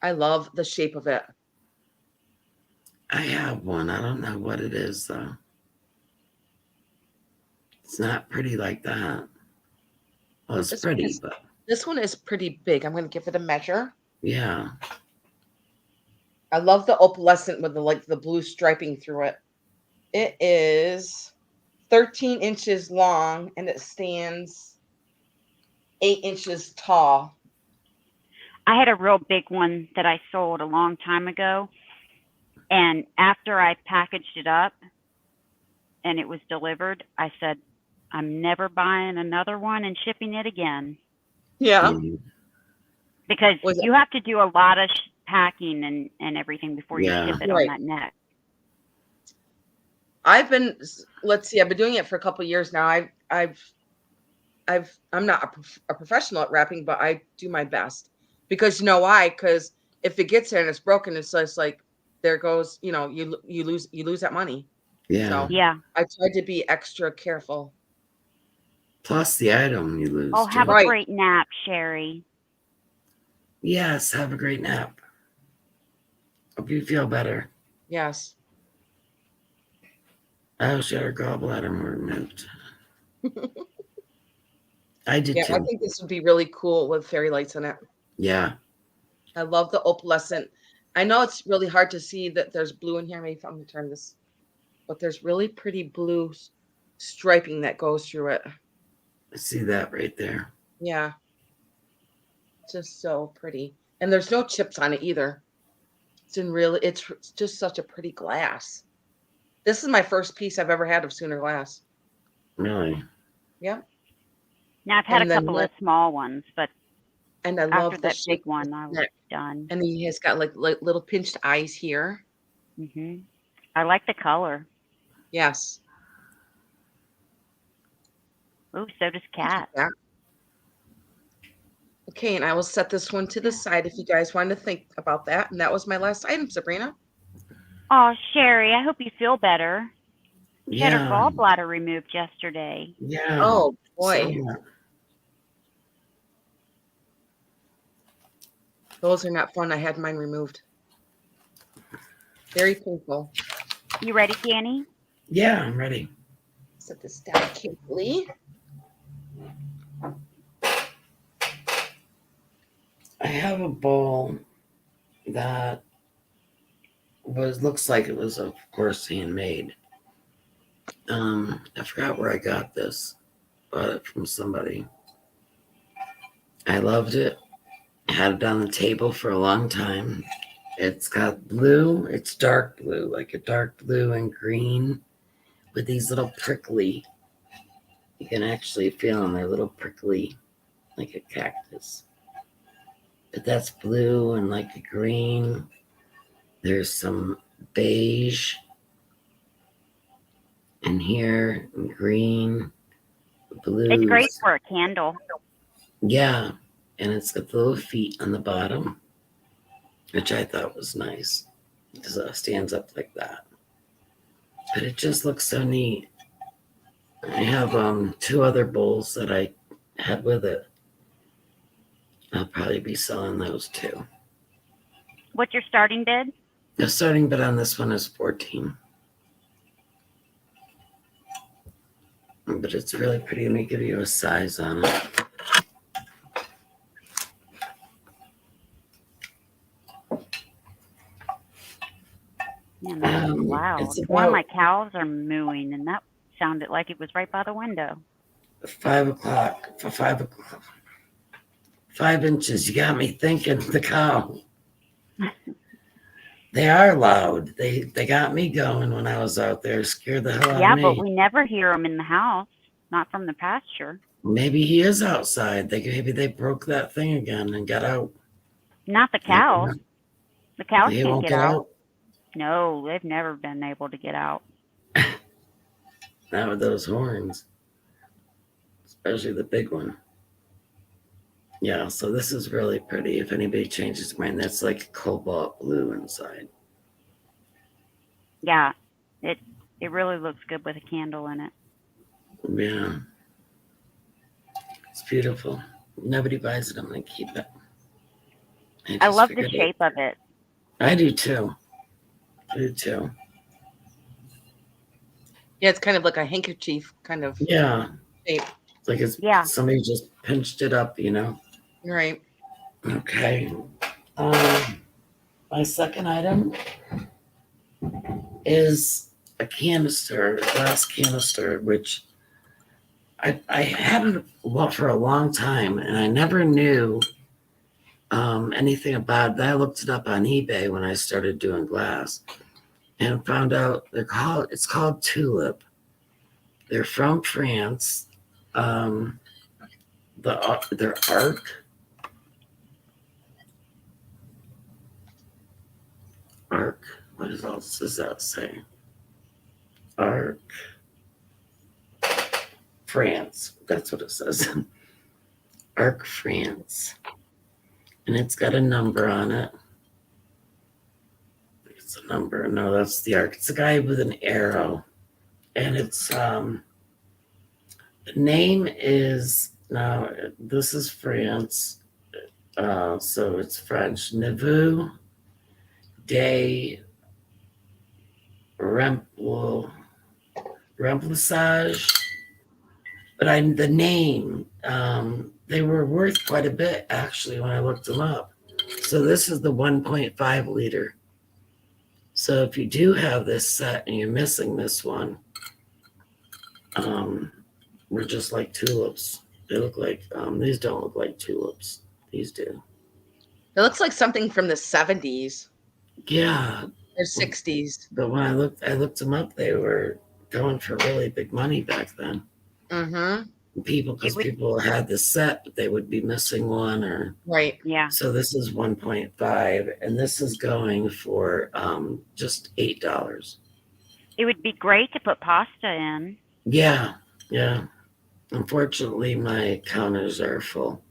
I love the shape of it. I have one. I don't know what it is, though. It's not pretty like that. Well, it's pretty, but... This one is pretty big. I'm going to give it a measure. Yeah. I love the opalescent with the blue striping through it. It is 13 inches long and it stands 8 inches tall. I had a real big one that I sold a long time ago. And after I packaged it up and it was delivered, I said, I'm never buying another one and shipping it again. Yeah. Mhm. Because Was it you have to do a lot of packing and everything before you Yeah. ship it right? on that neck. I've been doing it for a couple of years now. I'm not a professional at wrapping, but I do my best because you know why? Because if it gets there and it's broken, it's just like there goes, you lose that money. Yeah. So Yeah. I tried to be extra careful. Plus the item you lose Oh, too. have a Right. great nap, Sherry. Yes. Have a great nap. Hope you feel better. Yes. I wish you had her gallbladder more removed. I did Yeah, I too. think this would be really cool with fairy lights in it. Yeah. I love the opalescent. I know it's really hard to see that there's blue in here. Maybe I'm gonna turn this, but there's really pretty blue striping that goes through it. I see that right there. Yeah, just so pretty. And there's no chips on it either. It's just such a pretty glass. This is my first piece I've ever had of Sooner glass. Really. Yeah. Now, I've had And a then couple of small ones, but and I after love the that big shape of one, his I was neck. done. And he has got like little pinched eyes here. I like the color. Yes. Oh, so does Cat. Yeah. Okay, and I will set this one to the side if you guys want to think about that. And that was my last item, Sabrina. Oh, Sherry, I hope you feel better. She had her Yeah. gallbladder removed yesterday. Yeah. Oh boy, So, those are not fun. I had mine removed. Very painful. You ready, Dani? yeah, I'm ready. Set this down carefully. I have a bowl that looks like it was, of course, handmade. I forgot where I got this. Bought it from somebody. I loved it. Had it on the table for a long time. It's got blue. It's dark blue, like a dark blue and green with these little prickly. You can actually feel them. They're little prickly, like a cactus. But that's blue and like a green. There's some beige in here, and green, blues. It's great for a candle. Yeah, and it's got the little feet on the bottom, which I thought was nice because it stands up like that. But it just looks so neat. I have 2 other bowls that I had with it. I'll probably be selling those too. What's your starting bid? The starting bid on this one is 14. But it's really pretty. Let me give you a size on it. Man, that was loud. It's One of my about cows are mooing, and that sounded like it was right by the window. 5 o'clock. For 5 o'clock. 5 inches. You got me thinking. The cow. They are loud. They got me going when I was out there. Scared the hell out Yeah, of me. but we never hear them in the house, not from the pasture. Maybe he is outside. Maybe they broke that thing again and got out. Not the cows. The cows They can't won't get out. No, they've never been able to get out. Not with those horns, especially the big one. Yeah, so this is really pretty. If anybody changes their mind, that's like cobalt blue inside. Yeah, it really looks good with a candle in it. Yeah. It's beautiful. Nobody buys it. I'm going to keep it. I love the shape of it. I do too. I do too. Yeah, it's kind of like a handkerchief kind of Yeah. shape. It's like somebody just pinched it up, you know? Right. Okay. My second item is a glass canister, which I had it for a long time, and I never knew anything about it. I looked it up on eBay when I started doing glass, and found out it's called Tulip. They're from France. Their arc. What else does that say? Arc France. That's what it says. Arc France. And it's got a number on it. It's a number. No, that's the arc. It's a guy with an arrow. And it's the name is now this is France. So it's French. Neveu de remplissage. But the name, they were worth quite a bit actually when I looked them up. So this is the 1.5 liter. So if you do have this set and you're missing this one, we're just like tulips. They look like these don't look like tulips. These do. It looks like something from the 70s Yeah. or 60s. But when I looked them up, they were going for really big money back then. Mm-hmm. Because people had this set, but they would be missing one or Right. Yeah. so this is 1.5 and this is going for just $8. It would be great to put pasta in. Yeah. Unfortunately, my counters are full.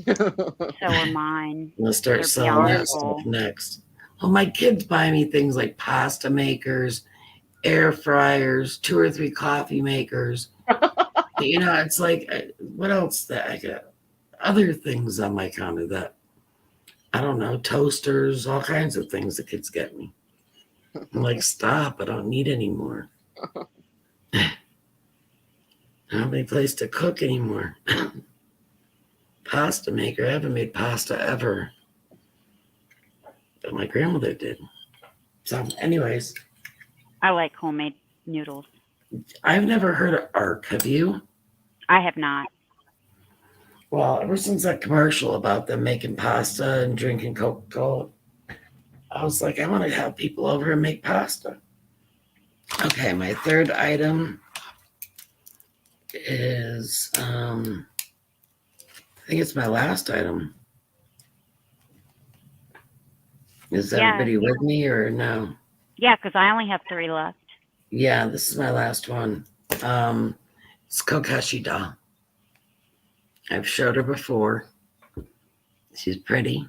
So are mine. I'm gonna start They're selling that beyond stuff full. next. Well, my kids buy me things like pasta makers, air fryers, 2 or 3 coffee makers. It's like, what else that I got? Other things on my counter that, I don't know, toasters, all kinds of things the kids get me. I'm like, stop, I don't need any more. I don't have any place to cook anymore. Pasta maker, I haven't made pasta ever. But my grandmother did. So anyways. I like homemade noodles. I've never heard of ARC, have you? I have not. Well, ever since that commercial about them making pasta and drinking Coca-Cola, I was like, I want to have people over and make pasta. Okay, my third item is, I think it's my last item. Is everybody with me or no? Yeah, because I only have 3 left. Yeah, this is my last one. It's Kokeshi doll. I've showed her before. She's pretty.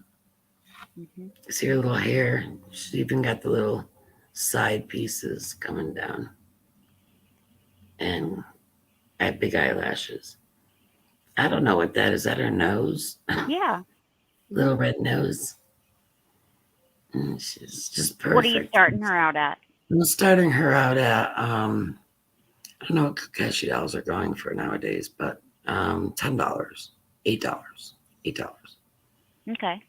Mm-hmm. See her little hair. She's even got the little side pieces coming down. And I have big eyelashes. I don't know what that is. Is that her nose? Yeah. Little red nose. And she's just perfect. What are you starting her out at? I'm starting her out at, I don't know what Kokeshi dolls are going for nowadays, but $10, $8. Okay.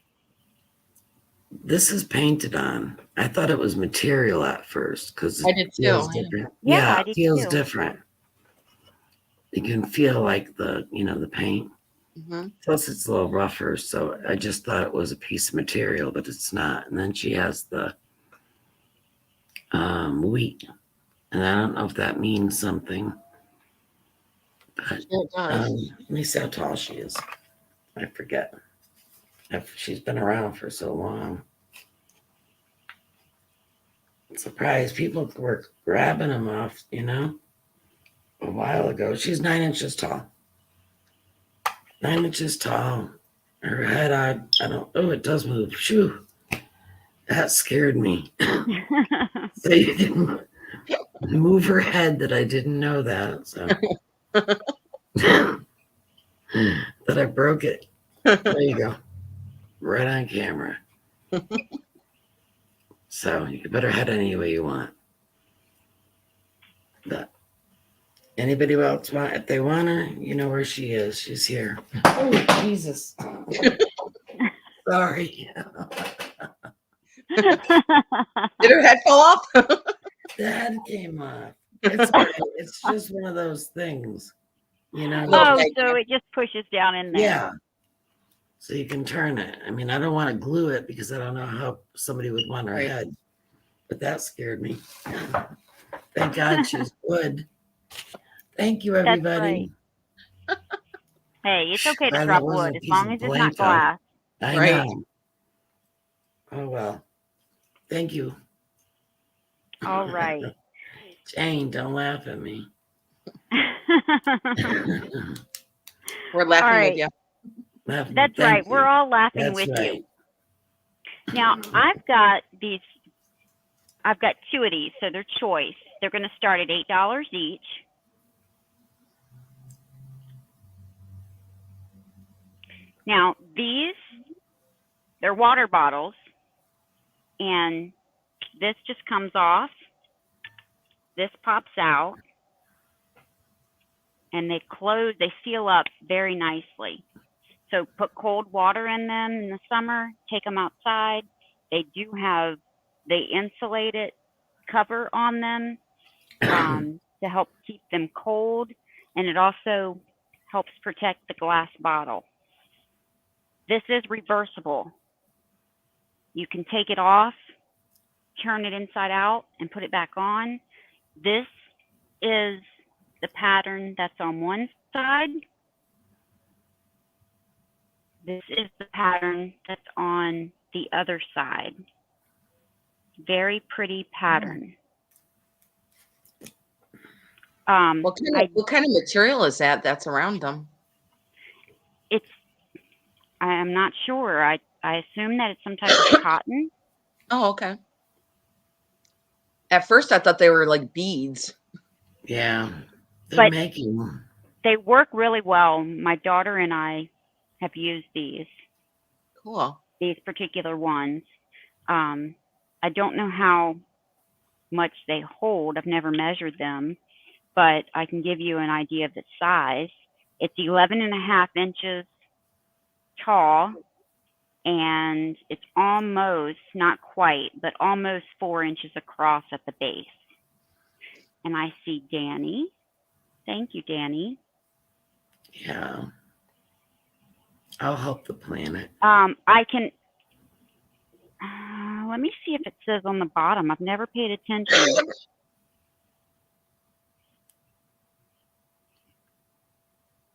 This is painted on. I thought it was material at first because I did it feels too. different. Yeah, I it did feels too. different. You can feel like the paint. Mm-hmm. Plus, it's a little rougher, so I just thought it was a piece of material, but it's not. And then she has the wheat, and I don't know if that means something. But It does. let me see how tall she is. I forget. She's been around for so long. I'm surprised people were grabbing them off, a while ago. She's 9 inches tall. 9 inches tall. Her head, it does move. Shoo. That scared me. So you didn't move her head that I didn't know that. So that I broke it. There you go. Right on camera. So you can put her head any way you want. But anybody else want, if they want her, you know where she is. She's here. Oh, Jesus. Sorry. Did her head fall off? The head came off. It's okay. It's just one of those things, you know. Little Oh, peg. so it just pushes down in there. Yeah. So you can turn it. I mean, I don't want to glue it because I don't know how somebody would want her Right. head. But that scared me. Thank God she's wood. Thank you, That's everybody. right. Hey, it's okay to Glad that drop wasn't wood a as piece long of as it's not Blanco. glass. I Right. know. Oh well. Thank you. All right. Jane, don't laugh at me. We're All laughing with right. you. Laughing. That's Thank right. We're you. all laughing That's with right. you. Now, I've got two of these, so they're choice. They're going to start at $8 each. Now, they're water bottles, and this just comes off. This pops out, and they seal up very nicely. So put cold water in them in the summer, take them outside. They do have the insulated cover on them to help keep them cold, and it also helps protect the glass bottle. This is reversible. You can take it off, turn it inside out, and put it back on. This is the pattern that's on one side. This is the pattern that's on the other side. Very pretty pattern. What kind of material is that that's around them? I'm not sure. I assume that it's some type of cotton. Oh, okay. At first, I thought they were like beads. Yeah. They're But making them. they work really well. My daughter and I have used these Cool. particular ones. I don't know how much they hold. I've never measured them, but I can give you an idea of the size. It's 11.5 inches tall, and it's almost, not quite, but almost 4 inches across at the base. And I see Dani. Thank you, Dani. Yeah. I'll help the planet. I can, let me see if it says on the bottom. I've never paid attention.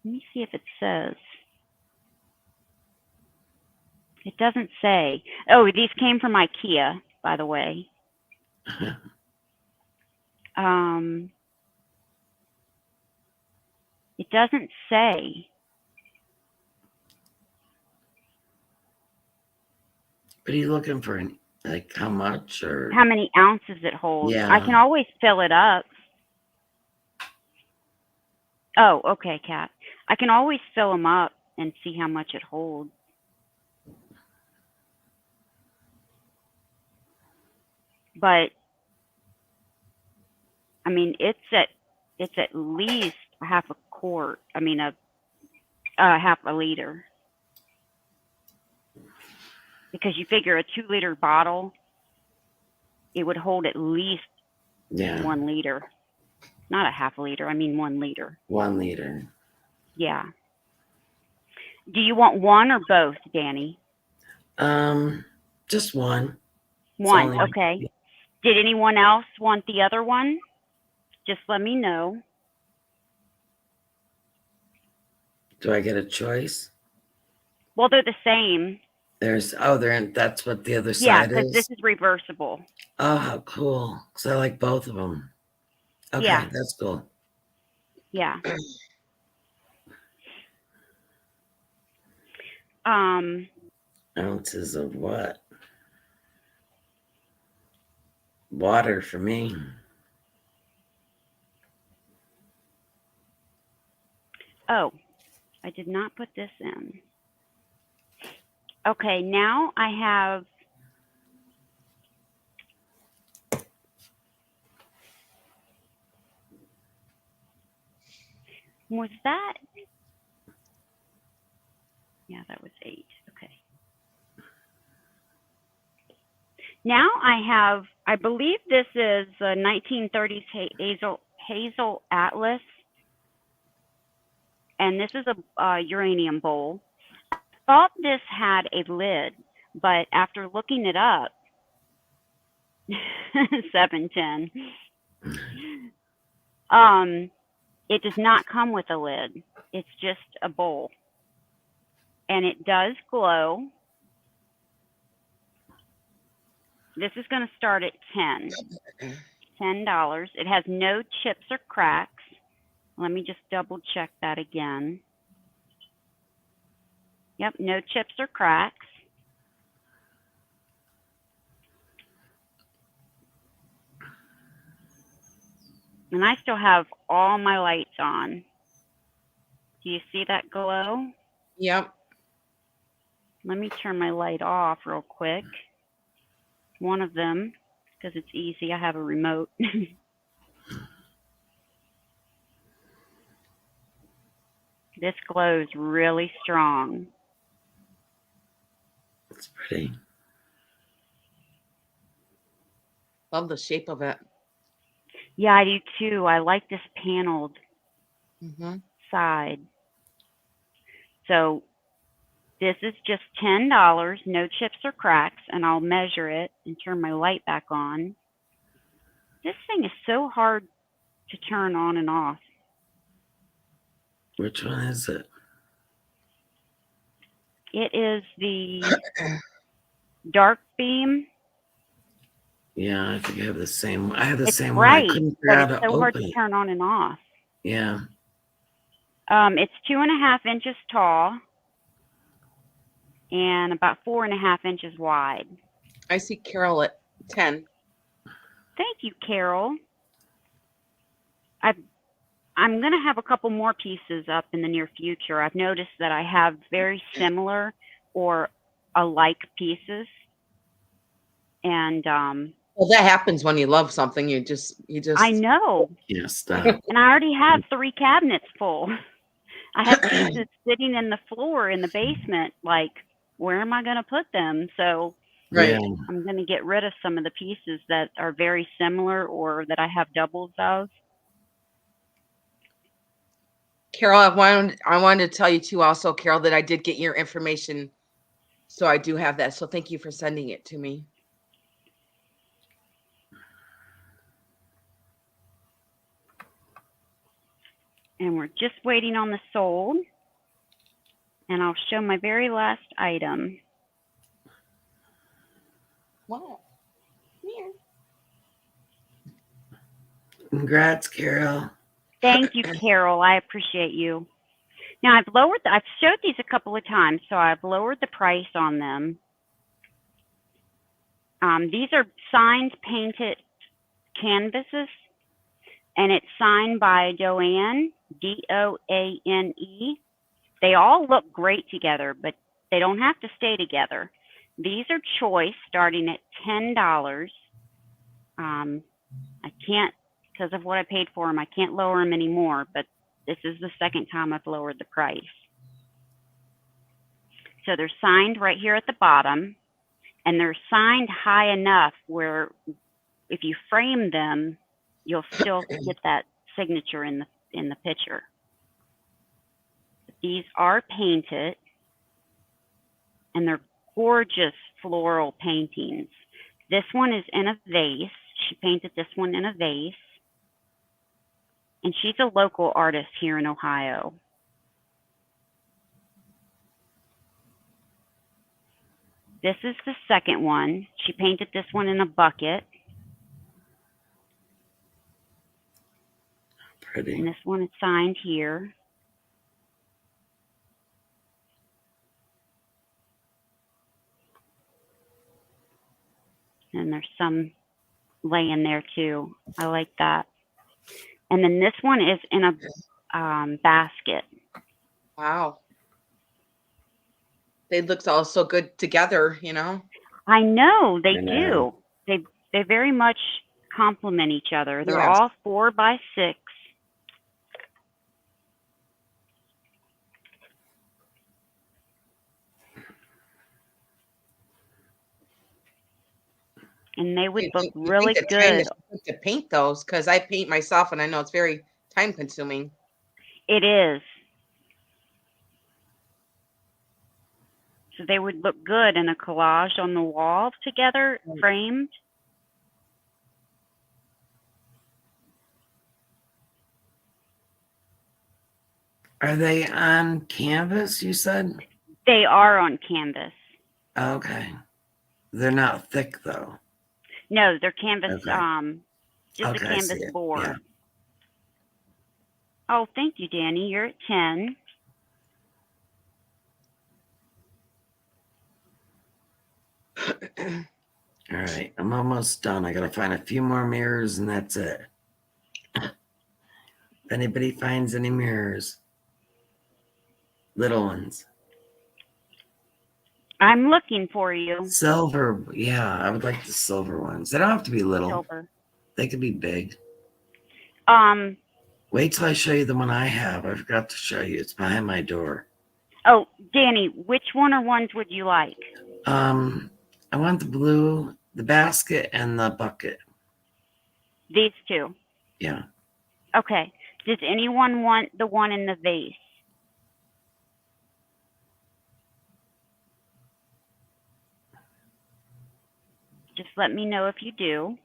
Let me see if it says. It doesn't say. Oh, these came from IKEA, by the way. It doesn't say. What are you looking for? Like how much or How many ounces it holds. Yeah. I can always fill it up. Oh, okay, Kat. I can always fill them up and see how much it holds. But I mean, it's at least a half a quart. I mean, a half a liter. Because you figure a 2-liter bottle, it would hold at least Yeah. 1 liter. Not a half a liter. I mean 1 liter. 1 liter. Yeah. Do you want one or both, Dani? Just one. One. only- Okay. Did anyone else want the other one? Just let me know. Do I get a choice? Well, they're the same. That's what the other Yeah, side because is. this is reversible. Oh, how cool. Because I like both of them. Okay, Yeah. that's cool. Yeah. Ounces of what? Water for me. Oh, I did not put this in. Okay, now I have was that? Yeah, that was 8. Okay. Now I believe this is a 1930s hazel atlas, and this is a uranium bowl. I thought this had a lid, but after looking it up, 710, it does not come with a lid. It's just a bowl, and it does glow. This is going to start at $10. It has no chips or cracks. Let me just double check that again. Yep, no chips or cracks. And I still have all my lights on. Do you see that glow? Yep. Let me turn my light off real quick. One of them, because it's easy. I have a remote. This glows really strong. It's pretty. Love the shape of it. Yeah, I do too. I like this paneled Mm-hmm. side. So this is just $10, no chips or cracks, and I'll measure it and turn my light back on. This thing is so hard to turn on and off. Which one is it? It is the dark beam. Yeah, I think I have the same one. I have the It's same one. I bright, couldn't figure but out it's how to so hard open to it. turn on and off. Yeah. It's 2.5 inches tall and about 4.5 inches wide. I see Carol at 10. Thank you, Carol. I'm going to have a couple more pieces up in the near future. I've noticed that I have very similar or alike pieces. And Well, that happens when you love something. You just. I know. Yeah, stop. And I already have 3 cabinets full. I have pieces sitting in the floor in the basement. Like, where am I going to put them? So Right. Yeah. I'm going to get rid of some of the pieces that are very similar or that I have doubles of. Carol, I wanted to tell you too, also, Carol, that I did get your information, so I do have that. So thank you for sending it to me. And we're just waiting on the sold. And I'll show my very last item. Wow. Yeah. Congrats, Carol. Thank you, Carol. I appreciate you. Now I've showed these a couple of times, so I've lowered the price on them. These are signed, painted canvases, and it's signed by Doane, Doane. They all look great together, but they don't have to stay together. These are choice, starting at $10. I can't, because of what I paid for them, I can't lower them anymore, but this is the second time I've lowered the price. So they're signed right here at the bottom, and they're signed high enough where if you frame them, you'll still get that signature in the picture. These are painted, and they're gorgeous floral paintings. This one is in a vase. She painted this one in a vase. And she's a local artist here in Ohio. This is the second one. She painted this one in a bucket. Pretty. And this one is signed here. And there's some laying there too. I like that. And then this one is in a basket. Wow. They look all so good together, you know? I know they I know. do. They very much complement each other. They're Yes. all 4 by 6. and they would look You really think the time good. is to paint those, because I paint myself and I know it's very time consuming. It is. So they would look good in a collage on the wall together, Right. framed. Are they on canvas, you said? They are on canvas. Okay. They're not thick though. No, they're canvas, Okay. just a Okay, I see canvas it. board. Yeah. Oh, thank you, Dani. You're at 10. All right. I'm almost done. I gotta find a few more mirrors and that's it. If anybody finds any mirrors, little ones. I'm looking for you. Silver, yeah, I would like the silver ones. They don't have to be little. Silver. They could be big. Um, Wait till I show you the one I have. I forgot to show you. It's behind my door. oh, Dani, which one or ones would you like? I want the blue, the basket, and the bucket. These two. Yeah. Okay. Does anyone want the one in the vase? Just let me know if you do.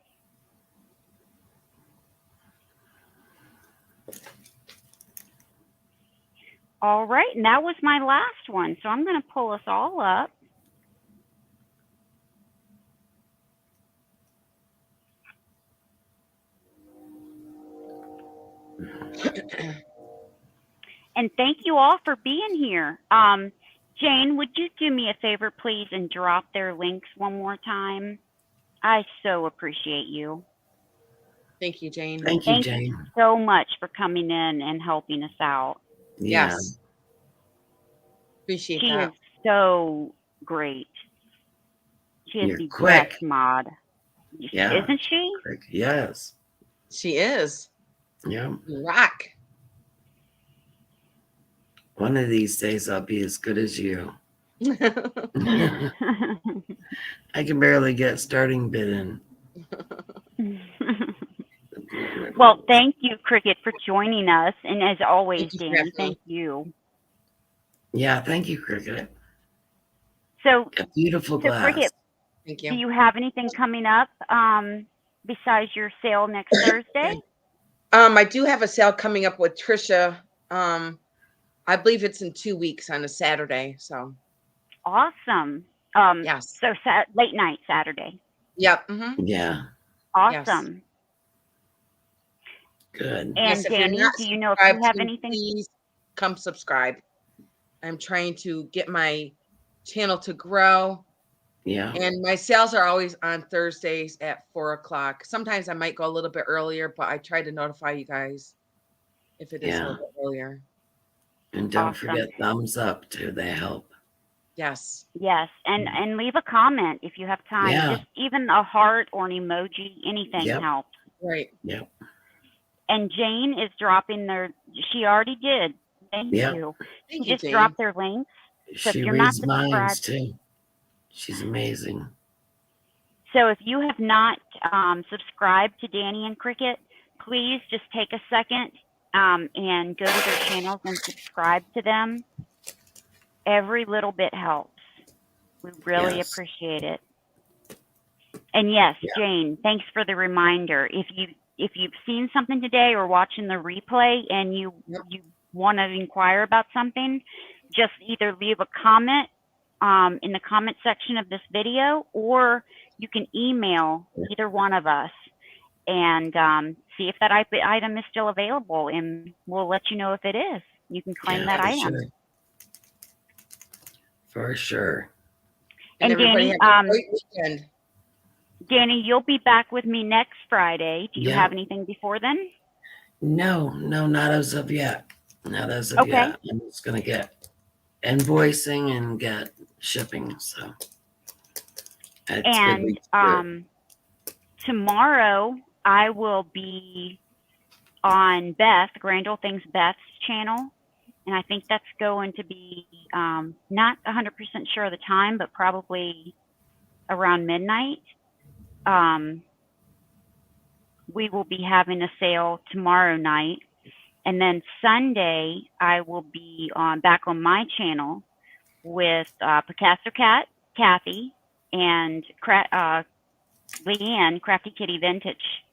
All right, and that was my last one. So I'm going to pull us all up. And thank you all for being here. Jane, would you do me a favor, please, and drop their links one more time? I so appreciate you. Thank you, Jane. Thank you, Thank Jane. you so much for coming in and helping us out. Yeah. Yes. Appreciate She that. is so great. She is You're the quick. best mod. Yeah. Isn't she? Quick. Yes. She is. Yeah. You rock. One of these days I'll be as good as you. I can barely get starting bid in. Well, thank you, Cricket, for joining us. And as always, Thank you for Dani, having thank me. you. Yeah, thank you, Cricket. So, A beautiful glass. Cricket, Thank do you. you have anything coming up besides your sale next Thursday? I do have a sale coming up with Trisha. I believe it's in 2 weeks on a Saturday. So Awesome. yes. So late night Saturday. Yep. Mm-hmm. Yeah, Awesome. good. And Yes, if you're Dani, not do you know if you subscribed have to me, anything? please come subscribe. I'm trying to get my channel to grow. Yeah. And my sales are always on Thursdays at 4:00. Sometimes I might go a little bit earlier, but I try to notify you guys if it is a Yeah. little bit earlier. And don't Awesome. forget thumbs up too. They help. Yes. Yes, and leave a comment if you have time. Yeah. Just even a heart or an emoji, anything Yep. helps. Right. Yep. And Jane is dropping she already did. Thank Yep. you. Thank She you, just Jane. dropped their links. So if She you're not reads minds subscribed, too. She's amazing. so if you have not subscribed to Dani and Cricket, please just take a second and go to their channels and subscribe to them. Every little bit helps. We really Yes. appreciate it. And yes, Yeah. Jane, thanks for the reminder. If you've seen something today or watching the replay and you want to inquire about something, just either leave a comment in the comment section of this video, or you can email either one of us and see if that item is still available, and we'll let you know if it is. You can claim that for item. Sure. For sure. And everybody Dani, have a great weekend. Dani, you'll be back with me next Friday. Do you Yeah. have anything before then? No, not as of yet. Not as of Okay. yet. I'm just gonna get invoicing and get shipping. So it's And good week tomorrow I will be on Grand Old Things Beth's channel, and I think that's going to be not 100% sure of the time, but probably around midnight. we will be having a sale tomorrow night. And then Sunday, I will be back on my channel with Picasso Cat, Kathy, and Leanne, Crafty Kitty Vintage,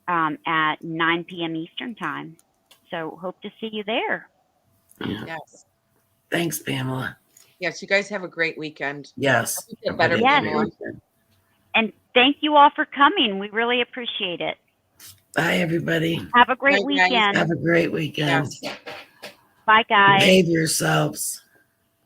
at 9 p.m. Eastern Time. So hope to see you there. Yeah. Yes. Thanks, Pamela. Yes. You guys have a great weekend. Yes. You feel better, Yes. Pamela. And thank you all for coming. We really appreciate it. Bye, everybody. Have a great Bye, guys. weekend. Have a great weekend. Yes. Bye, guys. Behave yourselves.